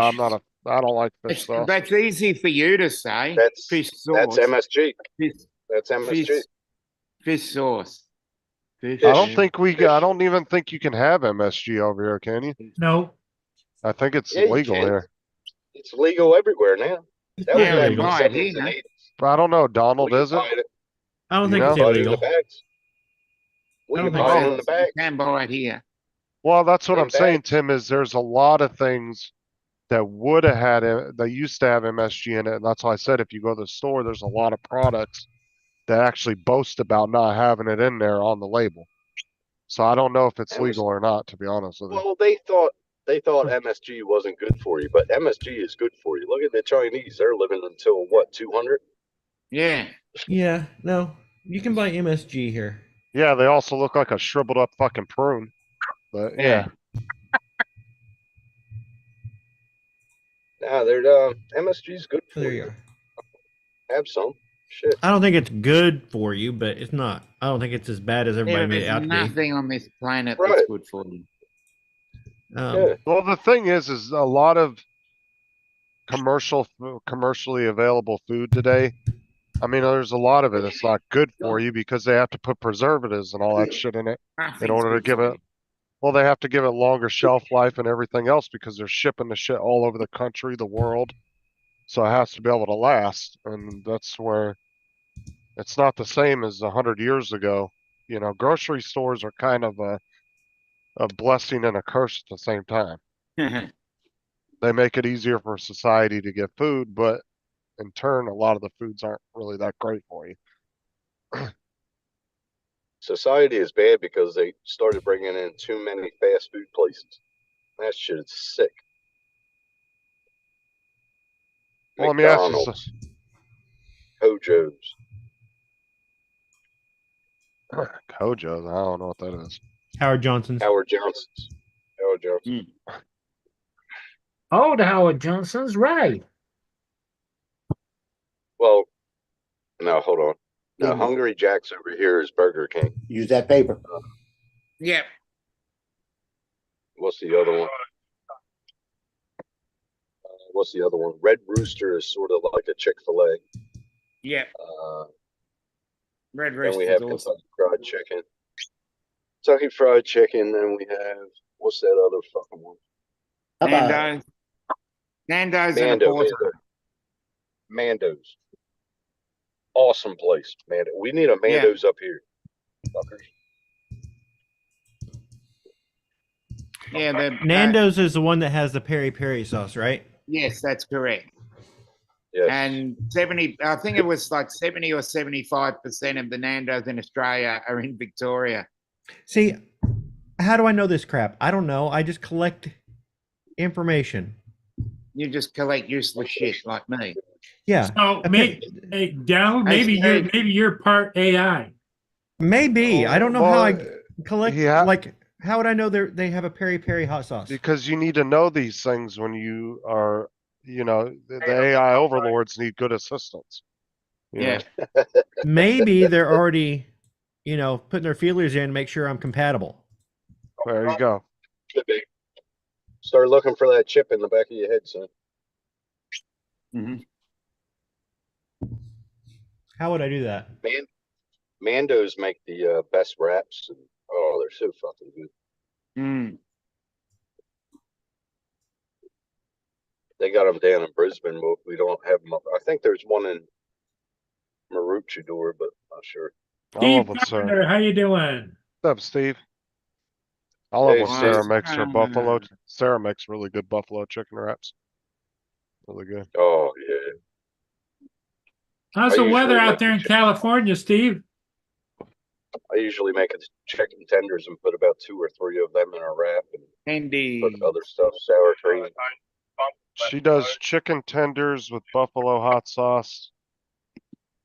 I don't like fish sauce. That's easy for you to say. That's fish sauce. That's MSG. Fish, That's MSG. fish sauce. Fish. I don't even think you can have MSG over here, can you? No, I think it's Yeah, you legal can. here. It's legal everywhere now. That was Yeah, back in the right, 70s and yeah. 80s. But I don't know, Donald, is it? I don't You think know? it's Buy it in the illegal. bags. We I can don't think buy it so. in the bags. You can buy it here. Well, that's what In I'm saying, bags. Tim, is there's a lot of things that would have had it, that used to have MSG in it. And that's why I said, if you go to the store, there's a lot of products that actually boast about not having it in there on the label. So I don't know if it's legal or not, to be honest with you. Well, they thought MSG wasn't good for you, but MSG is good for you. Look at the Chinese; they're living until what, 200? Yeah. Yeah, no. You can buy MSG here. Yeah, they also look like a shriveled up fucking prune. But yeah. Nah, they're MSG is good for There you. you are. Have some shit. I don't think it's good for you, but it's not. I don't think it's as bad as everybody made it There out is to be. nothing on this planet Right. that's good for you. Well, the thing is a lot of commercially available food today. I mean, there's a lot of it that's not good for you because they have to put preservatives and all that shit in it in Nothing's order to good give for it. Well, they have to give it longer shelf life and everything else because they're shipping the shit all over the country, the world. So it has to be able to last, and that's where it's not the same as 100 years ago. You know, grocery stores are kind of a blessing and a curse at the same time. you. They make it easier for society to get food, but in turn, a lot of the foods aren't really that great for you. Society is bad because they started bringing in too many fast food places. That shit is sick. Well, let me ask you McDonald's, Kojo's. Kojo's, I don't know what that is. Howard Johnson's. Howard Johnson's. Howard Johnson. Oh, the Howard Johnson's, right. Well, no, hold on. No, Hungry Jack's over here is Burger King. Use that paper. Yep. What's the other one? What's the other one? Red Rooster is sort of like a Chick-fil-A. Yep. Red Then Rooster's we have awesome. Kentucky Fried Chicken. Kentucky Fried Chicken. Then we have what's that other fucking one? Nando's and a Mando. Porter. Mando's. Awesome place, man. We need a Mando's up here. Fuckers. Yeah, Nando's is the one that has the peri peri sauce, right? Yes, that's correct. Yes. And 70, I think it was like 70 or 75% of the Nando's in Australia are in Victoria. See, how do I know this crap? I don't know. I just collect information. You just collect useless shit like me. Yeah. So maybe you're part AI. Maybe. I don't know how I collect. Yeah. Like, how would I know they have a peri peri hot sauce? Because you need to know these things when you are, the AI overlords need good assistants. Yeah. Maybe they're already, putting their feelers in to make sure I'm compatible. There you go. Could be. Start looking for that chip in the back of your head, son. How would I do that? Mando's make the best wraps, and they're so fucking good. They got them down in Brisbane, but we don't have them up. I think there's one in Maroochydore, but not sure. Steve Carpenter, how you doing? What's up, Steve? I love Hey, when Sarah makes her buffalo. Sarah makes really good buffalo chicken wraps. Really good. Oh yeah. How's the weather out there in California, Steve? I usually make it chicken tenders and put about 2 or 3 of them in a wrap and put other stuff, sour cream. She does chicken tenders with buffalo hot sauce,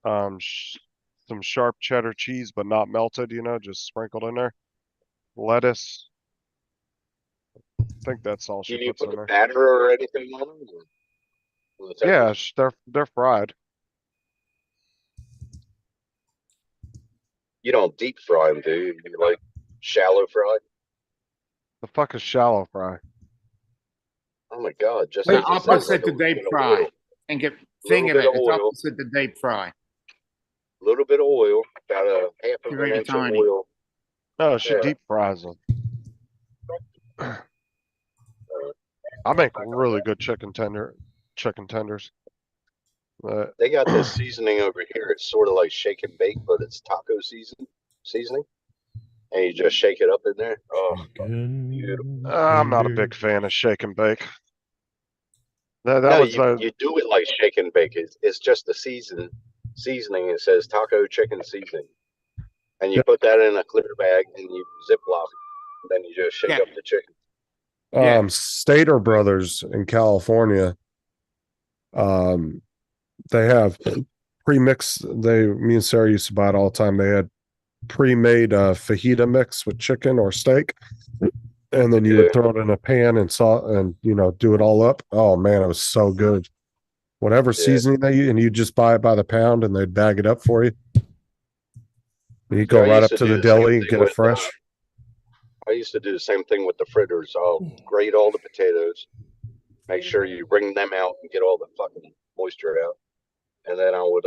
some sharp cheddar cheese, but not melted, just sprinkled in there. Lettuce. I think that's all she Do you puts put in the there. batter or anything on them? Yeah, they're fried. You don't deep fry them, do you? You like shallow fry? The fuck is shallow fry? Oh my god! Just the opposite to deep fry. Think of it. It's opposite to deep fry. A little bit of oil, about a half of Very an inch tiny. of oil. No, she deep fries them. I make really good chicken tenders. They got this seasoning over here. It's sort of like shake and bake, but it's taco seasoning. And you just shake it up in there. Oh, beautiful. I'm not a big fan of shake and bake. You do it like shake and bake. It's just the seasoning. It says taco chicken seasoning. And you put that in a clear bag and you Ziploc. Then you just shake up the chicken. Stater Brothers in California, they have pre-mixed. Me and Sarah used to buy it all the time. They had pre-made fajita mix with chicken or steak, and then you would throw it in a pan and do it all up. Oh man, it was so good. Whatever seasoning they use, and you just buy it by the pound, and they'd bag it up for you. You go right up to the deli and get it fresh. I used to do the same thing with the fritters. I'll grate all the potatoes, make sure you bring them out and get all the fucking moisture out, and then I would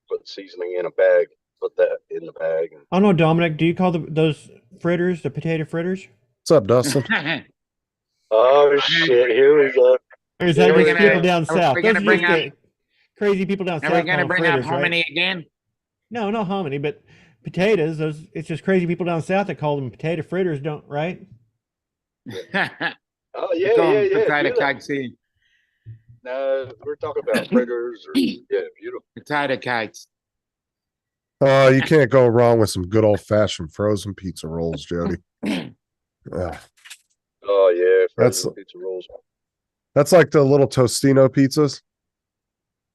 put seasoning in a bag, put that in the bag. I don't know, Dominic. Do you call those fritters the potato fritters? What's up, Dustin? Oh shit! Here we go. Or is that just people down south? Those are just the crazy people down south. Are we going to call them bring up fritters, hominy right? again? No, not hominy, but potatoes. It's just crazy people down south that call them potato fritters, right? Oh yeah. Potato cakes here. No, we're talking about fritters. Beautiful potato cakes. Oh, you can't go wrong with some good old fashioned frozen pizza rolls, Jody. Oh yeah, frozen pizza rolls. That's like the little Tostino pizzas.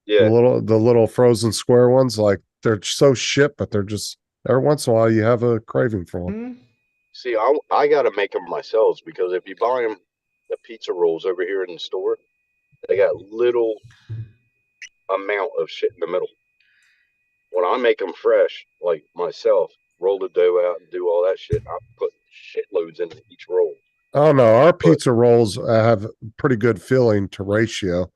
Yeah, the little frozen square ones. Like they're so shit, but they're just every once in a while you have a craving for them. See, I got to make them myself because if you buy them, the pizza rolls over here in the store, they got little amount of shit in the middle. When I make them fresh, like myself, roll the dough out and do all that shit, I put shitloads into each roll. Oh no, our pizza rolls have pretty good filling to ratio,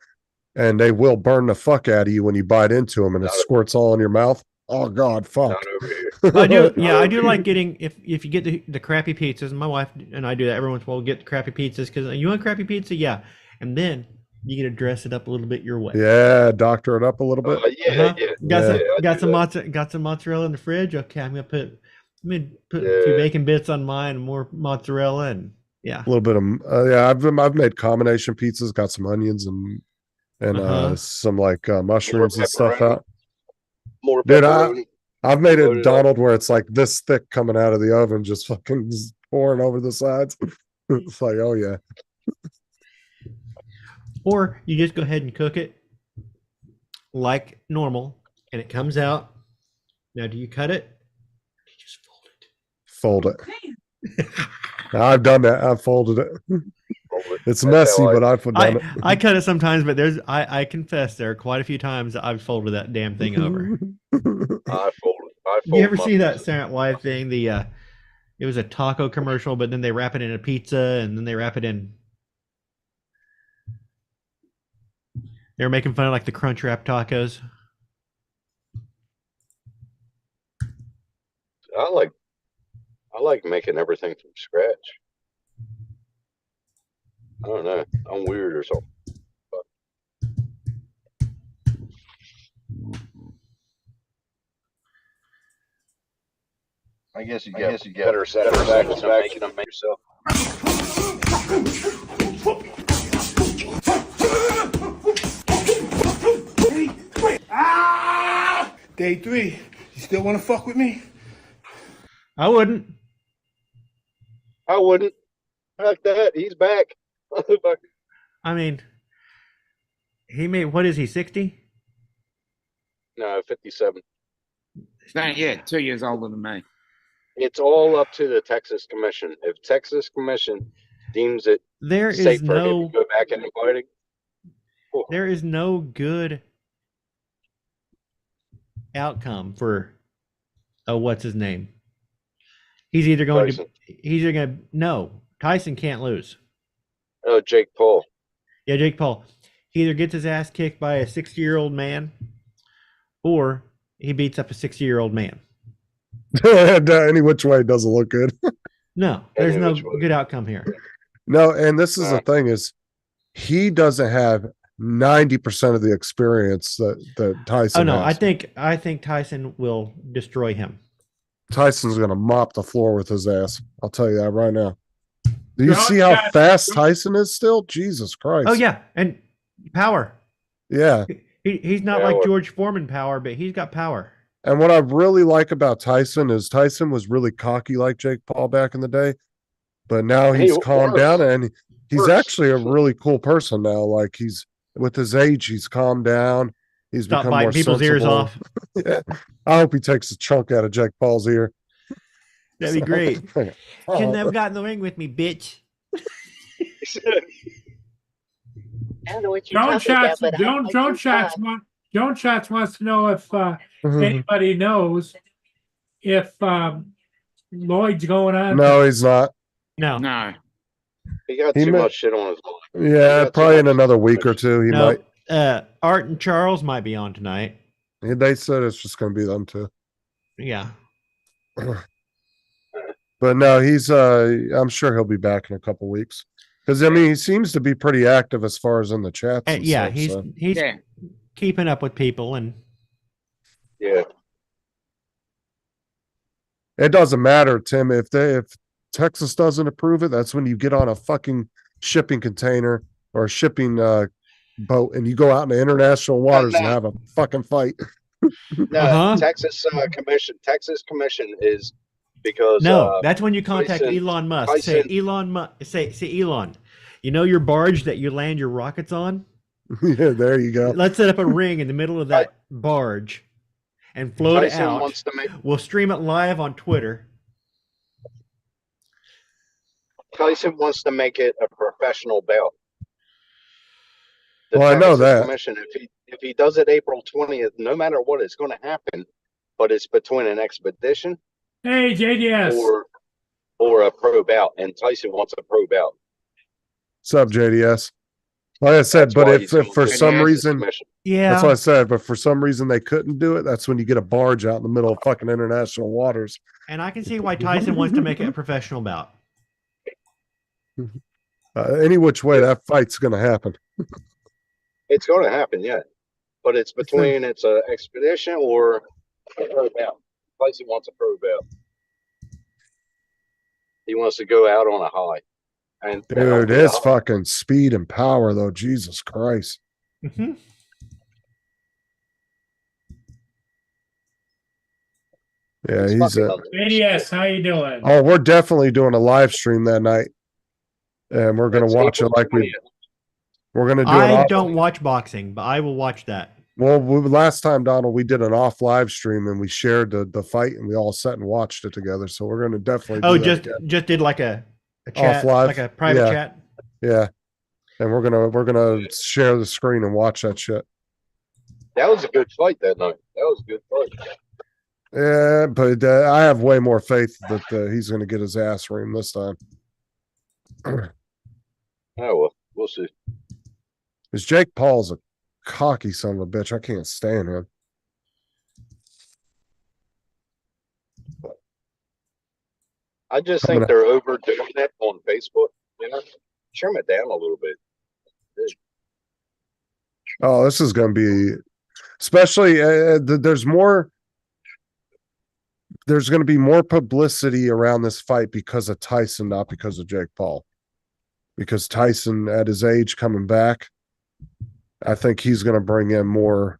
and they will burn the fuck out of you when you bite into them, and it squirts all in your mouth. Oh God, fuck. Not over here. I do. Not Yeah, I over do here. like getting if you get the crappy pizzas. And my wife and I do that every once in a while. We'll get crappy pizzas because you want crappy pizza, yeah, and then you get to dress it up a little bit your way. Yeah, doctor it up a little bit. Yeah, Uh-huh. yeah. Got some yeah, I got do some that. got some mozzarella in the fridge. Okay, I'm gonna put a few Yeah. bacon bits on mine, more mozzarella, and yeah. A little bit of yeah. I've made combination pizzas. Got some onions and Uh-huh. some like mushrooms and stuff pepperoni. out. More Dude, pepperoni. I've made Load it it Donald where it's like this thick coming out of the oven, just fucking just pouring over the sides. It's like, oh yeah. Or you just go ahead and cook it like normal, and it comes out. Now, do you cut it? You just fold it. Fold it. I've done that. I've folded it. It's That's messy, how I- but I've done it. I cut it sometimes, but I confess there are quite a few times that I've folded that damn thing over. I fold. You ever see that Saturday Night Live thing? It was a taco commercial, but then they wrap it in a pizza, and then they wrap it in. They were making fun of like the crunch wrap tacos. I like making everything from scratch. I don't know. I'm weird or something. I guess you get better satisfaction making them yourself. Day 3. You still want to fuck with me? I wouldn't. I wouldn't. Like that. He's back. I mean, he made, what is he, 60? No, 57. Yeah, 2 years older than me. It's all up to the Texas Commission. If Texas Commission deems it There is safe for him no, to go back into fighting, there is no good outcome for, what's his name? He's either going Tyson. no, Tyson can't lose. Oh, Jake Paul. Yeah, Jake Paul. He either gets his ass kicked by a 60-year-old man, or he beats up a 60-year-old man. Any which way doesn't look good. No, there's Any no which way. good outcome here. No, and this is the thing is he doesn't have 90% of the experience that Tyson Oh no, has. I think Tyson will destroy him. Tyson's gonna mop the floor with his ass. I'll tell you that right now. Do you Drop see how shots. fast Tyson is still? Jesus Christ. Oh yeah, and power. Yeah. He's not like George Foreman power, but he's got power. And what I really like about Tyson is Tyson was really cocky like Jake Paul back in the day, but now He he's calmed works. down and he's Works. actually a really cool person now. Like he's with his age, he's calmed down. He's Stop become biting more people's ears sensible. off. Yeah. I hope he takes a chunk out of Jake Paul's ear. That'd be great. Shouldn't Oh. have gotten in the ring with me, bitch. I don't know what you're Drone talking about, shots, but I drone, like drone your shots, vibe. drone shots wants to know if Mhm. anybody knows if Lloyd's going on. No, he's not. No. No. He got He too may- much shit on his mind. Yeah, got too probably in much another week or two. He No. might. Art and Charles might be on tonight. They said it's just going to be them two. Yeah. But no, he's. I'm sure he'll be back in a couple weeks because I mean he seems to be pretty active as far as in the chats. And Yeah, stuff, he's so. he's keeping up with people, and Yeah. It doesn't matter, Tim. If Texas doesn't approve it, that's when you get on a fucking shipping container or a shipping boat and you go out in the international waters and have a fucking fight. No, Texas Commission is because no, that's when you contact Tyson- Elon Musk. Tyson- Say Elon Musk. Say Elon. You know your barge that you land your rockets on? Yeah, there you go. Let's set up a ring in the middle of that barge and float it Tyson out. wants to make We'll stream it live on Twitter. Tyson wants to make it a professional bout. The Well, I know Texas that. Commission, if he does it April 20th, no matter what, it's going to happen. But it's between an expedition Hey, JDS. or a pro bout, and Tyson wants a pro bout. What's up, JDS? Like I said, That's but why if he's going for to some ask his reason, commission. Yeah. that's what I said. But for some reason they couldn't do it. That's when you get a barge out in the middle of fucking international waters. And I can see why Tyson wants to make it a professional bout. Any which way, that fight's going to happen. It's going to happen, yeah. But it's between it's an expedition or a pro bout. Tyson wants a pro bout. He wants to go out on a high. And Dude, his fucking speed and power, though. Jesus Christ. Mm-hmm. Yeah, he's a. ADS, how you doing? Oh, we're definitely doing a live stream that night, and we're gonna watch it like we're gonna do. I don't watch boxing, but I will watch that. Well, last time, Donald, we did an off live stream and we shared the fight and we all sat and watched it together. So we're gonna definitely. Oh, do that just did like a chat, off live, like a private yeah. chat. Yeah, and we're gonna share the screen and watch that shit. That was a good fight that night. That was a good fight. Yeah, but I have way more faith that he's gonna get his ass reamed this time. Oh well, we'll see. Because Jake Paul's a cocky son of a bitch. I can't stand him. I just think they're overdoing it on Facebook. You know, trim it down a little bit. Oh, this is going to be, especially there's more. There's going to be more publicity around this fight because of Tyson, not because of Jake Paul. Because Tyson, at his age, coming back, I think he's going to bring in more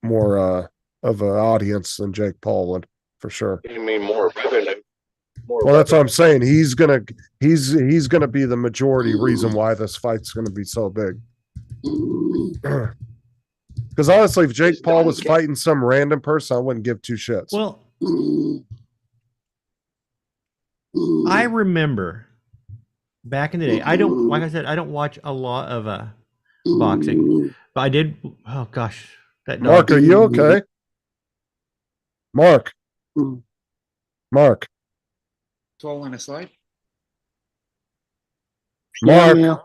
of an audience than Jake Paul would, for sure. You mean more revenue? Well, that's what I'm saying. He's gonna be the majority reason why this fight's gonna be so big. Because honestly, if Jake Paul was fighting some random person, I wouldn't give two shits. Well, I remember back in the day. I don't, like I said, I don't watch a lot of boxing, but I did. Oh gosh, that dog. Mark, are you okay? Mark. Falling asleep. Mark. Yeah.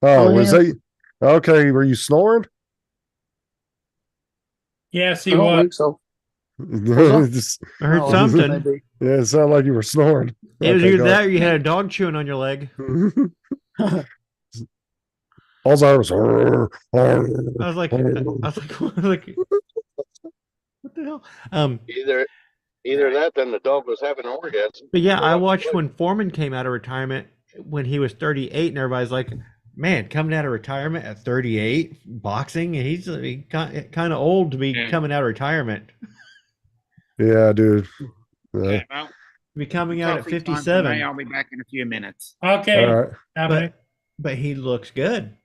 Oh, was that okay? Were you snoring? Yes, I he don't was. think so. I heard something. Yeah, it sounded like you were snoring. It was Okay, either go that ahead. or you had a dog chewing on your leg. All I was. I was like, what the hell? Either that, then the dog was having an orgasm. But yeah, I watched when Foreman came out of retirement when he was 38, and everybody's like, man, coming out of retirement at 38, boxing, and he's kind of old to be coming out of retirement. Yeah, dude. Yeah. Well, Be coming out at coffee time for 57. me. I'll be back in a few minutes. Okay. All right. But he looks good.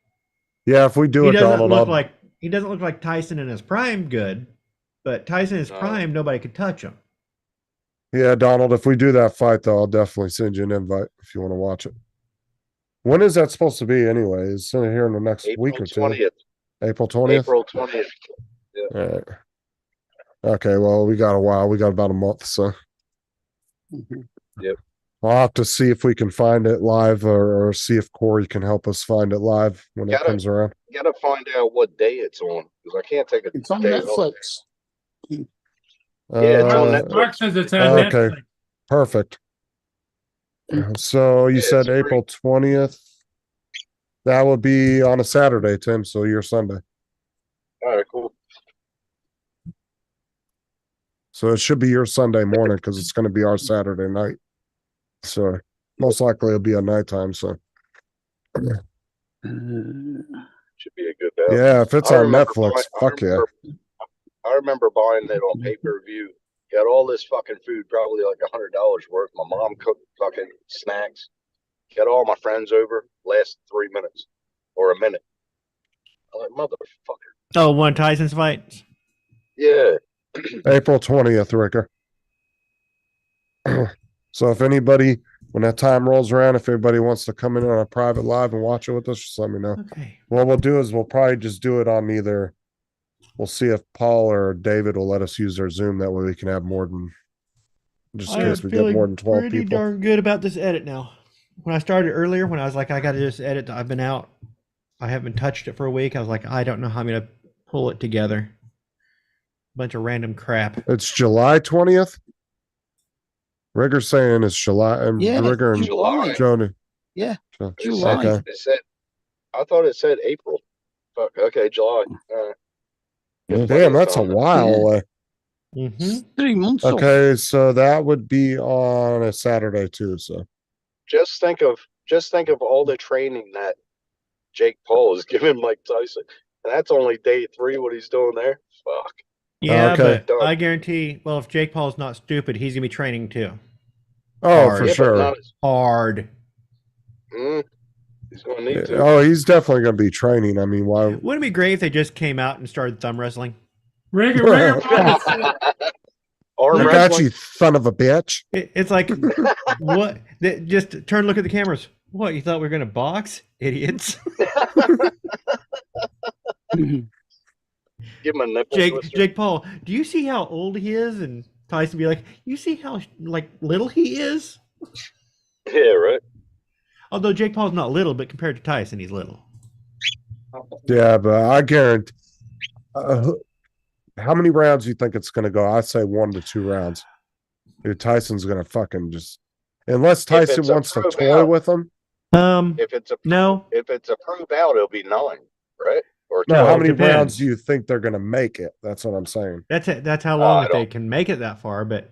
Yeah, if we do He it, doesn't Donald, look I'll- like he doesn't look like Tyson in his prime good, but Tyson in his prime, nobody could touch him. Yeah, Donald, if we do that fight, though, I'll definitely send you an invite if you want to watch it. When is that supposed to be anyway? It's here in the next week or two. 20th. April 20th? April 20th. Yeah. All right. Okay, well, we got a while. We got about a month, so. Yep. I'll have to see if we can find it live or see if Corey can help us find it live when it comes around. Gotta find out what day it's on because I can't take a It's on day Netflix. off. Yeah, it's on Netflix. Mark says it's on Okay, Netflix. perfect. So you said April 20th. That would be on a Saturday, Tim. So your Sunday. All right, cool. So it should be your Sunday morning because it's going to be our Saturday night. So most likely it'll be a nighttime. So Should be a good battle. yeah, if it's I on remember Netflix, fuck yeah. I remember buying it on pay-per-view. Got all this fucking food, probably like $100 worth. My mom cooked fucking snacks. Got all my friends over. Last 3 minutes or a minute. I'm like, motherfucker. Oh, one of Tyson's fights? Yeah. April 20th, Ricker. So if anybody, when that time rolls around, if anybody wants to come in on a private live and watch it with us, just let me know. Okay. What we'll do is we'll probably just do it on either. We'll see if Paul or David will let us use their Zoom. That way we can have more than, just in case we get more than 12 pretty people. darn good about this edit now. When I started earlier, when I was like, I got to just edit, I've been out I haven't touched it for a week. I was like, I don't know how I'm gonna pull it together. Bunch of random crap. It's July 20th. Rigger's saying it's July, and Yeah, Rigger and July. Joni. Yeah, So- July. Okay. It said, I thought it said April. Fuck, okay, July. Damn, that's a while Yeah. away. Mm-hmm. 3 months. off. Okay, so that would be on a Saturday too. So Just think of all the training that Jake Paul is giving Mike Tyson. And that's only day 3 what he's doing there. Fuck. Yeah, Okay. but I guarantee. Well, if Jake Paul's not stupid, he's gonna be training too. oh, Hard. for Yeah, but sure. not as- Hard. he's gonna need to. Oh, he's definitely going to be training. I mean, why? Wouldn't it be great if they just came out and started thumb wrestling? Rigger, Arm I got wrestling. you, son of a bitch. It's like what? Just turn, look at the cameras. What, you thought we were gonna box, idiots? Give him a nipple twister. Jake Paul, do you see how old he is? And Tyson be like, you see how like little he is? Yeah, right. Although Jake Paul's not little, but compared to Tyson, he's little. Yeah, but I guarantee. How many rounds do you think it's going to go? I say 1 to 2 rounds. Dude, Tyson's going to fucking just, unless Tyson it's a wants to pro toy bout. with him. If it's a No. if it's a pro bout, it'll be 9, right? Or No, 10. how many depends. rounds do you think they're going to make it? That's what I'm saying. That's how long I if they don't- can make it that far. But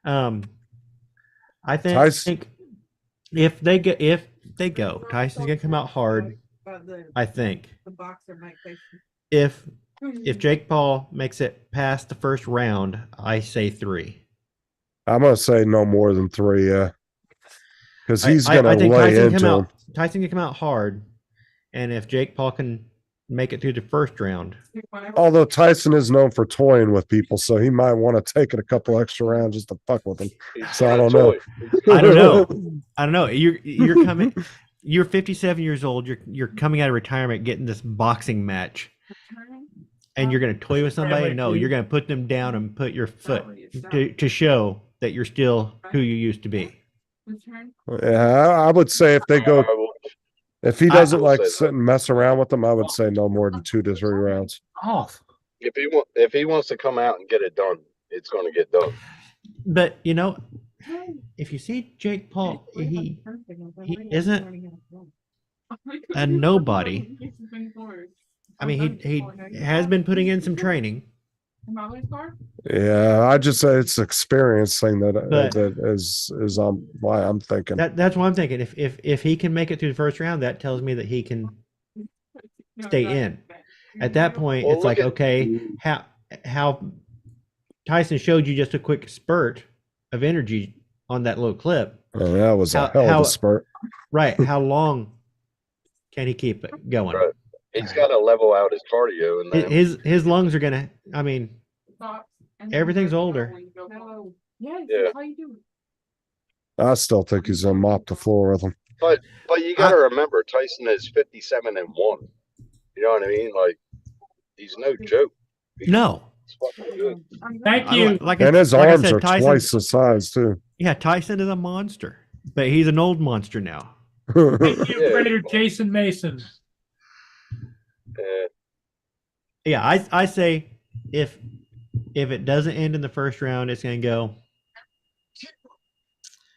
I think, Tyson- if they go, Tyson's gonna come out hard. I think The boxer Mike Tyson. if Jake Paul makes it past the first round, I say 3. I'm going to say no more than 3. Yeah, because he's I going to think lay Tyson into him. Tyson can come out hard, and if Jake Paul can make it through the first round, Although Tyson is known for toying with people, so he might want to take it a couple extra rounds just to fuck with him. He's So I gonna don't know. toy. I don't know. I don't know. You're coming. You're 57 years old. You're coming out of retirement, getting this boxing match, and you're going to toy with somebody. No, you're going to put them down and put your foot to show that you're still who you used to be. Yeah, I would say if they go, I will- if he I doesn't will like say that. sit and mess around with them, I would say no more than 2 to 3 rounds. Off. if he wants to come out and get it done, it's going to get done. But if you see Jake Paul, he isn't a nobody. I mean, he has been putting in some training. Yeah, I just say it's experience thing that But- that is why I'm thinking. That's what I'm thinking. If he can make it through the first round, that tells me that he can stay in. At that point, Well, it's like, look at- okay, how Tyson showed you just a quick spurt of energy on that little clip, And that was a How- hell of how- a spurt. right? How long can he keep it going? Right. He's got to level out his cardio, and then His lungs are gonna. I mean, everything's older. Yeah. Yeah. How you doing? I still think he's gonna mop the floor with him. but you got to remember Tyson is 57-1. You know what I mean? Like he's no joke. no. He's fucking good. Thank you. And his like I arms said, are Tyson- twice the size too. Yeah, Tyson is a monster, but he's an old monster now. Thank you, Yeah. Trader Jason Mason. Yeah, I say if it doesn't end in the first round, it's gonna go.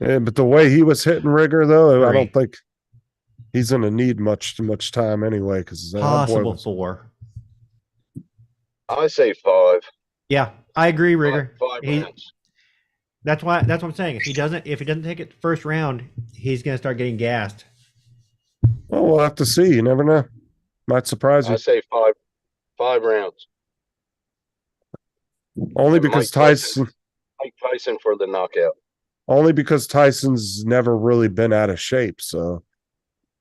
Yeah, but the way he was hitting Rigger, though, I 3. don't think he's gonna need much time anyway. Because Possible 4. I say 5. Yeah, I agree, Rigger. 5 He- rounds. That's what I'm saying. If he doesn't take it the first round, he's gonna start getting gassed. well, we'll have to see. You never know. Might surprise you. I say 5 rounds. Only Mike because Tyson. Tyson. Mike Tyson for the knockout. Only because Tyson's never really been out of shape. So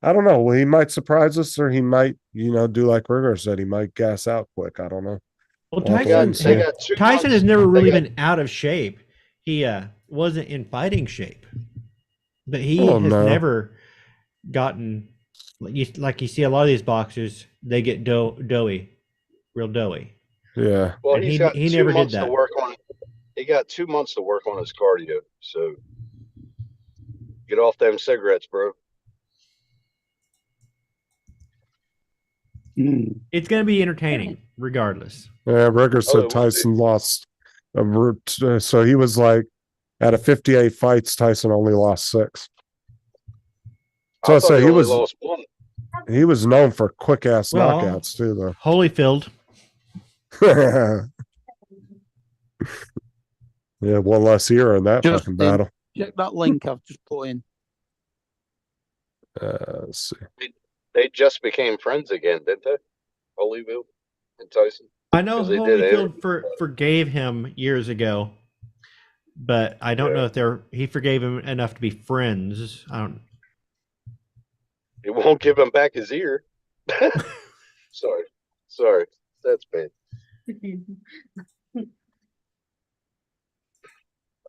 I don't know. Well, he might surprise us, or he might, do like Rigger said, he might gas out quick. I don't know. Well, We'll have to wait and Tyson see. got 2 Tyson months. has never They really got- been out of shape. He wasn't in fighting shape, but he Oh, has no. never gotten like you see a lot of these boxers. They get doughy, real doughy. Yeah. Well, And he's he- got he 2 never did months that. to work on. He got 2 months to work on his cardio. So get off them cigarettes, bro. It's going to be entertaining, regardless. Yeah, Rigger Oh, said it will Tyson lost. So he was like, out of 58 fights, Tyson only lost 6. So I thought say he only was lost one. he was known for quick ass Well, knockouts too, though. Holyfield. Yeah, one less year in that fucking battle. Check that link I've just put in. Let's see. They just became friends again, didn't they? Holyfield and Tyson. I know 'Cause they did Holyfield forgave him years ago, but I don't know if he forgave him enough to be friends. I don't. He won't give him back his ear. Sorry, that's bad.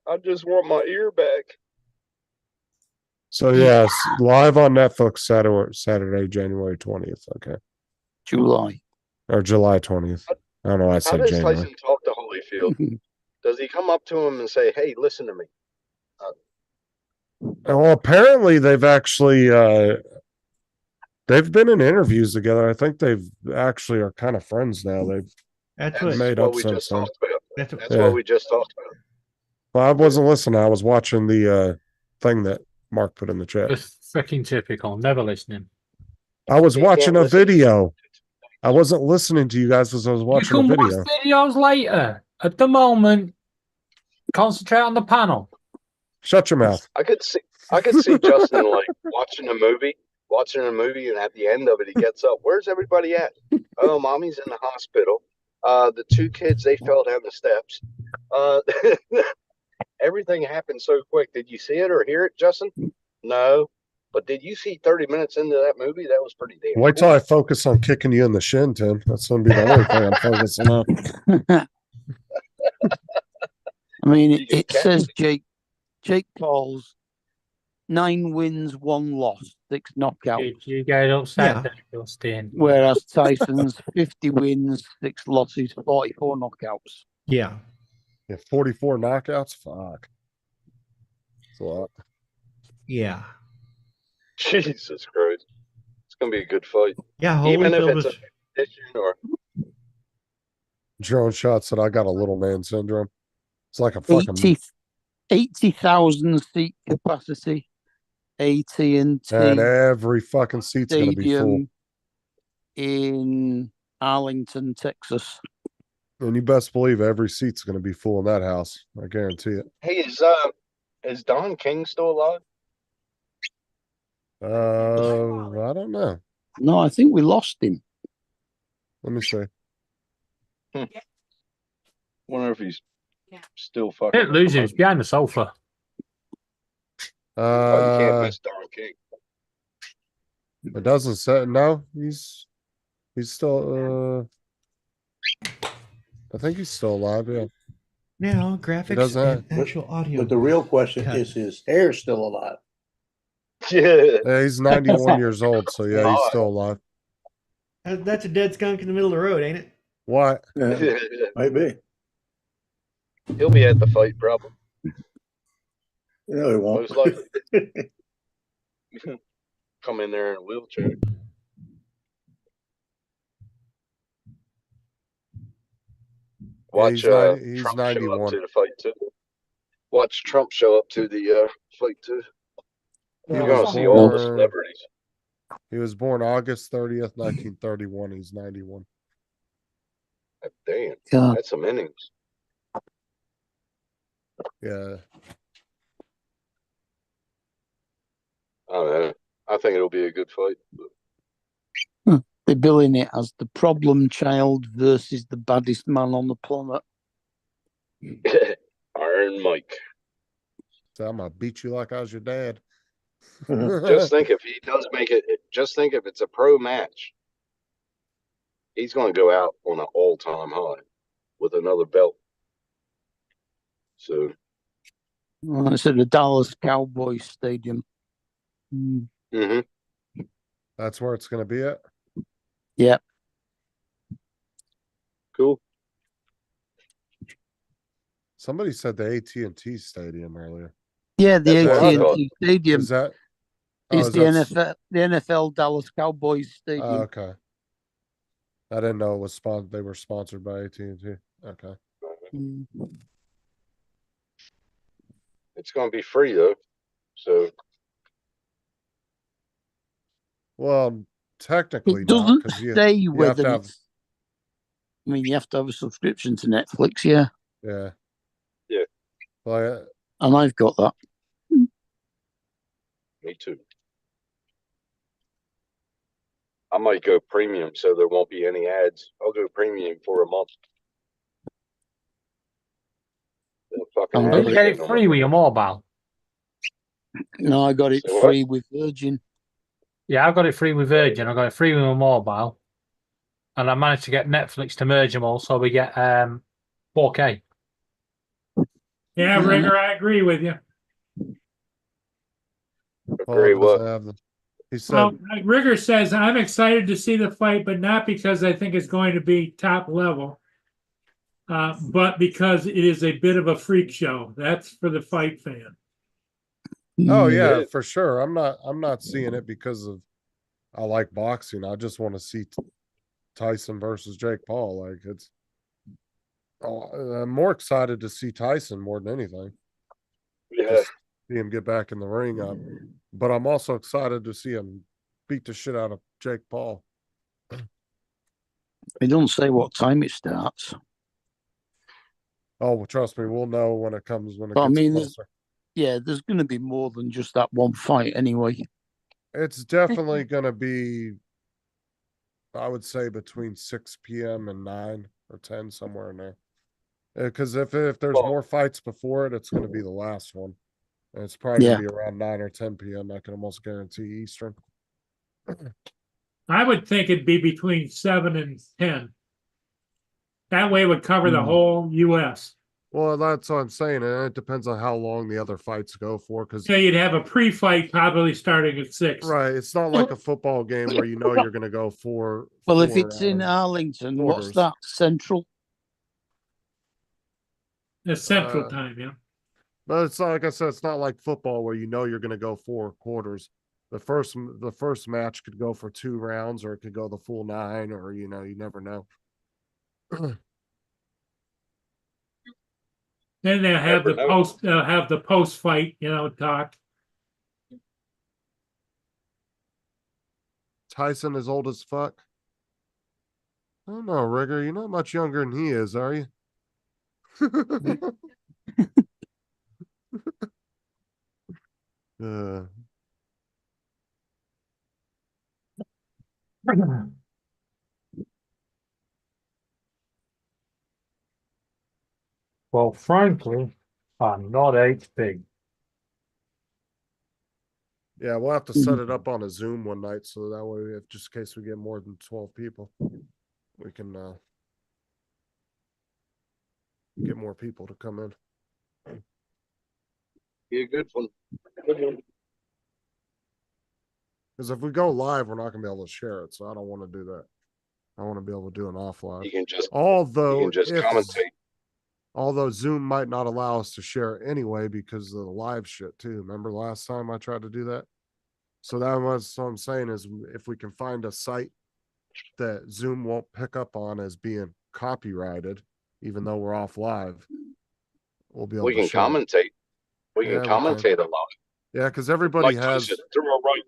I just want my ear back. So yes, live on Netflix Saturday, January 20th. Okay. July. Or July 20th. I don't know why I How said does January. Tyson talk to Holyfield? Does he come up to him and say, "Hey, listen to me"? Well, apparently they've actually they've been in interviews together. I think they've actually are kind of friends now. They've That's made what up we since just then. talked about. That's That's what we just talked about. Well, I wasn't listening. I was watching the thing that Mark put in the chat. It's freaking typical. Never listening. I was You watching can't a listen. video. I wasn't listening to you guys as I was You watching a can video. watch videos later. At the moment, concentrate on the panel. Shut your mouth. I could see Justin like watching a movie, and at the end of it, he gets up. Where's everybody at? Oh, mommy's in the hospital. The 2 kids, they fell down the steps. Everything happened so quick. Did you see it or hear it, Justin? No. But did you see 30 minutes into that movie? That was pretty damn Wait till cool. I focus on kicking you in the shin, Tim. That's going to be the only thing I'm focusing on. I mean, You can it catch says me. Jake Paul's 9 wins, 1 loss, 6 knockouts. You get upset Yeah. that you're staying. Whereas Tyson's 50 wins, 6 losses, 44 knockouts. Yeah. Yeah, 44 knockouts. Fuck. That's a lot. Yeah. Jesus Christ. It's going to be a good fight. Yeah. Even if Holyfield it's was. a competition or Drone shot said I got a little man syndrome. It's like a fucking 80,000 seat capacity. AT&T and every fucking seat's gonna be full. Stadium in Arlington, Texas. And you best believe every seat's gonna be full in that house. I guarantee it. hey, is Don King still alive? I don't know. No, I think we lost him. Let me see. Wonder if he's still fucking. Didn't lose him. He's behind the sofa. Oh, you can't miss Don King. It doesn't say no. He's still. I think he's still alive. Yeah. Now graphics doesn't and actual audio. But the real question Cut. is his hair still alive? Yeah, he's 91 years old, so yeah, he's still alive. That's a dead skunk in the middle of the road, ain't it? What? Yeah, maybe. He'll be at the fight, probably. No, he won't. Most likely. Come in there in a wheelchair. Watch he's Trump 91. show up to the fight too. Watch Trump show up to the fight too. You're gonna see all the celebrities. He was born August 30th, 1931. He's 91. Damn, God. that's some innings. Yeah. I don't know. I think it'll be a good fight. They're billing it as the problem child versus the baddest man on the planet. Iron Mike. So I'm gonna beat you like I was your dad. Just think if he does make it. Just think if it's a pro match, he's going to go out on an all-time high with another belt. So It's at the Dallas Cowboys Stadium. That's where it's gonna be at. Yep. Cool. Somebody said the AT&T Stadium earlier. Yeah, the That's what I thought. AT&T Stadium Is that? is is the that- NFL Dallas Cowboys Stadium. Okay. I didn't know it was they were sponsored by AT&T. Okay. It's going to be free though. So Well, technically It not, doesn't because you say have whether to have, it's. I mean, you have to have a subscription to Netflix, yeah, yeah. Yeah. Well, and I've got that. me too. I might go premium so there won't be any ads. I'll go premium for a month. Then fucking Don't ads you get again it on free my- with your mobile? No, I got it Say what? free with Virgin. Yeah, I've got it free with Virgin. I've got it free with my mobile. And I managed to get Netflix to merge them all, so we get 4K. Yeah, Rigger, I agree with you. Agree what? He said, Well, Rigger says, I'm excited to see the fight, but not because I think it's going to be top level, but because it is a bit of a freak show. That's for the fight fan. oh yeah, for sure. I'm not seeing it because of I like boxing. I just want to see Tyson versus Jake Paul. Like I'm more excited to see Tyson more than anything. Yeah. Just see him get back in the ring. But I'm also excited to see him beat the shit out of Jake Paul. It don't say what time it starts. Oh, well, trust me, we'll know when it comes when it But I gets mean, closer. there's going to be more than just that one fight anyway. It's definitely going to be, I would say, between 6 p.m. and 9 or 10, somewhere in there. Because if there's more fights before it, it's going to be the last one. And it's probably going to be around 9 or 10 p.m. I can almost guarantee Eastern. I would think it'd be between 7 and 10. That way it would cover the whole U.S. Well, that's what I'm saying. And it depends on how long the other fights go for. Because So you'd have a pre-fight probably starting at 6. right, it's not like a football game where you know you're going to go for. Well, if it's in Arlington, what's that? Central? The Central Time, yeah. But it's not, like I said, it's not like football where you know you're going to go 4 quarters. The first match could go for 2 rounds, or it could go the full 9, or you never know. Then they'll have the post fight, talk. Tyson is old as fuck. I don't know, Rigger. You're not much younger than he is, are you? Well, frankly, I'm not HP. Yeah, we'll have to set it up on a Zoom one night, so that way, if just in case we get more than 12 people, we can get more people to come in. Be a good one. Because if we go live, we're not going to be able to share it, so I don't want to do that. I want to be able to do an offline. You can just commentate. Although Zoom might not allow us to share it anyway because of the live shit too. Remember last time I tried to do that? So that was what I'm saying is if we can find a site that Zoom won't pick up on as being copyrighted, even though we're off live, we'll be able to share it. Commentate. We can commentate a lot. Yeah, because everybody Like has. Tyson, to our right.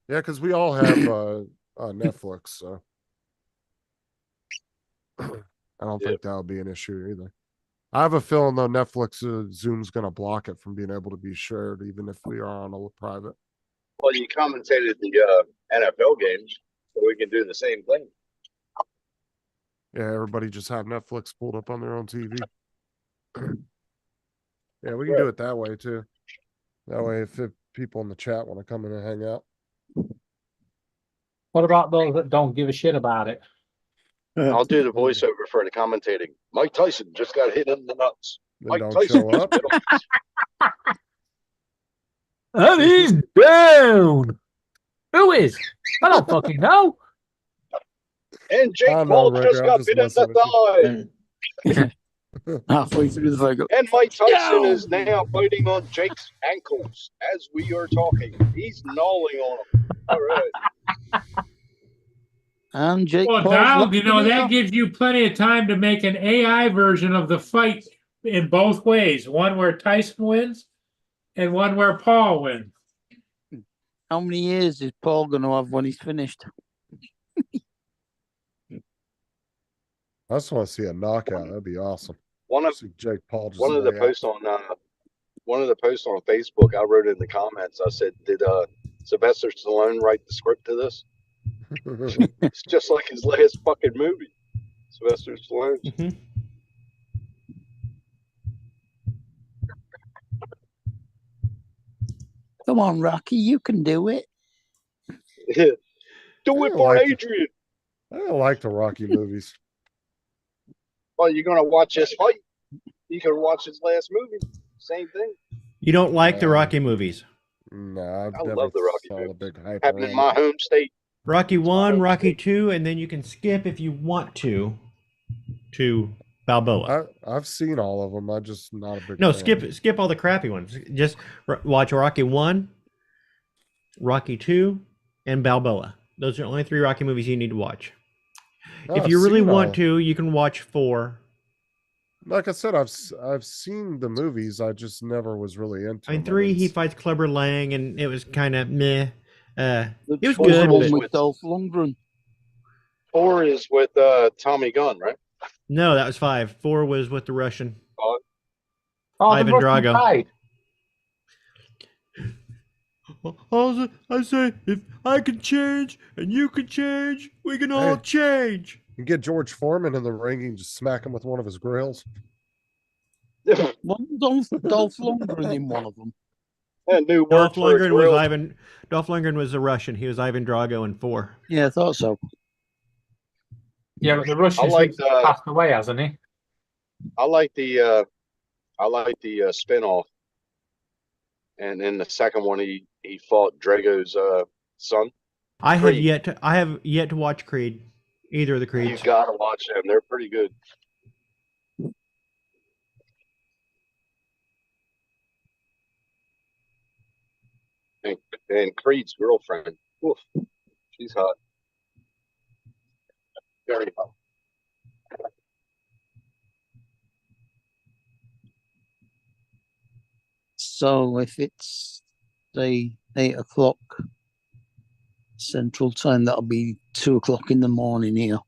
Yeah, because we all have Netflix, so I don't think that'll be an issue either. I have a feeling though Netflix Zoom's going to block it from being able to be shared, even if we are on a private. Well, you commentated the NFL games, so we can do the same thing. Yeah, everybody just have Netflix pulled up on their own TV. Yeah, we can do it that way too. That way, if people in the chat want to come in and hang out. What about those that don't give a shit about it? I'll do the voiceover for the commentating. Mike Tyson just got hit in the nuts. Then Mike don't Tyson show just up. bit him. And he's down. Who is? I don't fucking know. And Jake I know, Paul Rick, just I'm got just bit in messing the thigh. Halfway through the video. And Mike Tyson is now biting on Jake's ankles as we are talking. He's gnawing on him. All right. And Jake Well, Paul's Donald, you know, looking that out. gives you plenty of time to make an AI version of the fight in both ways. One where Tyson wins and one where Paul wins. How many years is Paul going to have when he's finished? I just want to see a knockout. That'd be awesome. One of See Jake Paul just one of the lay out. posts on one of the posts on Facebook, I wrote in the comments. I said, "Did Sylvester Stallone write the script to this?" It's just like his last fucking movie, Sylvester Stallone. Mhm. Come on, Rocky, you can do it. Do it for Adrian. I don't like the Rocky movies. Well, you're gonna watch this fight. You can watch his last movie. Same thing. You don't like the Rocky movies? No, I've I never love the Rocky saw movies. the big hype. Happened in around my it. home state. Rocky 1, Rocky 2, and then you can skip if you want to Balboa. I've seen all of them. I'm just not a big No, fan. skip all the crappy ones. Just watch Rocky 1, Rocky 2, and Balboa. Those are the only 3 Rocky movies you need to watch. No, If I've you really seen want all. to, you can watch 4. Like I said, I've seen the movies. I just never was really into. I mean, them. 3, he fights Clubber Lang, and it was kind of meh. It was Which one's the good, one but with Dolph Lundgren? 4 is with Tommy Gunn, right? no, that was 5. 4 was with the Russian. Oh, Ivan the Russian Drago. pride. I say, if I can change and you can change, we can all Hey. change. You get George Foreman in the ring and just smack him with one of his grills. Wasn't Dolph Lundgren in one of them? That new Dolph word for a Lundgren was grill. Ivan. Dolph Lundgren was the Russian. He was Ivan Drago in 4. Yeah, I thought so. Yeah, but the Russian like the- passed away, hasn't he? I like the spinoff. And in the second one, he fought Drago's son. I have Creed. yet to watch Creed. Either of the You Creeds. gotta watch them; they're pretty good. And Creed's girlfriend, oof, she's hot, very hot. So if it's say 8 o'clock Central Time, that'll be 2 o'clock in the morning here.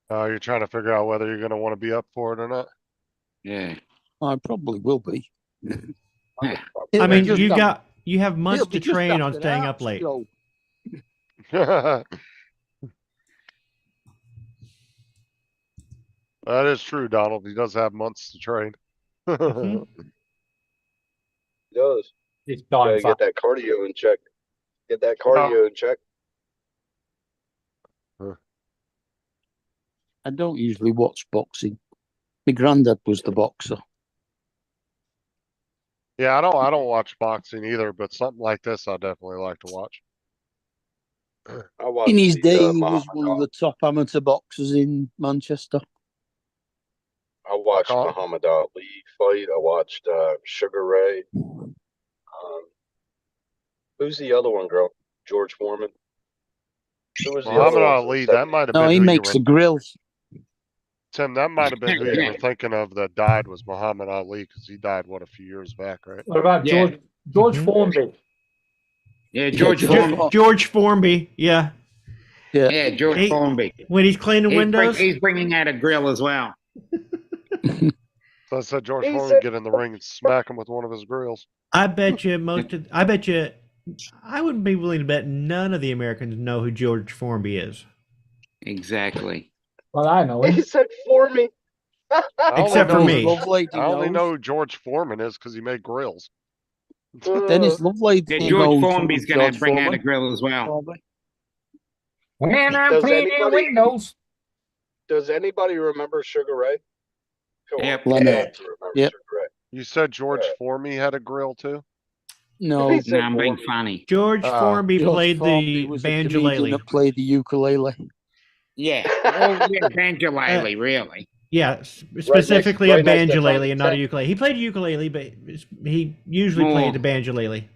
You're trying to figure out whether you're going to want to be up for it or not. Yeah. I probably will be. I mean, you have months it'll be to just train on after staying that up late. show. That is true, Donald. He does have months to train. Mhm. He does. It's Gotta dying get that cardio in check. Get that cardio in check. I don't usually watch boxing. My granddad was the boxer. Yeah, I don't watch boxing either, but something like this I definitely like to watch. I watched In his the, day, he was Muhammad one of Ali. the top amateur boxers in Manchester. I watched Huh? Muhammad Ali fight. I watched Sugar Ray. Who's the other one, girl? George Foreman. Who was the Muhammad other one? Ali, that might have No, been he who makes you the were, grills. Tim, that might have been who you were thinking of that died was Muhammad Ali, because he died, what, a few years back, right? What about Yeah. George Mhm. Formby? Yeah, George George Formby. George Formby, yeah. Yeah, George He- Formby. When he's cleaning windows, He's bringing out a grill as well. So I said George He Foreman said- get in the ring and smack him with one of his grills. I bet you I wouldn't be willing to bet none of the Americans know who George Formby is. Exactly. Well, I know He him. said for me. I only Except for know- me. Lovelady I only knows. know who George Foreman is because he made grills. Dennis Lovelady Yeah, George knows Formby's who going George to bring out a Foreman grill as well. Formby. When I'm Does cleaning anybody- windows. Does anybody remember Sugar Ray? Come on, Yep. you Leonard. have to remember Yep. Sugar Ray. You said George Yeah. Formby had a grill too? No, He said No, I'm being Formby. funny. George Formby George played Formby the was a comedian banjolele. that played the ukulele. Yeah. Oh, yeah, banjolele, really. Yeah, specifically a right next to banjolele Tony and not a Tech. ukulele. He played ukulele, but he usually More. played the banjolele.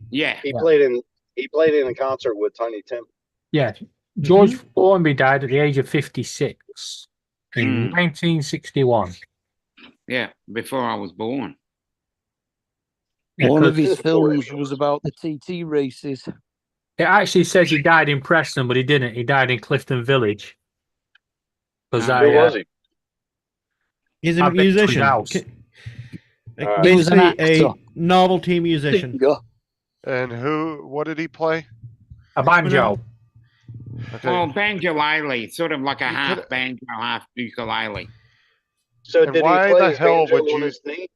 Yeah. He played in He played in a concert with Tiny Tim. Yeah. George Formby died at the age of 56 in 1961. Yeah, before I was born. Yeah, One of 'cause his films was about the TT races. it actually says he died in Preston, but he didn't. He died in Clifton Village. Because Who was he? He's I a been to his musician. house. He was an Basically, a actor. novelty musician. And what did he play? A banjo. Okay. Well, banjo-lele, sort of like a half banjo, half ukulele. So And did he why play the his hell banjo would on you? his knee?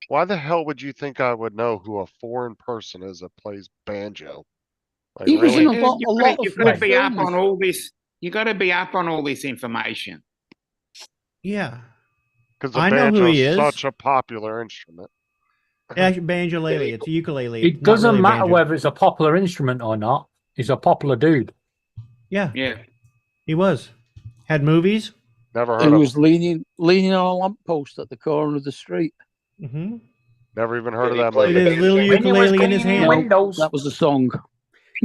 Why the hell would you think I would know who a foreign person is that plays banjo? Like, He was really? in a lot of You've got to be up films. on all this. You got to be up on all this information. Yeah. Because the I know banjo who he is is. such a popular instrument. Actually, banjo-lele. It's a ukulele. It not doesn't really matter banjo. whether it's a popular instrument or not. He's a popular dude. Yeah. Yeah. He was. Had movies. Never He heard of was him. leaning on a lamppost at the corner of the street. Mm-hmm. Never even heard of Did he that play movie. With his little When he was ukulele in his cleaning hand. windows. That was a song.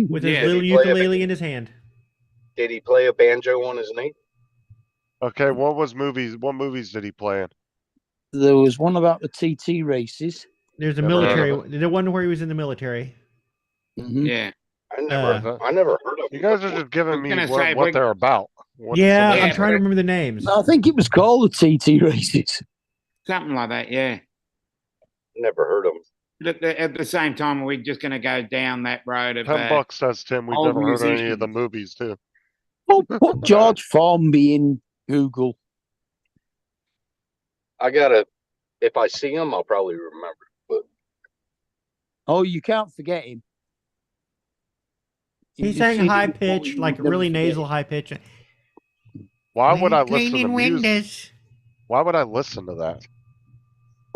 With his Yeah, little did he play a ukulele in his hand. Did he play a banjo on his knee? Okay, what movies did he play in? There was one about the TT races. There's a Never heard of military. The one where he was in the military. Mhm. Yeah. I never heard of You him guys are before. just giving I was me gonna what, say, what we- they're about. What Yeah, some of I'm these- trying to remember the names. I think it was called the TT races. Something like that, yeah. Never heard of him. But at the same time, we're just going to go down that road of $10 says Tim. We've old never heard of any of the musicians. movies too. Put George Formby in Google. If I see him, I'll probably remember. But Oh, you can't forget him. He You sang see high him, pitch, you like never really forget nasal him. high pitch. Why would I listen to Cleaning music? windows. Why would I listen to that?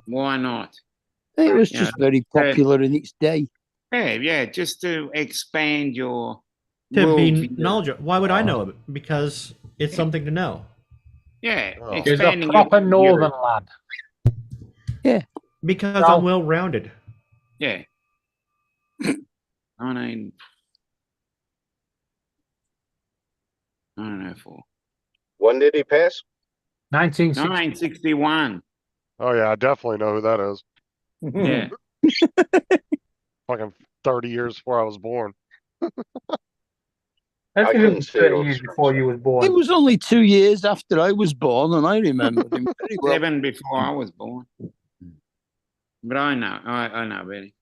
Why not? It was Yeah. just very popular in its day. Yeah, just to expand your To be worldview. knowledgeable. Why would I know it? Because it's something to know. Yeah, Oh. He's a expanding proper your northern lad. Because No. I'm well rounded. Yeah. 1904. when did he pass? 1960. 1961. Oh yeah, I definitely know who that is. Yeah. Fucking 30 years before I was born. That's couldn't even see it 30 on years screen. before you was born. It was only 2 years after I was born, and I remembered him very well. 7 before I was born. But I know, Betty.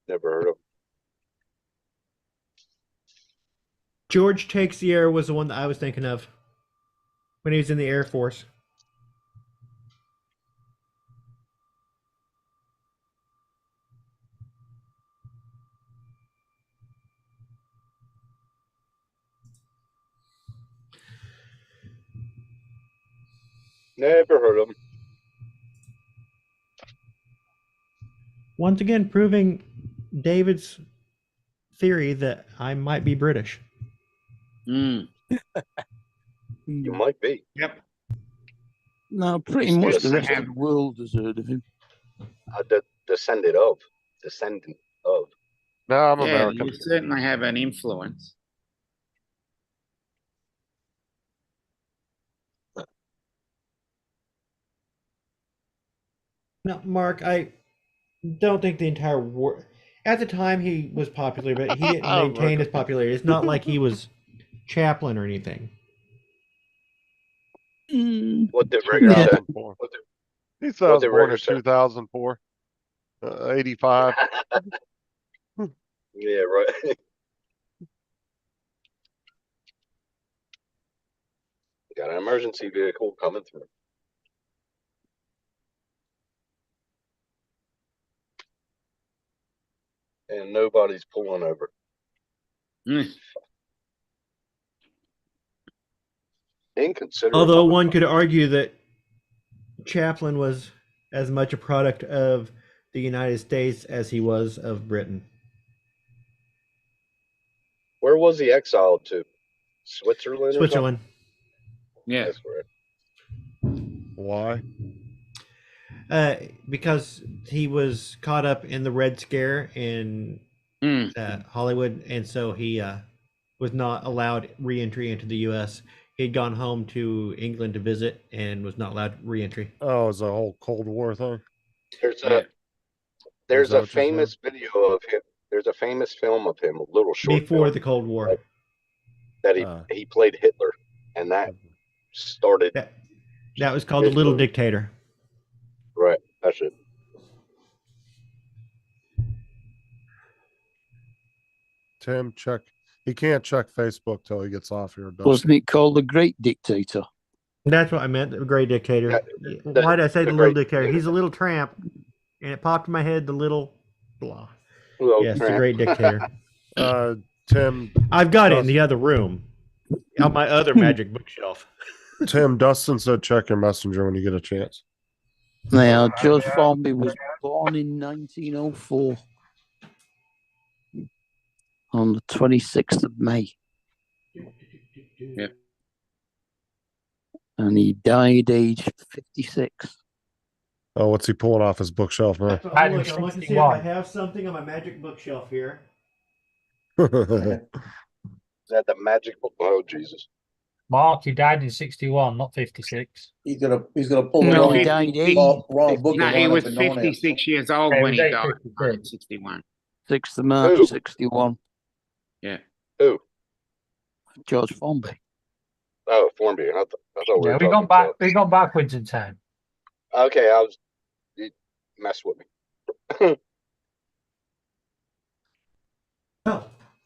Never heard of him. George Takes the Air was the one that I was thinking of when he was in the Air Force. Never heard of him. Once again, proving David's theory that I might be British. Mm. You might be. Yep. No, pretty Yes, much the I rest have. of the world has heard of him. Descendant of. Descendant of. No, I'm Yeah, American. you certainly have an influence. Now, Mark, I don't think the entire war. At the time, he was popular, but he didn't maintain his popularity. It's not like he was Chaplin or anything. What did Rigger say? 2004. He said I What was did born in Rigger say? 2004. 85. Yeah, right. Got an emergency vehicle coming through. And nobody's pulling over. Mm. Inconsiderate. Although one could argue that Chaplin was as much a product of the United States as he was of Britain. Where was he exiled to? Switzerland? or Switzerland. Yeah. something? That's right. Why? Because he was caught up in the Red Scare in Hollywood, and so he was not allowed re-entry into the U.S. He'd gone home to England to visit and was not allowed re-entry. Oh, it's a whole Cold War thing. There's that a what you're saying? famous video of him. There's a famous film of him, a little short Before film the Cold War. that he played Hitler, and that started. That was called The Little Dictator. Right, that's it. Tim, check. He can't check Facebook till he gets off here. Wasn't it called The Great Dictator? That's what I meant, the Great Dictator. the- Why did I say the the Little Great Dictator? He's a little tramp, and it popped in my head, the little blah. Little Yes, the tramp. Great Dictator. Tim, I've got it in the other room, on my other magic bookshelf. Tim, Dustin said check your messenger when you get a chance. Now, George Formby was born in 1904 on the 26th of May. Yeah. And he died aged 56. Oh, what's he pulling off his bookshelf now? I'm looking to see if I have something on my magic bookshelf here. Is that the magic book? Oh Jesus! Mark, he died in 61, not 56. He's gonna pull No, the he died wrong book. No, and he wind was up in no nest. 56 years old Okay, when he he was died. 56. 61. 6th of March, Who? 61. Yeah. Who? George Formby. Oh, Formby. I thought we Yeah, were we gone talking back. about- We gone backwards in time. Okay, you messed with me.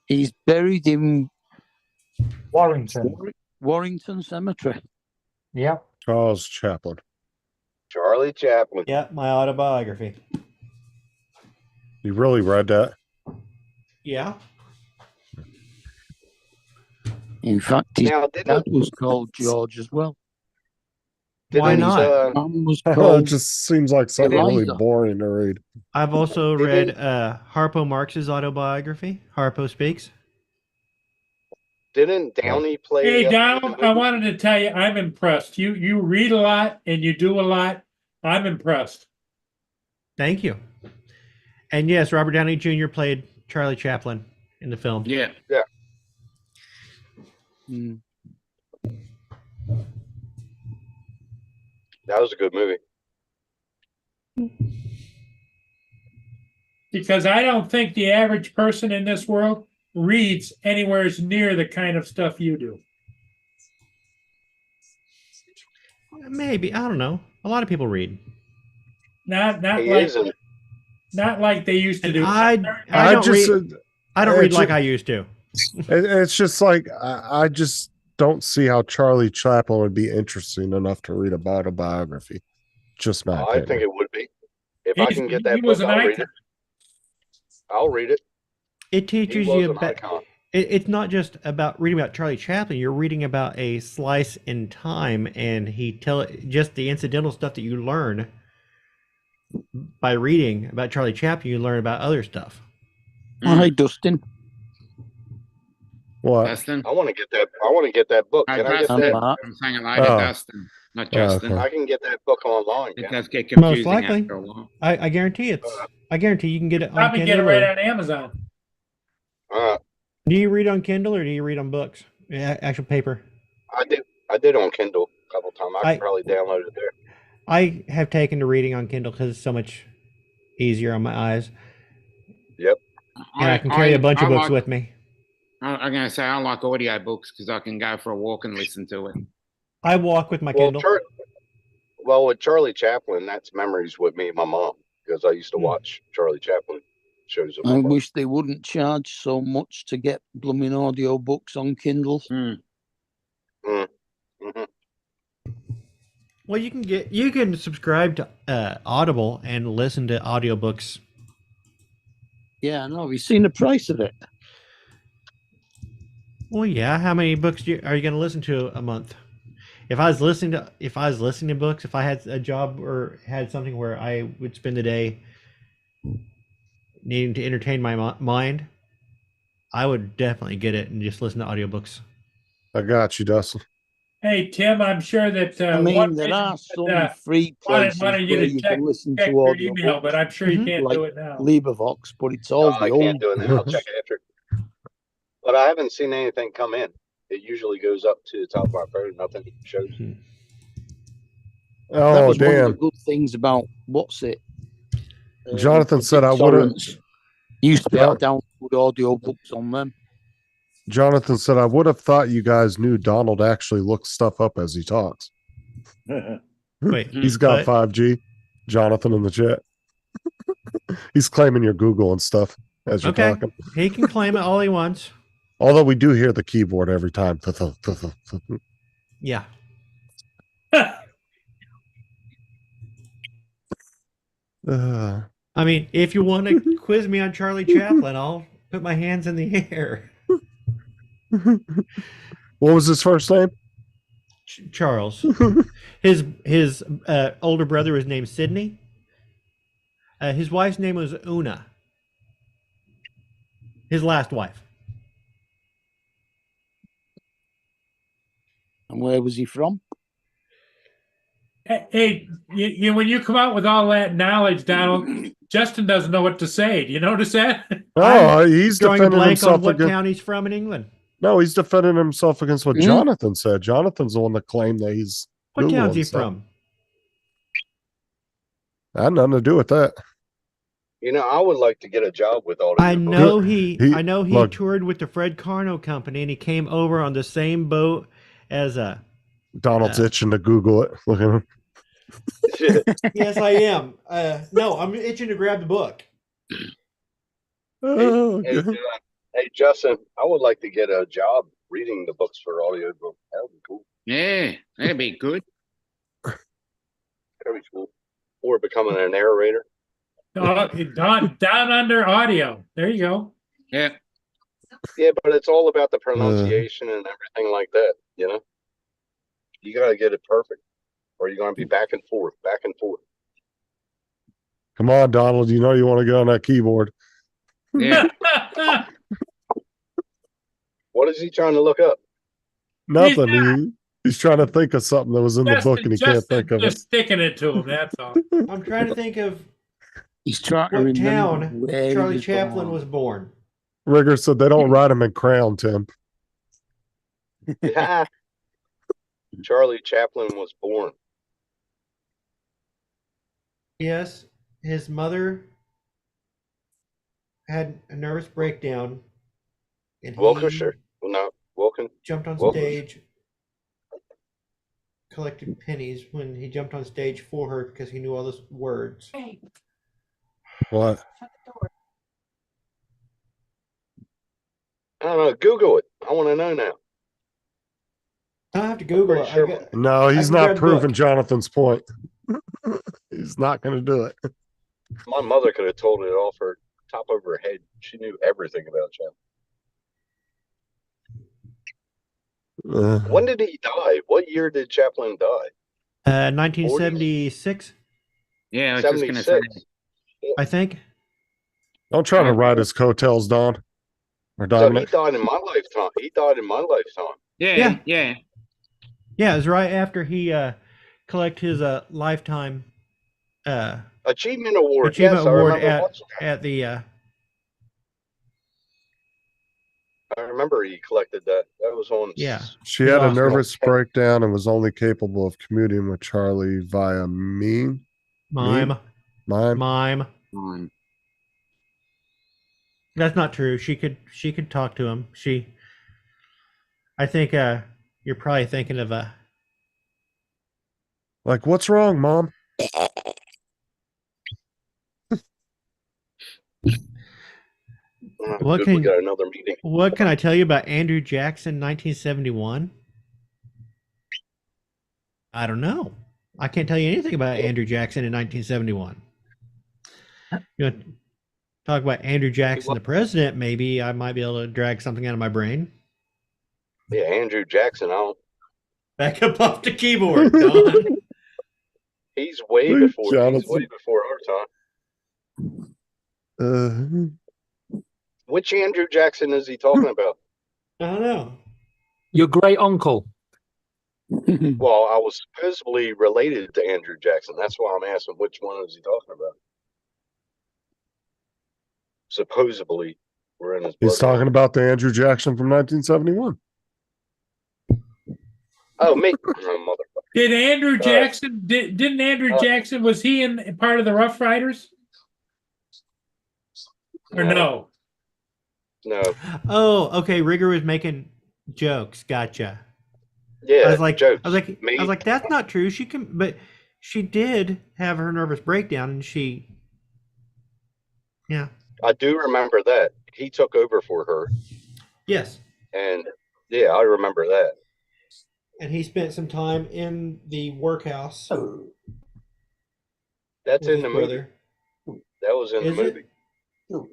He's buried in Warrington. Warrington Cemetery. Yeah. Charles Chaplin. Charlie Chaplin. Yeah, my autobiography. You really read that? Yeah. In fact, his Now, dad was called George as well. Why Didn't, not? Mum was It called just seems like something really Eliza. boring to read. I've also read Harpo Marx's autobiography, Harpo Speaks. Didn't Downey play? Hey, in Donald, the I movie? wanted to tell you, I'm impressed. You read a lot and you do a lot. I'm impressed. Thank you. And yes, Robert Downey Jr. played Charlie Chaplin in the film. Yeah. Yeah. Mm. That was a good movie. Because I don't think the average person in this world reads anywhere near the kind of stuff you do. Maybe, I don't know. A lot of people read. Not He like isn't. not like they used to do. I I don't just, read. I don't read it's like ju- I used to. It's just like I just don't see how Charlie Chaplin would be interesting enough to read about a biography. Just my I opinion. think it would be. If I He's- can get he that was book, an I'll read icon. it. I'll read it. It He teaches was you an about. icon. It's not just about reading about Charlie Chaplin. You're reading about a slice in time, and just the incidental stuff that you learn by reading about Charlie Chaplin. You learn about other stuff. Hi, Dustin. What? Dustin? I want to get that. I want to get that book. Hi, Can I get Dustin. that? Mark. I'm saying hello to Oh. Dustin, not Justin. okay. I can get that book online. It Can does get Most confusing likely, after a while. I guarantee it's. I guarantee you can get it on Probably get it Kindle. right or- on Amazon. Do you read on Kindle or do you read on books? Yeah, actual paper. I did on Kindle a couple times. I I- can probably download it there. I have taken to reading on Kindle because it's so much easier on my eyes, Yep. and I can carry a bunch of books with me. I'm going to say I like audiobooks because I can go for a walk and listen to it. I walk with my Well, Kindle. with Charlie Chaplin, that's memories with me and my mom because I used to watch Charlie Chaplin shows. With my I mom. wish they wouldn't charge so much to get blooming audio books on Kindle. Well, you can subscribe to Audible and listen to audiobooks. Yeah, I know. Have you seen the price of it? Well, yeah. How many books are you going to listen to a month? If I was listening to books, if I had a job or had something where I would spend the day needing to entertain my mind, I would definitely get it and just listen to audiobooks. I got you, Dustin. Hey, Tim, I'm sure that, I mean, there are some free places wanted you where to you check can listen your to email, audio, but I'm sure you can't like do it now. LibriVox, but it's No, all I the can't old. do it now. I'll check it after. But I haven't seen anything come in. It usually goes up to the top of my phone. Nothing shows. That Oh, was one of the damn. good things about what's it? Jonathan said I would have. Used to be able to download audio books on them. Jonathan said I would have thought you guys knew Donald actually looks stuff up as he talks. Wait, He's got 5G. Jonathan in the chat. He's claiming your Google and stuff as you're Okay, talking. he can claim it all he wants. Although we do hear the keyboard every time. Yeah. I mean, if you want to quiz me on Charlie Chaplin, I'll put my hands in the air. What was his first name? Charles. His older brother was named Sidney. His wife's name was Una. His last wife. And where was he from? Hey, when you come out with all that knowledge, Donald, Justin doesn't know what to say. Do you notice that? Oh, he's Drawing a defending blank himself on what against. town he's from in England. No, he's defending himself against what Jonathan said. Jonathan's the one that claimed that he's. What town's Googling he stuff. from? I had nothing to do with that. You know, I would like to get a job with all. I know he look. toured with the Fred Carno company, and he came over on the same boat as Donald's itching to Google it. Look at him. Yes, I am. No, I'm itching to grab the book. Oh, Hey, Justin, I would like to get a job reading the books for audiobook. That would be cool. Yeah, that'd be good. That'd be cool. Or becoming a narrator. Down under audio. There you go. Yeah. Yeah, but it's all about the pronunciation and everything like that, you know? You got to get it perfect, or you're going to be back and forth, back and forth. Come on, Donald. You know you want to get on that keyboard. Yeah. What is he trying to look up? Nothing. He's trying to think of something that was in the book and he can't Justin think of just it. sticking it to him. That's all. I'm trying to think of He's trying to what remember town where he Charlie was Chaplin born. was born. Rigger said they don't write him in crown, Tim. Charlie Chaplin was born. Yes, his mother had a nervous breakdown. And he Wilkshire. No, Wilkin. jumped on Wilkins. stage, collected pennies when he jumped on stage for her because he knew all those words. What? I don't know. Google it. I want to know now. I don't have to Google it. I got- No, he's can not grab the proving book. Jonathan's point. He's not going to do it. My mother could have told it off her top of her head. She knew everything about Chaplin. When did he die? What year did Chaplin die? 1976, Yeah, I was just gonna say. 76. I think. Don't try to ride his coattails, Don. Or So he Dominic. died in my lifetime. He died in my lifetime. Yeah. Yeah, it was right after he collect his lifetime Achievement Award. achievement Yes, I award remember watching that. at the I remember he collected that. That was on. yeah. She had a lost it. nervous breakdown and was only capable of commuting with Charlie via mime. Mime. Mime. That's not true. She could talk to him. I think you're probably thinking of Like, what's wrong, Mom? What Good, we can- got another meeting. what can I tell you about Andrew Jackson 1971? I don't know. I can't tell you anything about Andrew Jackson in 1971. You want to talk about Andrew Jackson, the president? Maybe I might be able to drag something out of my brain. Yeah, Andrew Jackson. I don't. Back up off the keyboard, Don. He's way Hey, before. He's Jonathan. way before our time. Which Andrew Jackson is he talking about? I don't know. Your great uncle. Well, I was supposedly related to Andrew Jackson. That's why I'm asking which one is he talking about? Supposedly, we're in his He's bloodline. talking about the Andrew Jackson from 1971. Oh, me, oh, motherfucker. Did Andrew Jackson, didn't Andrew Jackson, was he in part of the Rough Riders? Or no? No. Oh, okay. Rigger was making jokes. Gotcha. Yeah, I was like, jokes. I was like, that's not true. She can, but she did have her nervous breakdown, and yeah. I do remember that. He took over for her. Yes. And yeah, I remember that. And he spent some time in the workhouse. That's with in his the brother. movie. That was in Is the it? movie.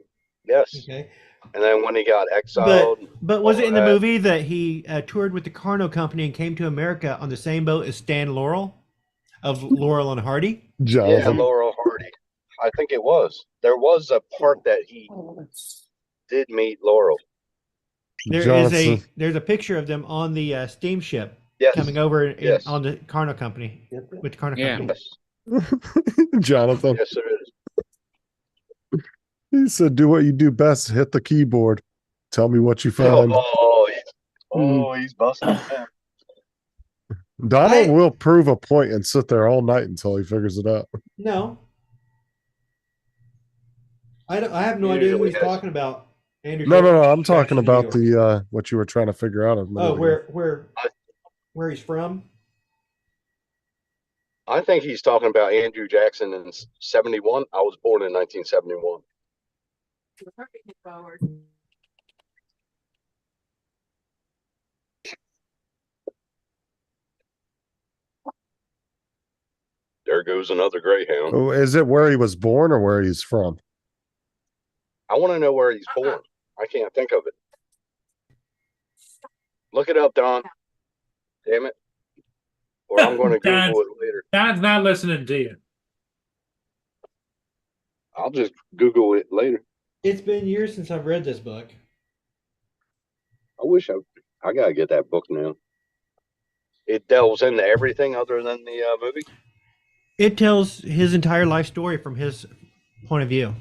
Yes. Okay. And then when he got exiled. But was it in the that- movie that he toured with the Carno Company and came to America on the same boat as Stan Laurel of Laurel and Hardy? Yeah, Jonathan. Laurel Hardy. I think it was. There was a part that he did meet Laurel. There's a picture of them on the steamship Yes. coming over Yes. on the Carno Company with the Carno Yeah. Company. Jonathan. Yes, there is. He said, "Do what you do best. Hit the keyboard. Tell me what you find." He's busting it down. Donald will prove a point and sit there all night until he figures it out. No. I have no He idea who usually he's has. talking about. Andrew No. I'm Jackson talking in New about York. the what you were trying to figure out. Oh, where he's from? I think he's talking about Andrew Jackson in 71. I was born in 1971. There goes another Greyhound. Oh, is it where he was born or where he's from? I want to know where he's born. I can't think of it. Look it up, Don. Damn it. Or I'm going to Google it later. Don's not listening to you. I'll just Google it later. It's been years since I've read this book. I wish I got to get that book now. It delves into everything other than the movie. It tells his entire life story from his point of view.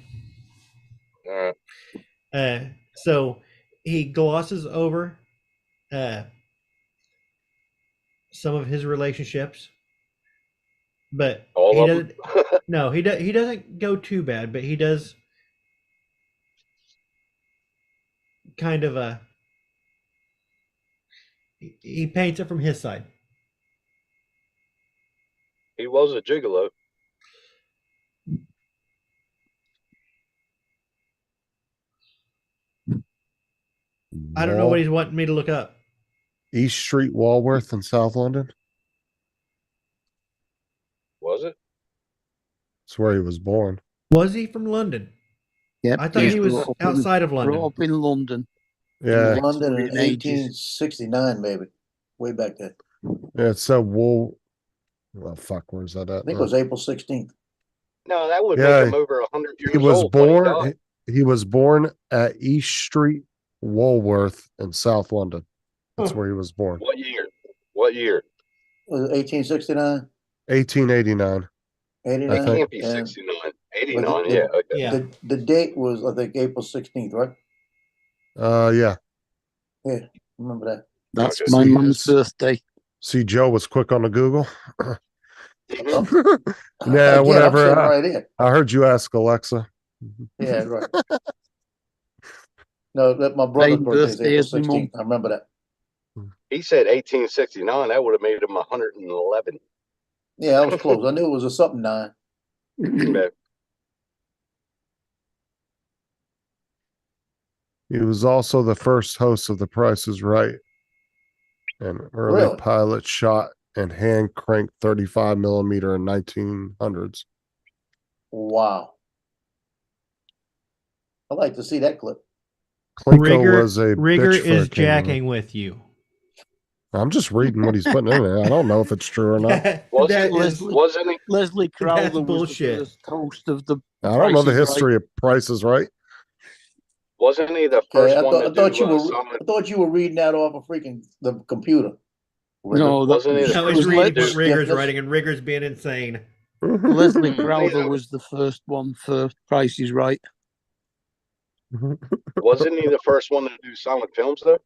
So he glosses over some of his relationships, but All he of doesn't. them? No, he doesn't go too bad, but he does kind of he paints it from his side. He was a gigolo. I don't know what he's wanting me to look up. East Street, Walworth, in South London. Was it? That's where he was born. Was he from London? Yep. I thought he was outside of London. Grew up in London. Yeah. London in Victorian ages. 1869, maybe. Way back then. Yeah, it said Wool. Well, fuck, where's that at? I think it was April 16th. No, that would Yeah, make him over 100 years He was old. when he born. died. He was born at East Street, Walworth, in South London. That's where he was born. What year? What year? Was it 1869? 1889. 89? I It think. can't be Yeah. 69. But 89, yeah. Okay. Yeah. The date was, I think, April 16th, right? Yeah. Yeah, remember that. That's Okay. my mum's birthday. See, Joe was quick on the Google. Mhm. Yeah, Again, whatever. I'm sitting right here. I heard you ask Alexa. Yeah, right. No, that my brother's Same birthday is birthday April as my mum. 16th. I remember that. He said 1869. That would have made him 111. Yeah, I was close. I knew it was a something 9. Okay. He was also the first host of The Price is Right, an early Really? pilot shot and hand cranked 35 millimeter in 1900s. Wow. I'd like to see that clip. Klinko was a Rigger bitch for is a king. jacking with you. I'm just reading what he's putting in there. I don't know if it's true or not. That is Wasn't he? Leslie Crowther was bullshit. the first host of the. I don't know the Price is Right. history of Price is Right. Wasn't he the Okay, first I one thought, I to thought do you were Simon? I thought you were reading that off of freaking the computer. No, Wasn't he the That was first one reading to what do? Rigger's writing, and Rigger's being insane. Leslie Crowther was the first one for Price is Right. Wasn't he the first one to do silent films though?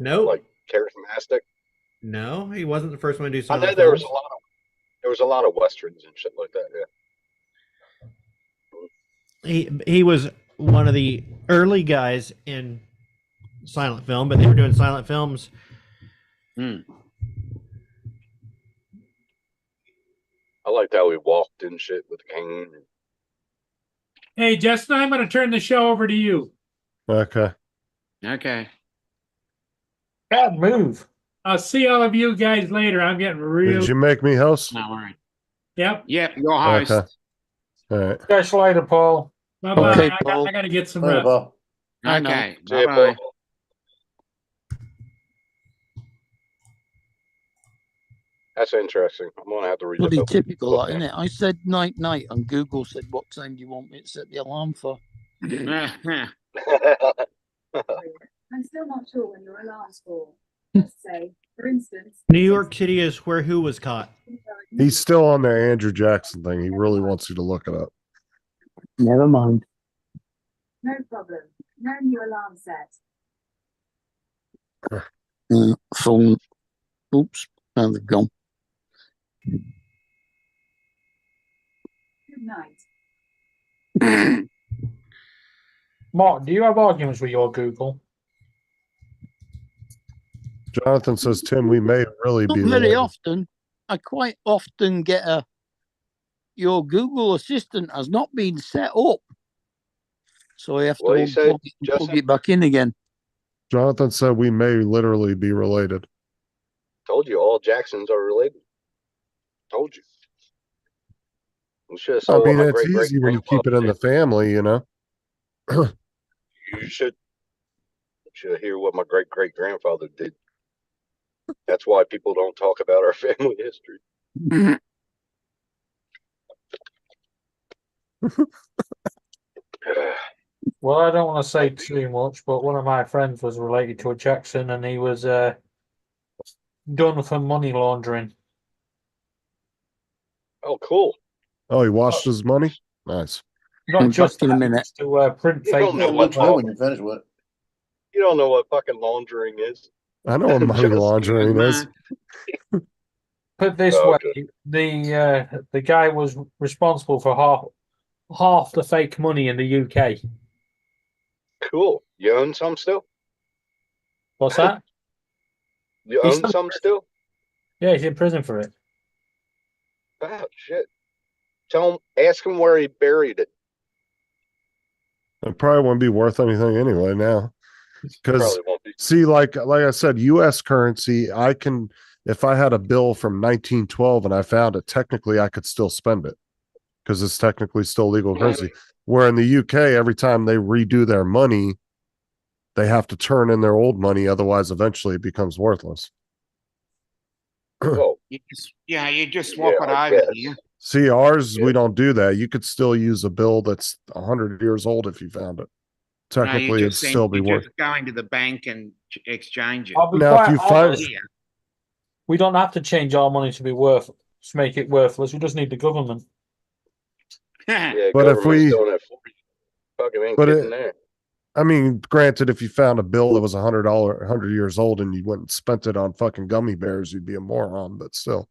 No, Like charismatic. no, he wasn't the first one to do I know silent there was films. there was a lot of westerns and shit like that. Yeah. He was one of the early guys in silent film, but they were doing silent films. I liked how he walked and shit with the cane. Hey, Justin, I'm going to turn the show over to you. Okay. Okay. Bad move. I'll see all of you guys later. I'm getting real. Did you make me host? No worry. Yep. Yep, your host. Okay. All right. Catch you later, Paul. Bye-bye. Okay, I Paul. got to get some All right, rest. Paul. I know. Okay. See ya, Bye bye. Paul. That's interesting. I'm gonna have to read Bloody that. typical, that, isn't it? I said night night, and Google said, "What time do you want me to set the alarm for?" I'm still not sure when your alarm's for. Let's say, for instance, New York City is where who was caught. He's still on their Andrew Jackson thing. He really wants you to look it up. Never mind. no problem. No new alarm set. Phone. Oops, now they've gone. Good night. Mark, do you have arguments with your Google? Jonathan says, Tim, we may really Not be very related. often. I quite often get your Google Assistant has not been set up, so I have to What do you say, unplug it and plug Justin? it back in again. Jonathan said we may literally be related. Told you all Jacksons are related. Told you. You should have I saw what mean, my it's great great easy when you keep it in the family, you know. You should hear what my great great grandfather did. That's why people don't talk about our family history. Well, I don't want to say too much, but one of my friends was related to a Jackson, and he was done for money laundering. Oh, cool. Oh, he washed his money? Nice. Not I'm just back in a that, minute. it's to print You fake. don't know what Know when you finish with it. you don't know what fucking laundering is. I know what money Just- laundering is. Put it this Oh, way, okay. the guy was responsible for half the fake money in the UK. Cool. You own some still? What's that? You He's own still- some still? Yeah, he's in prison for it. Oh shit. Tell him, ask him where he buried it. It probably wouldn't be worth anything anyway now. Because Probably won't be. see, like I said, US currency, I can, if I had a bill from 1912 and I found it, technically I could still spend it because it's technically still legal currency. Where in the UK, every time they redo their money, they have to turn in their old money, otherwise eventually it becomes worthless. Whoa. You just swap Yeah, it I over guess. here. See, ours, Yeah. we don't do that. You could still use a bill that's 100 years old if you found it. No, Technically, it'd still be you're worth. just going to the bank and exchange it. I'll be Now, if quite you find- honest, we don't have to change our money to be worth to make it worthless. We just need the government. Yeah, But if government's we- doing it for you. Fucking ain't But getting it- there. I mean, granted, if you found a bill that was $100 years old and you went and spent it on fucking gummy bears, you'd be a moron. But still,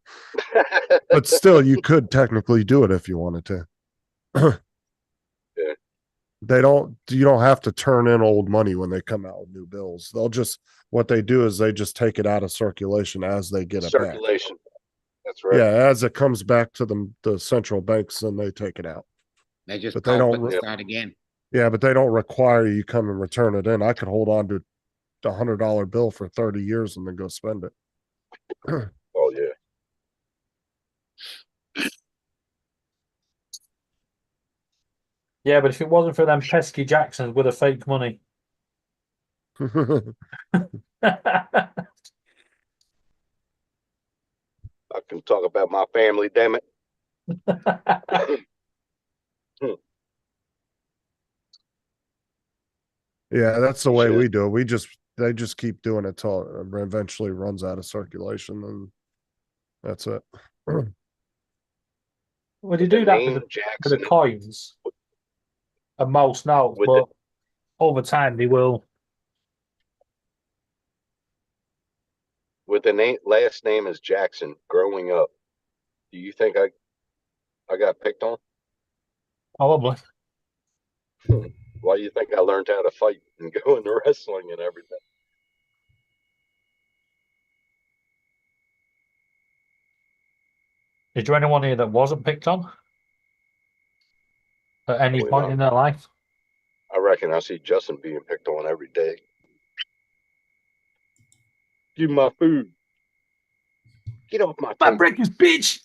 you could technically do it if you wanted to. Yeah. You don't have to turn in old money when they come out with new bills. What they do is they just take it out of circulation as they get it back. Circulation. That's right. Yeah, as it comes back to the central banks, then they take it out. They just But they pulp don't it and re- start again. Yeah, but they don't require you come and return it in. I could hold on to a $100 bill for 30 years and then go spend it. Oh yeah. Yeah, but if it wasn't for them pesky Jacksons with the fake money. I can talk about my family, damn it. Yeah, that's the way Shit. we do it. We just they just keep doing it till it eventually runs out of circulation, and that's it. Well, they do that with the coins, and most notes, but over time they will. With the last name is Jackson, growing up, do you think I got picked on? Probably. Why do you think I learned how to fight and go into wrestling and everything? Is there anyone here that wasn't picked on at any Probably point not. in their life? I reckon I see Justin being picked on every day. Give me my food. Get off my table. Breakfast, bitch.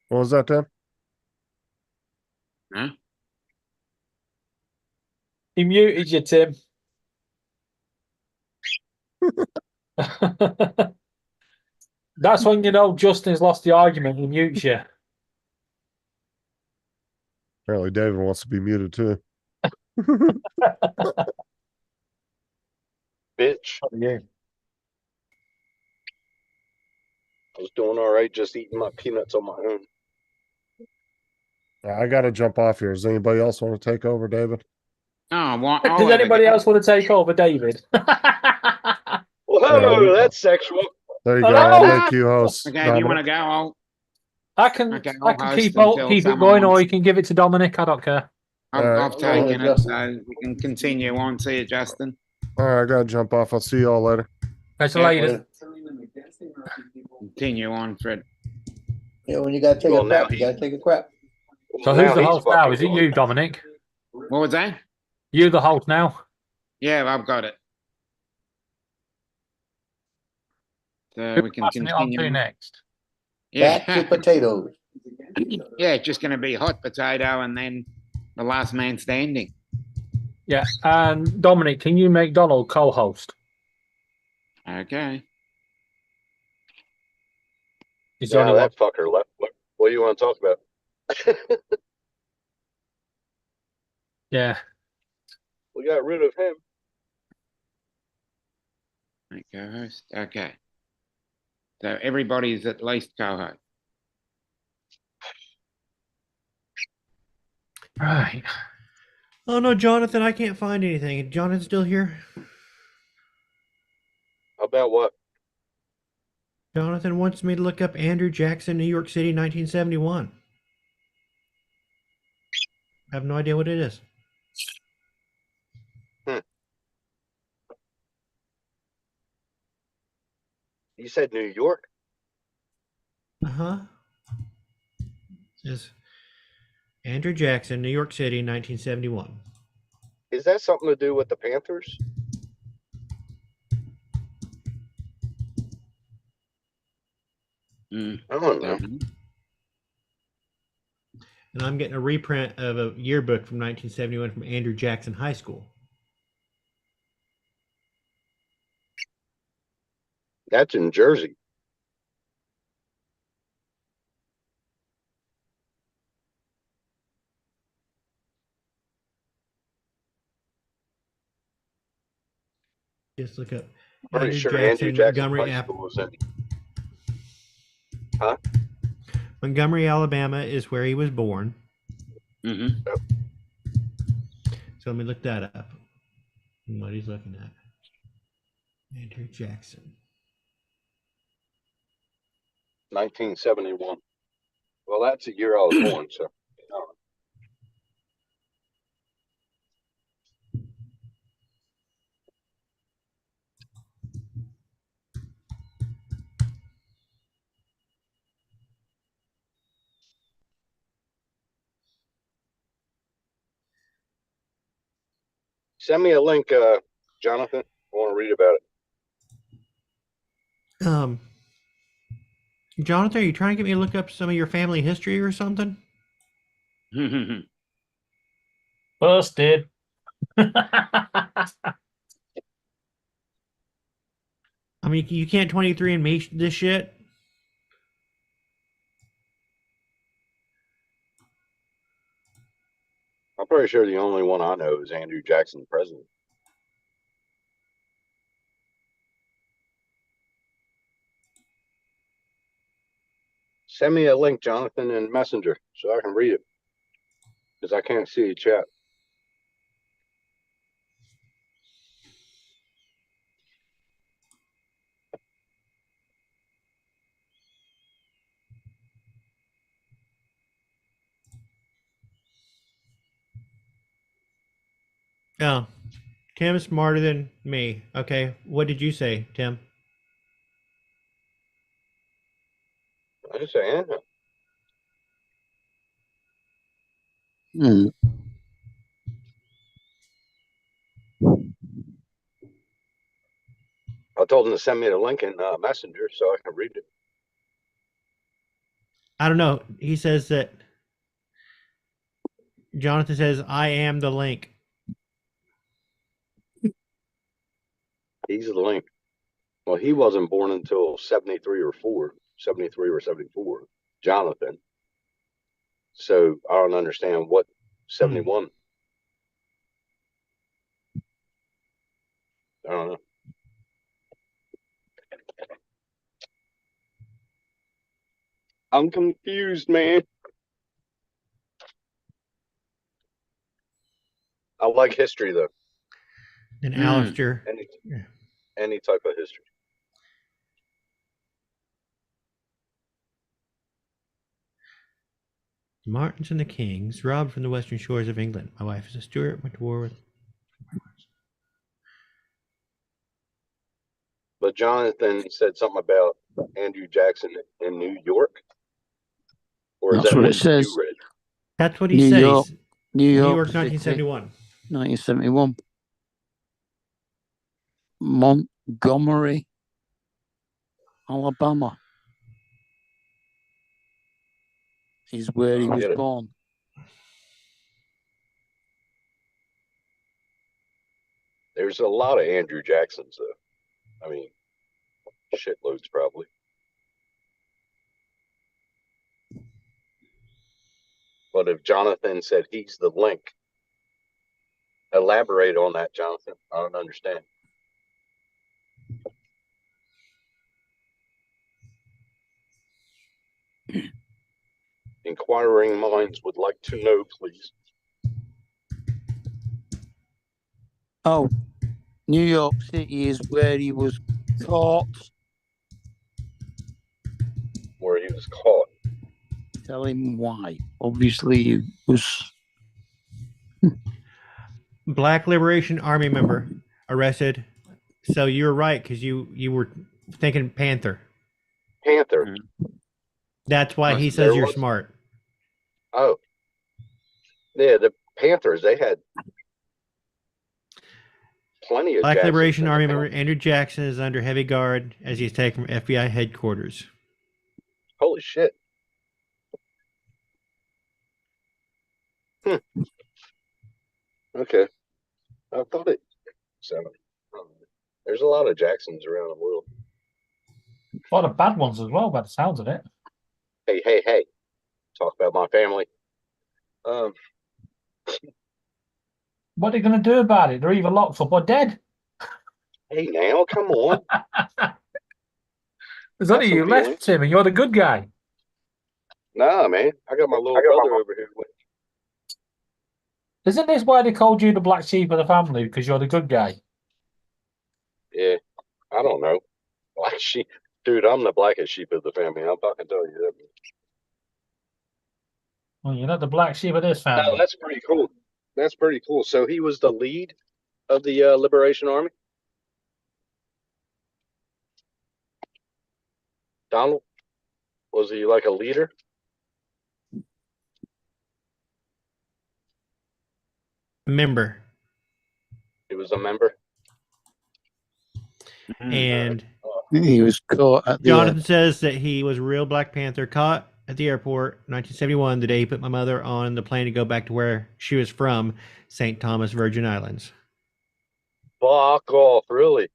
What was that, Tim? Huh? He muted you, Tim. That's when you know Justin's lost the argument. He mutes you. Apparently, David wants to be muted too. Bitch. Yeah. I was doing all right just eating my peanuts on my own. I got to jump off here. Does anybody else want to take over, David? Oh, what? Does anybody else want to take over, David? Whoa, that's sexual. There you go. I'll make you host. Okay, if you want to go, I can host keep until it someone going, or wants- you can give it to Dominic. I don't care. I've taken it, Justin. so we can continue on. See you, Justin. All right, I got to jump off. I'll see you all later. Catch you Yeah. later. Continue on, Fred. Yeah, when you gotta take Well, a crap, now you gotta take a crap. So Now who's the he's host now? fucking Is it going. you, Dominic? What was that? You the host now? Yeah, I've got it. So Who's we can passing it on continue. to on. next? Back to Yeah, potatoes. yeah, it's just going to be hot potato and then the last man standing. Yeah. And Dominic, can you make Donald co-host? Okay. He's the Now only one. that fucker left. What do you want to talk about? Yeah. We got rid of him. Co-host. Okay. So everybody's at least co-host. Right. Oh no, Jonathan, I can't find anything. Jonathan's still here. About what? Jonathan wants me to look up Andrew Jackson, New York City, 1971. I have no idea what it is. You said New York? Uh-huh. Says Andrew Jackson, New York City, 1971. Is that something to do with the Panthers? I don't know. And I'm getting a reprint of a yearbook from 1971 from Andrew Jackson High School. That's in Jersey. Just look up Pretty Andrew sure Jackson, Andrew Jackson Montgomery, High School was in. Huh? Montgomery, Alabama is where he was born. Mm-hmm. Yep. So let me look that up. And what he's looking at. Andrew Jackson. 1971. Well, that's the year I was born, so. Send me a link, Jonathan. I want to read about it. Jonathan, are you trying to get me to look up some of your family history or something? Busted. I mean, you can't 23 and me this shit. I'm pretty sure the only one I know is Andrew Jackson, president. Send me a link, Jonathan, in Messenger so I can read it. Because I can't see the chat. Oh, Tim's smarter than me. Okay, what did you say, Tim? I just saying. Hmm. I told him to send me the link in Messenger so I can read it. I don't know. He says that. Jonathan says, "I am the link." He's the link. Well, he wasn't born until 73 or 74, Jonathan. So I don't understand what 71. I don't know. I'm confused, man. I like history though. And Alistair. Any type of history. Martins and the Kings, robbed from the western shores of England. My wife is a Stuart, went to war with. But Jonathan said something about Andrew Jackson in New York. Or is That's that what what it says. you read? That's what he New says. York, New New York, York, City, 1971. 1971. Montgomery, Alabama is where he was born. There's a lot of Andrew Jacksons though. I mean, shitloads probably. But if Jonathan said he's the link, elaborate on that, Jonathan. I don't understand. Inquiring minds would like to know, please. Oh, New York City is where he was caught. Where he was caught. Tell him why. Obviously, he was. Black Liberation Army member arrested. So you were right because you were thinking Panther. Panther. That's why he says you're smart. Oh. Yeah, the Panthers, they had plenty of Black Jacksons Liberation in the Army member Panthers. Andrew Jackson is under heavy guard as he is taken from FBI headquarters. Holy shit. Okay. I thought it. So, there's a lot of Jacksons around the world. A lot of bad ones as well, by the sounds of it. Hey. Talk about my family. What are you going to do about it? They're either locked up or dead. Hey, now, come on. There's only you left, Tim, and you're the good guy. Nah, man. I got my little brother over here. Isn't this why they called you the black sheep of the family? Because you're the good guy? Yeah, I don't know. Black sheep. Dude, I'm the blackest sheep of the family. I'm fucking telling you that. Well, you're not the black sheep of this family. No, that's pretty cool. That's pretty cool. So he was the lead of the Liberation Army? Donald? Was he like a leader? Member. He was a member? And He was caught at the Jonathan says that he was a real Black Panther caught at the airport 1971, the day he put my mother on the plane to go back to where she was from, St. Thomas, Virgin Islands. Fuck off, really?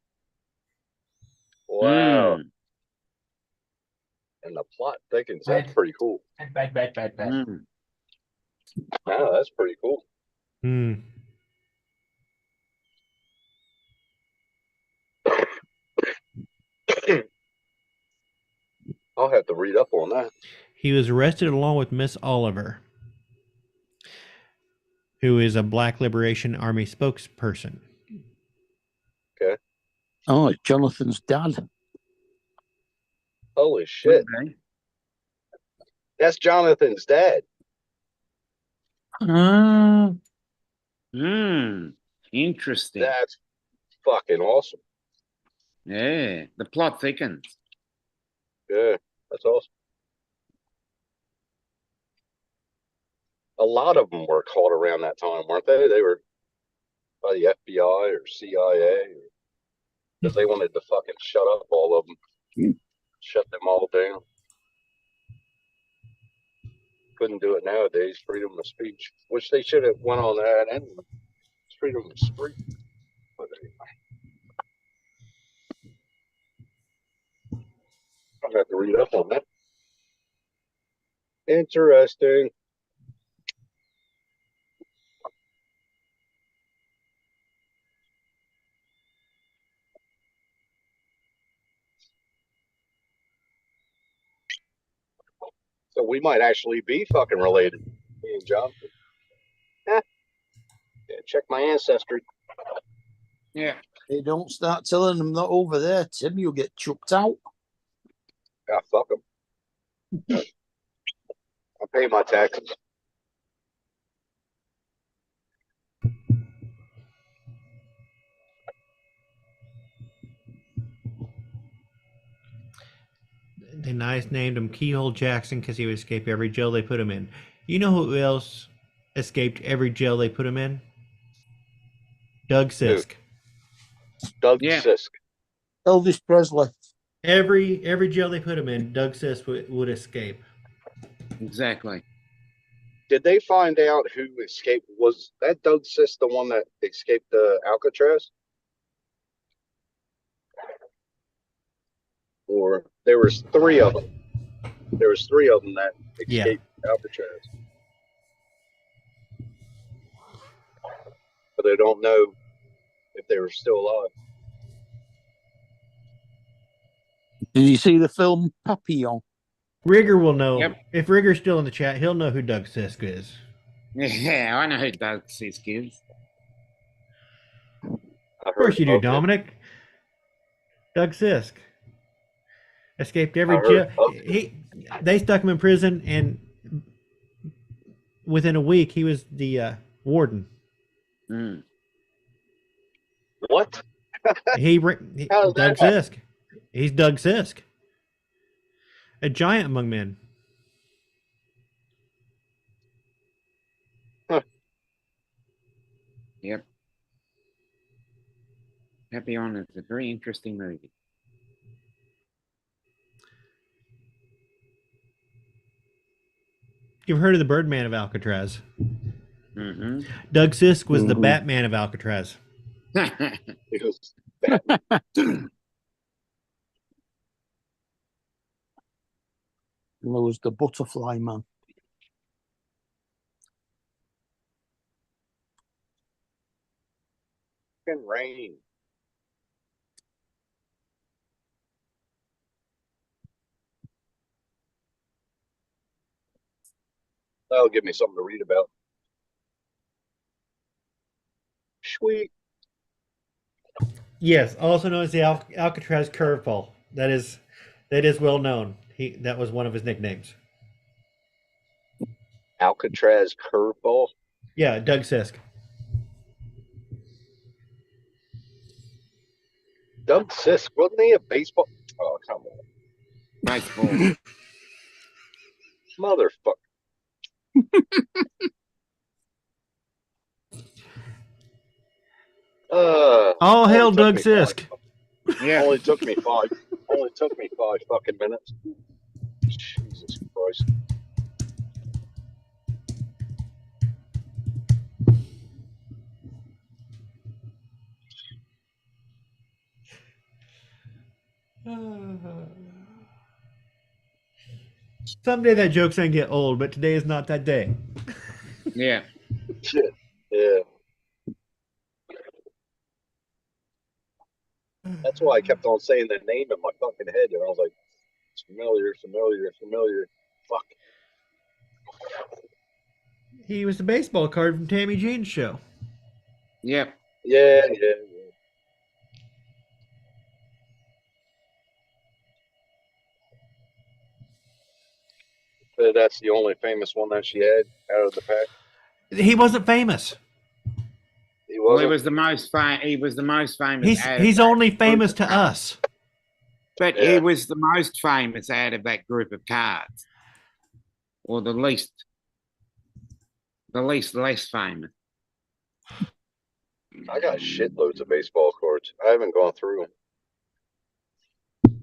Wow. And the plot thickens. That's pretty cool. Bad. No, that's pretty cool. Hmm. I'll have to read up on that. He was arrested along with Miss Oliver, who is a Black Liberation Army spokesperson. Okay. Oh, it's Jonathan's dad. Holy shit. That's Jonathan's dad. Interesting. That's fucking awesome. Yeah, the plot thickens. Yeah, that's awesome. A lot of them were caught around that time, weren't they? They were by the FBI or CIA because they wanted to fucking shut up all of them, shut them all down. Couldn't do it nowadays. Freedom of speech, which they should have went on that anyway. It's freedom of speech. But anyway. I'll have to read up on that. Interesting. So we might actually be fucking related, me and Jonathan. Yeah, check my ancestry. Yeah. Hey, don't start telling them that over there, Tim. You'll get chucked out. Yeah, fuck them. I pay my taxes. They nice named him Keyhole Jackson because he would escape every jail they put him in. You know who else escaped every jail they put him in? Doug Sisk. Doug Sisk. Elvis Presley. Every jail they put him in, Doug Sisk would escape. Exactly. Did they find out who escaped? Was that Doug Sisk the one that escaped Alcatraz? Or there was three of them. There was three of them that escaped Alcatraz. But they don't know if they were still alive. Did you see the film Papillon? Rigger will know. Yep. If Rigger's still in the chat, he'll know who Doug Sisk is. Yeah, I know who Doug Sisk is. Of course you do, Dominic. Doug Sisk escaped every jail. They stuck him in prison, and within a week, he was the warden. What? Doug Sisk. He's Doug Sisk, a giant among men. Huh. Yep. Papillon is a very interesting movie. You've heard of the Birdman of Alcatraz? Mm-hmm. Doug Sisk was the Batman of Alcatraz. It was There was the Butterfly Man. rain. That'll give me something to read about. Sweet. Yes, also known as the Alcatraz curveball. That is well known. That was one of his nicknames. Alcatraz curveball. Yeah, Doug Sisk. Doug Sisk, wasn't he a baseball? Oh, come on. Baseball. Motherfucker. All hail Doug Sisk. Yeah. Only took me five fucking minutes. Jesus Christ. Someday that joke's gonna get old, but today is not that day. Yeah. Shit. Yeah. That's why I kept on saying the name in my fucking head, and I was like, it's familiar, familiar, familiar. Fuck. He was the baseball card from Tammy Jean's show. Yep. Yeah. That's the only famous one that she had out of the pack. He wasn't famous. He Well, wasn't. he was the most famous. He was the most famous. He's only famous to us. But Yeah. he was the most famous out of that group of cards, or the least less famous. I got shitloads of baseball cards. I haven't gone through them.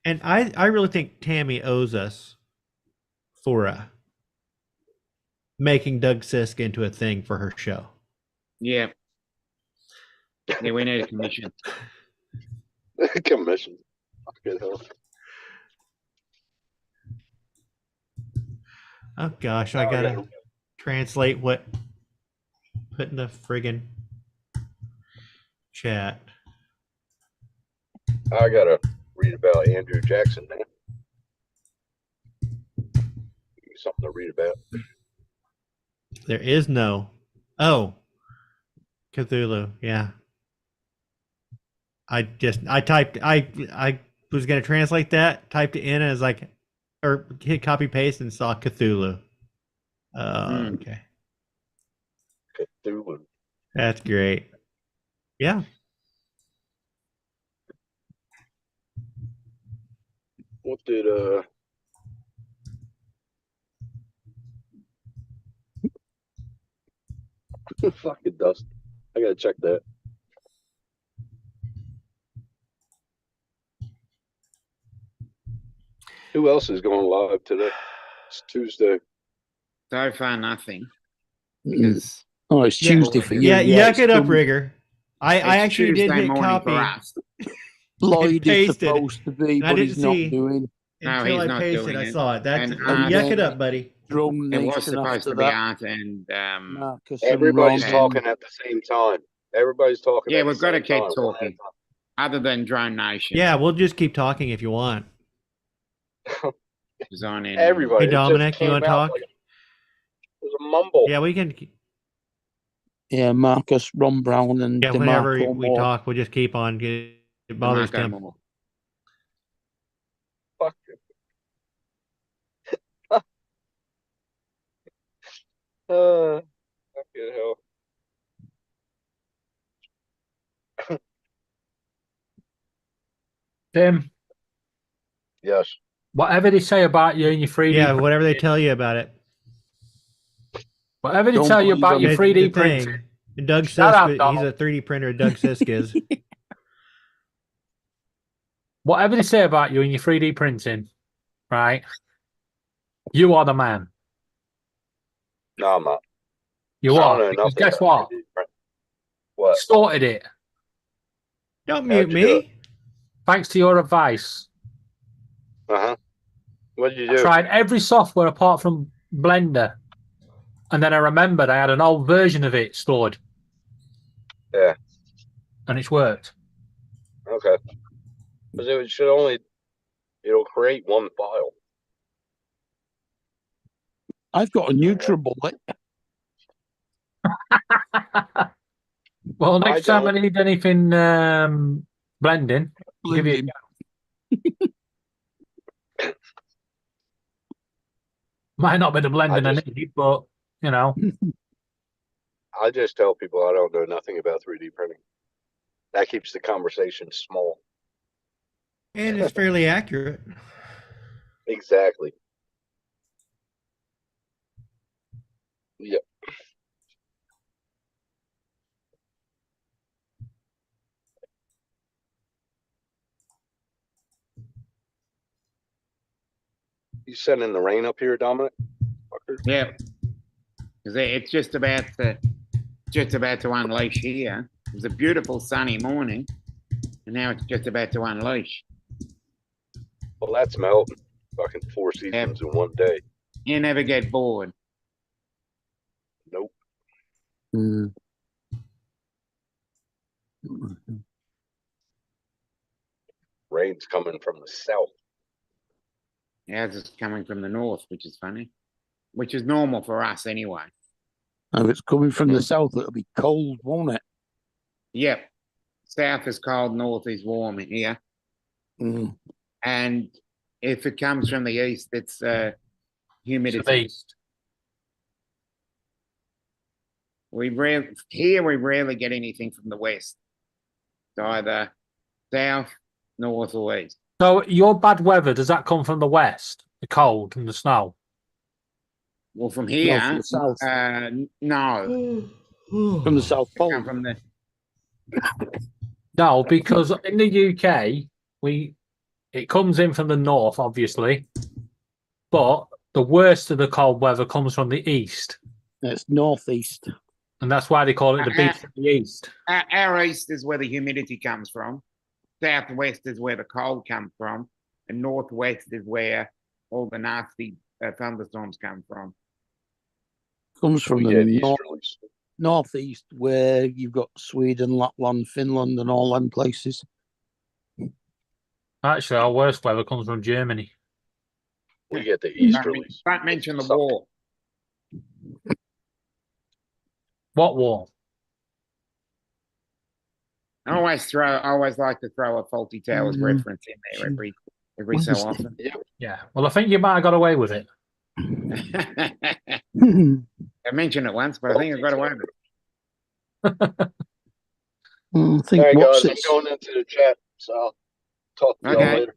And I really think Tammy owes us for making Doug Sisk into a thing for her show. Yeah. Yeah, we need a commission. Commission. Good hell. Oh gosh, I gotta translate what put in the friggin' chat. I gotta read about Andrew Jackson now. Something to read about. There is no. Oh, Cthulhu. Yeah. I typed. I was gonna translate that. Typed it in and it's like, or hit copy paste and saw Cthulhu. Okay. Cthulhu. That's great. Yeah. What did fucking dust? I gotta check that. Who else is going live today? It's Tuesday. So far, nothing. Because Oh, it's Tuesday for you. Yeah, yuck it up, it's Rigger. I actually did Tuesday hit morning copy. for us. Lloyd is pasted. supposed to be, I but didn't he's not see- doing. No, Until he's I not pasted, doing I it. saw it. That's And, yuck it up, buddy. Drum It was Nation supposed after to be that. Art and Marcus and Everybody's Ron. talking at the same time. Everybody's talking. yeah, at we've the got to same keep time. talking. Other than Drone Nation. Yeah, we'll just keep talking if you want. Is on in. Everybody. Hey it just Dominic, you came want to out talk? like it was a mumble. Yeah, we can. Yeah, Marcus, Ron Brown, and Yeah, whenever DeMarco we Moore. talk, we'll just keep on. It bothers Marco Tim. Moore. Fuck. Fucking hell. Tim, Yes. whatever they say about you and your 3D, Yeah, whatever they tell you about it. whatever they Don't tell you believe about them. your The 3D thing, printing, and Doug Shut up, Sisk, he's Donald. a 3D printer. Doug Sisk is. whatever they say about you and your 3D printing, right? You are the man. No, I'm not. You I are. don't know Because nothing guess about what? 3D print. What? Started it Don't How'd mute you do me. thanks to your advice. Uh-huh. What did you I do? tried every software apart from Blender. And then I remembered I had an old version of it stored. Yeah. And it's worked. Okay. Because it should only, it'll create one file. I've got a NutriBullet. Well, next time I don't. need anything blending, I'll give you might not be the blending I need, but you know. I just tell people I don't know nothing about 3D printing. That keeps the conversation small. And it's fairly accurate. Exactly. Yep. You sending the rain up here, Dominic? Fucker. Yeah. 'Cause it's just about to unleash here. It was a beautiful sunny morning, and now it's just about to unleash. Well, that's melting. Fucking 4 seasons in one day. You never get bored. Nope. Rain's coming from the south. Ours is coming from the north, which is funny. Which is normal for us anyway. If it's coming from the south, it'll be cold, won't it? Yep. South is cold, north is warm here. Mm. And if it comes from the east, it's humidity. East. We rarely get anything from the west. It's either south, north, or east. So your bad weather, does that come from the west? The cold and the snow? Well, from here, from the south. no. From the South Pole. Come from the No, because in the UK, it comes in from the north, obviously, but the worst of the cold weather comes from the east, It's northeast. and that's why they call it the beast of the east. our east is where the humidity comes from. Southwest is where the cold comes from, and northwest is where all the nasty thunderstorms come from. Comes from We the get north, easterlies. northeast, where you've got Sweden, Lapland, Finland, and all them places. Actually, our worst weather comes from Germany. We get the Don't easterlies. mention the war. What war? I always like to throw a Faulty Towers reference in there every so often. Yeah. Well, I think you might have got away with it. I mentioned it once, but I think I got away with it. I think All right, what's guys, I'm it? going into the chat, so I'll talk to y'all Okay. later.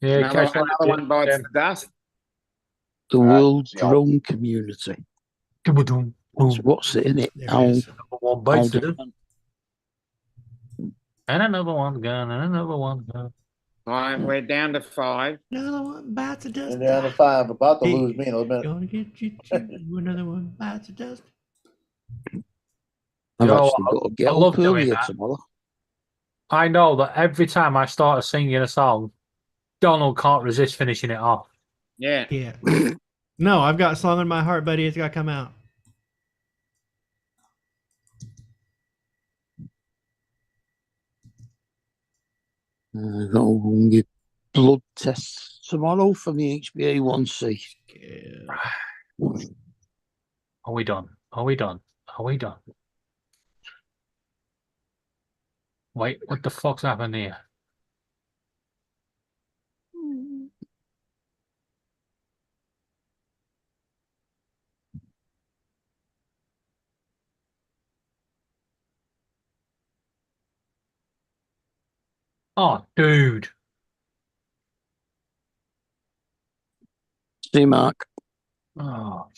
Yeah, Another one bites the dust. The All right, World see y'all. Drone Community. What's it in it? There it How, is. Number one bites how the dust. And another one gone, and another one gone. Right, we're down to 5. Another one bites the dust. And down to 5, about to Hey, lose me in a minute. Gonna get you too. Another one bites the dust. I've Yo, actually got to get I love up doing earlier that. tomorrow. I know that every time I start singing a song, Donald can't resist finishing it off. Yeah. Yeah. No, I've got a song in my heart, buddy. It's got to come out. I've got to go and get blood tests tomorrow for the HbA1c. Are we done? Are we done? Are we done? Wait, what the fuck's happened here? Oh, dude. See, Mark. Oh,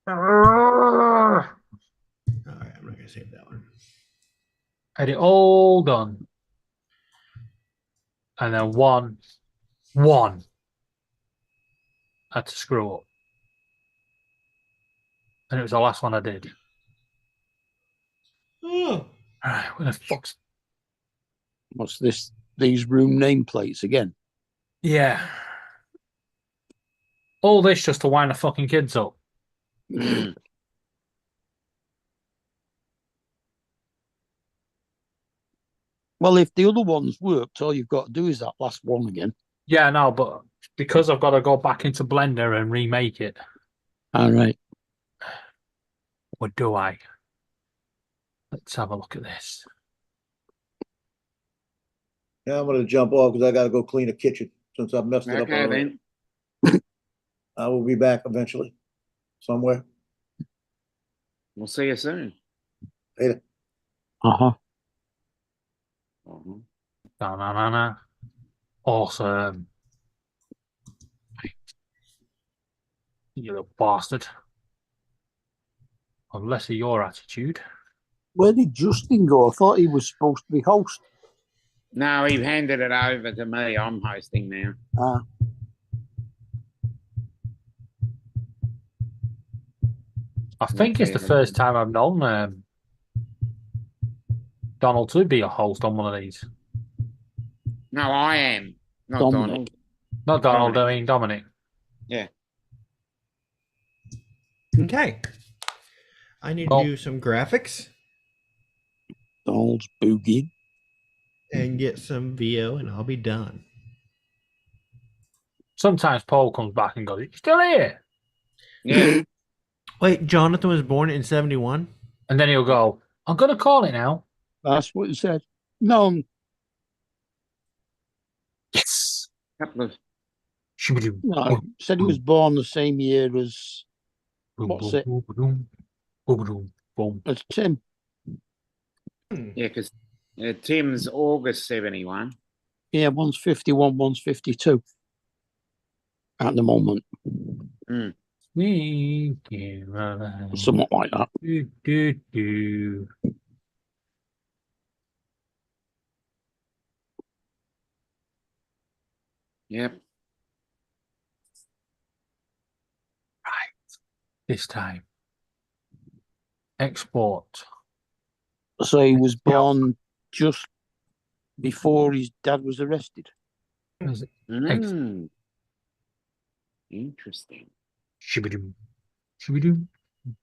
All right, I'm not gonna save that one. had it all done. And then one had to screw up. And it was the last one I did. Oh. Alright, where the fuck's... What's this? These room nameplates again? Yeah. All this just to wind the fucking kids up. Well, if the other ones worked, all you've got to do is that last one again. Yeah, no, but because I've got to go back into Blender and remake it. All right. Or do I? Let's have a look at this. Yeah, I'm gonna jump off because I gotta go clean the kitchen since I messed it up. Okay, already. then. I will be back eventually, somewhere. We'll see you soon. Later. Uh-huh. Da-na-na-na. Awesome. You little bastard. Unless of your attitude. Where did Justin go? I thought he was supposed to be host. No, he handed it over to me. I'm hosting now. Ah. I think it's the first time I've known Donald to be a host on one of these. No, I am. Not Dominic. Donald. Not Donald, Dominic. I mean Dominic. Yeah. Okay. I need to do some graphics Donald's boogie. and get some VO, and I'll be done. Sometimes Paul comes back and goes, "You still here?" Yeah. Wait, Jonathan was born in 71? And then he'll go, "I'm going to call it now." That's what he said. No, Yes. Couple of no, said he was born the same year as what's it? As Tim. yeah, because Tim's August 71. Yeah, one's 51, one's 52 at the moment. Mm. Something like that. Yep. This time. Export. So he was born just before his dad was arrested. Mm. Interesting. Shibidoo. Shibidoo.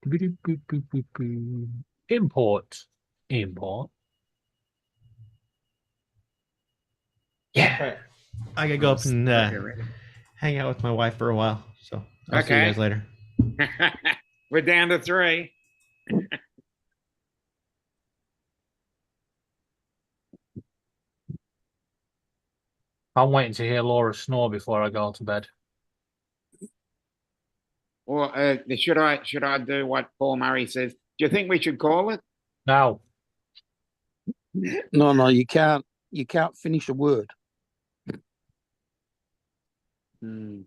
Shibidoo, boo, boo, boo, boo. Import. Import. Yeah. Right. I gotta go up and hang out with my wife for a while. So I'll see you Okay. guys later. We're down to 3. I'm waiting to hear Laura snore before I go to bed. Or should I do what Paul Murray says? Do you think we should call it? No. No, you can't finish a word. Hmm.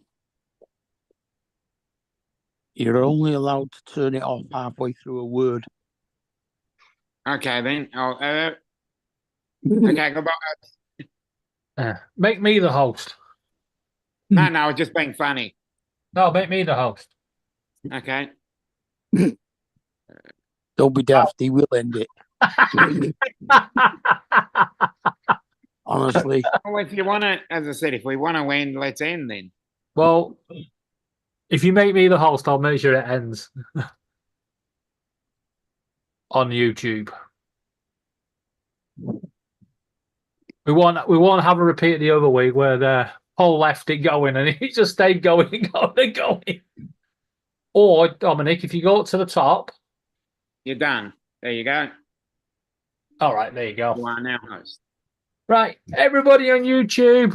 You're only allowed to turn it off halfway through a word. Okay, then. Okay, goodbye. Make me the host. No, it's just being funny. No, make me the host. Okay. Don't be daft. He will end it. Honestly. Well, if you want to, as I said, if we want to end, let's end then. Well, if you make me the host, I'll make sure it ends on YouTube. We won't have a repeat the other week where the Paul left it going and it just stayed going and going and going. Or Dominic, if you go up to the top, you're done. There you go. All right, there you go. You are now host. Right, everybody on YouTube.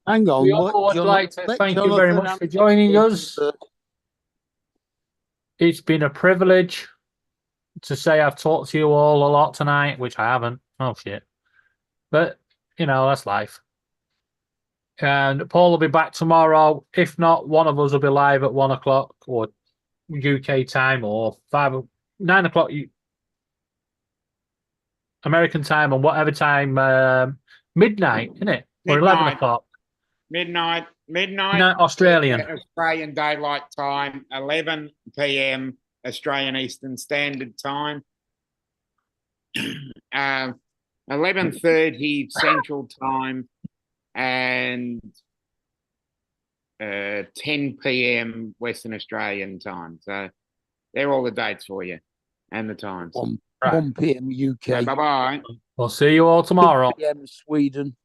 Hang on. We all would like to thank you very much for joining us. It's been a privilege to say I've talked to you all a lot tonight, which I haven't. Oh, shit. But, you know, that's life. And Paul will be back tomorrow. If not, one of us will be live at 1 o'clock or UK time or 9 o'clock American time and whatever time, midnight, isn't it? Or 11 o'clock. Midnight Australian. Australian Daylight Time, 11 p.m. Australian Eastern Standard Time. 11:30 Central Time and 10 p.m. Western Australian Time. So they're all the dates for you and the times. 1 p.m. UK. Bye-bye. We'll see you all tomorrow. 2 p.m. Sweden.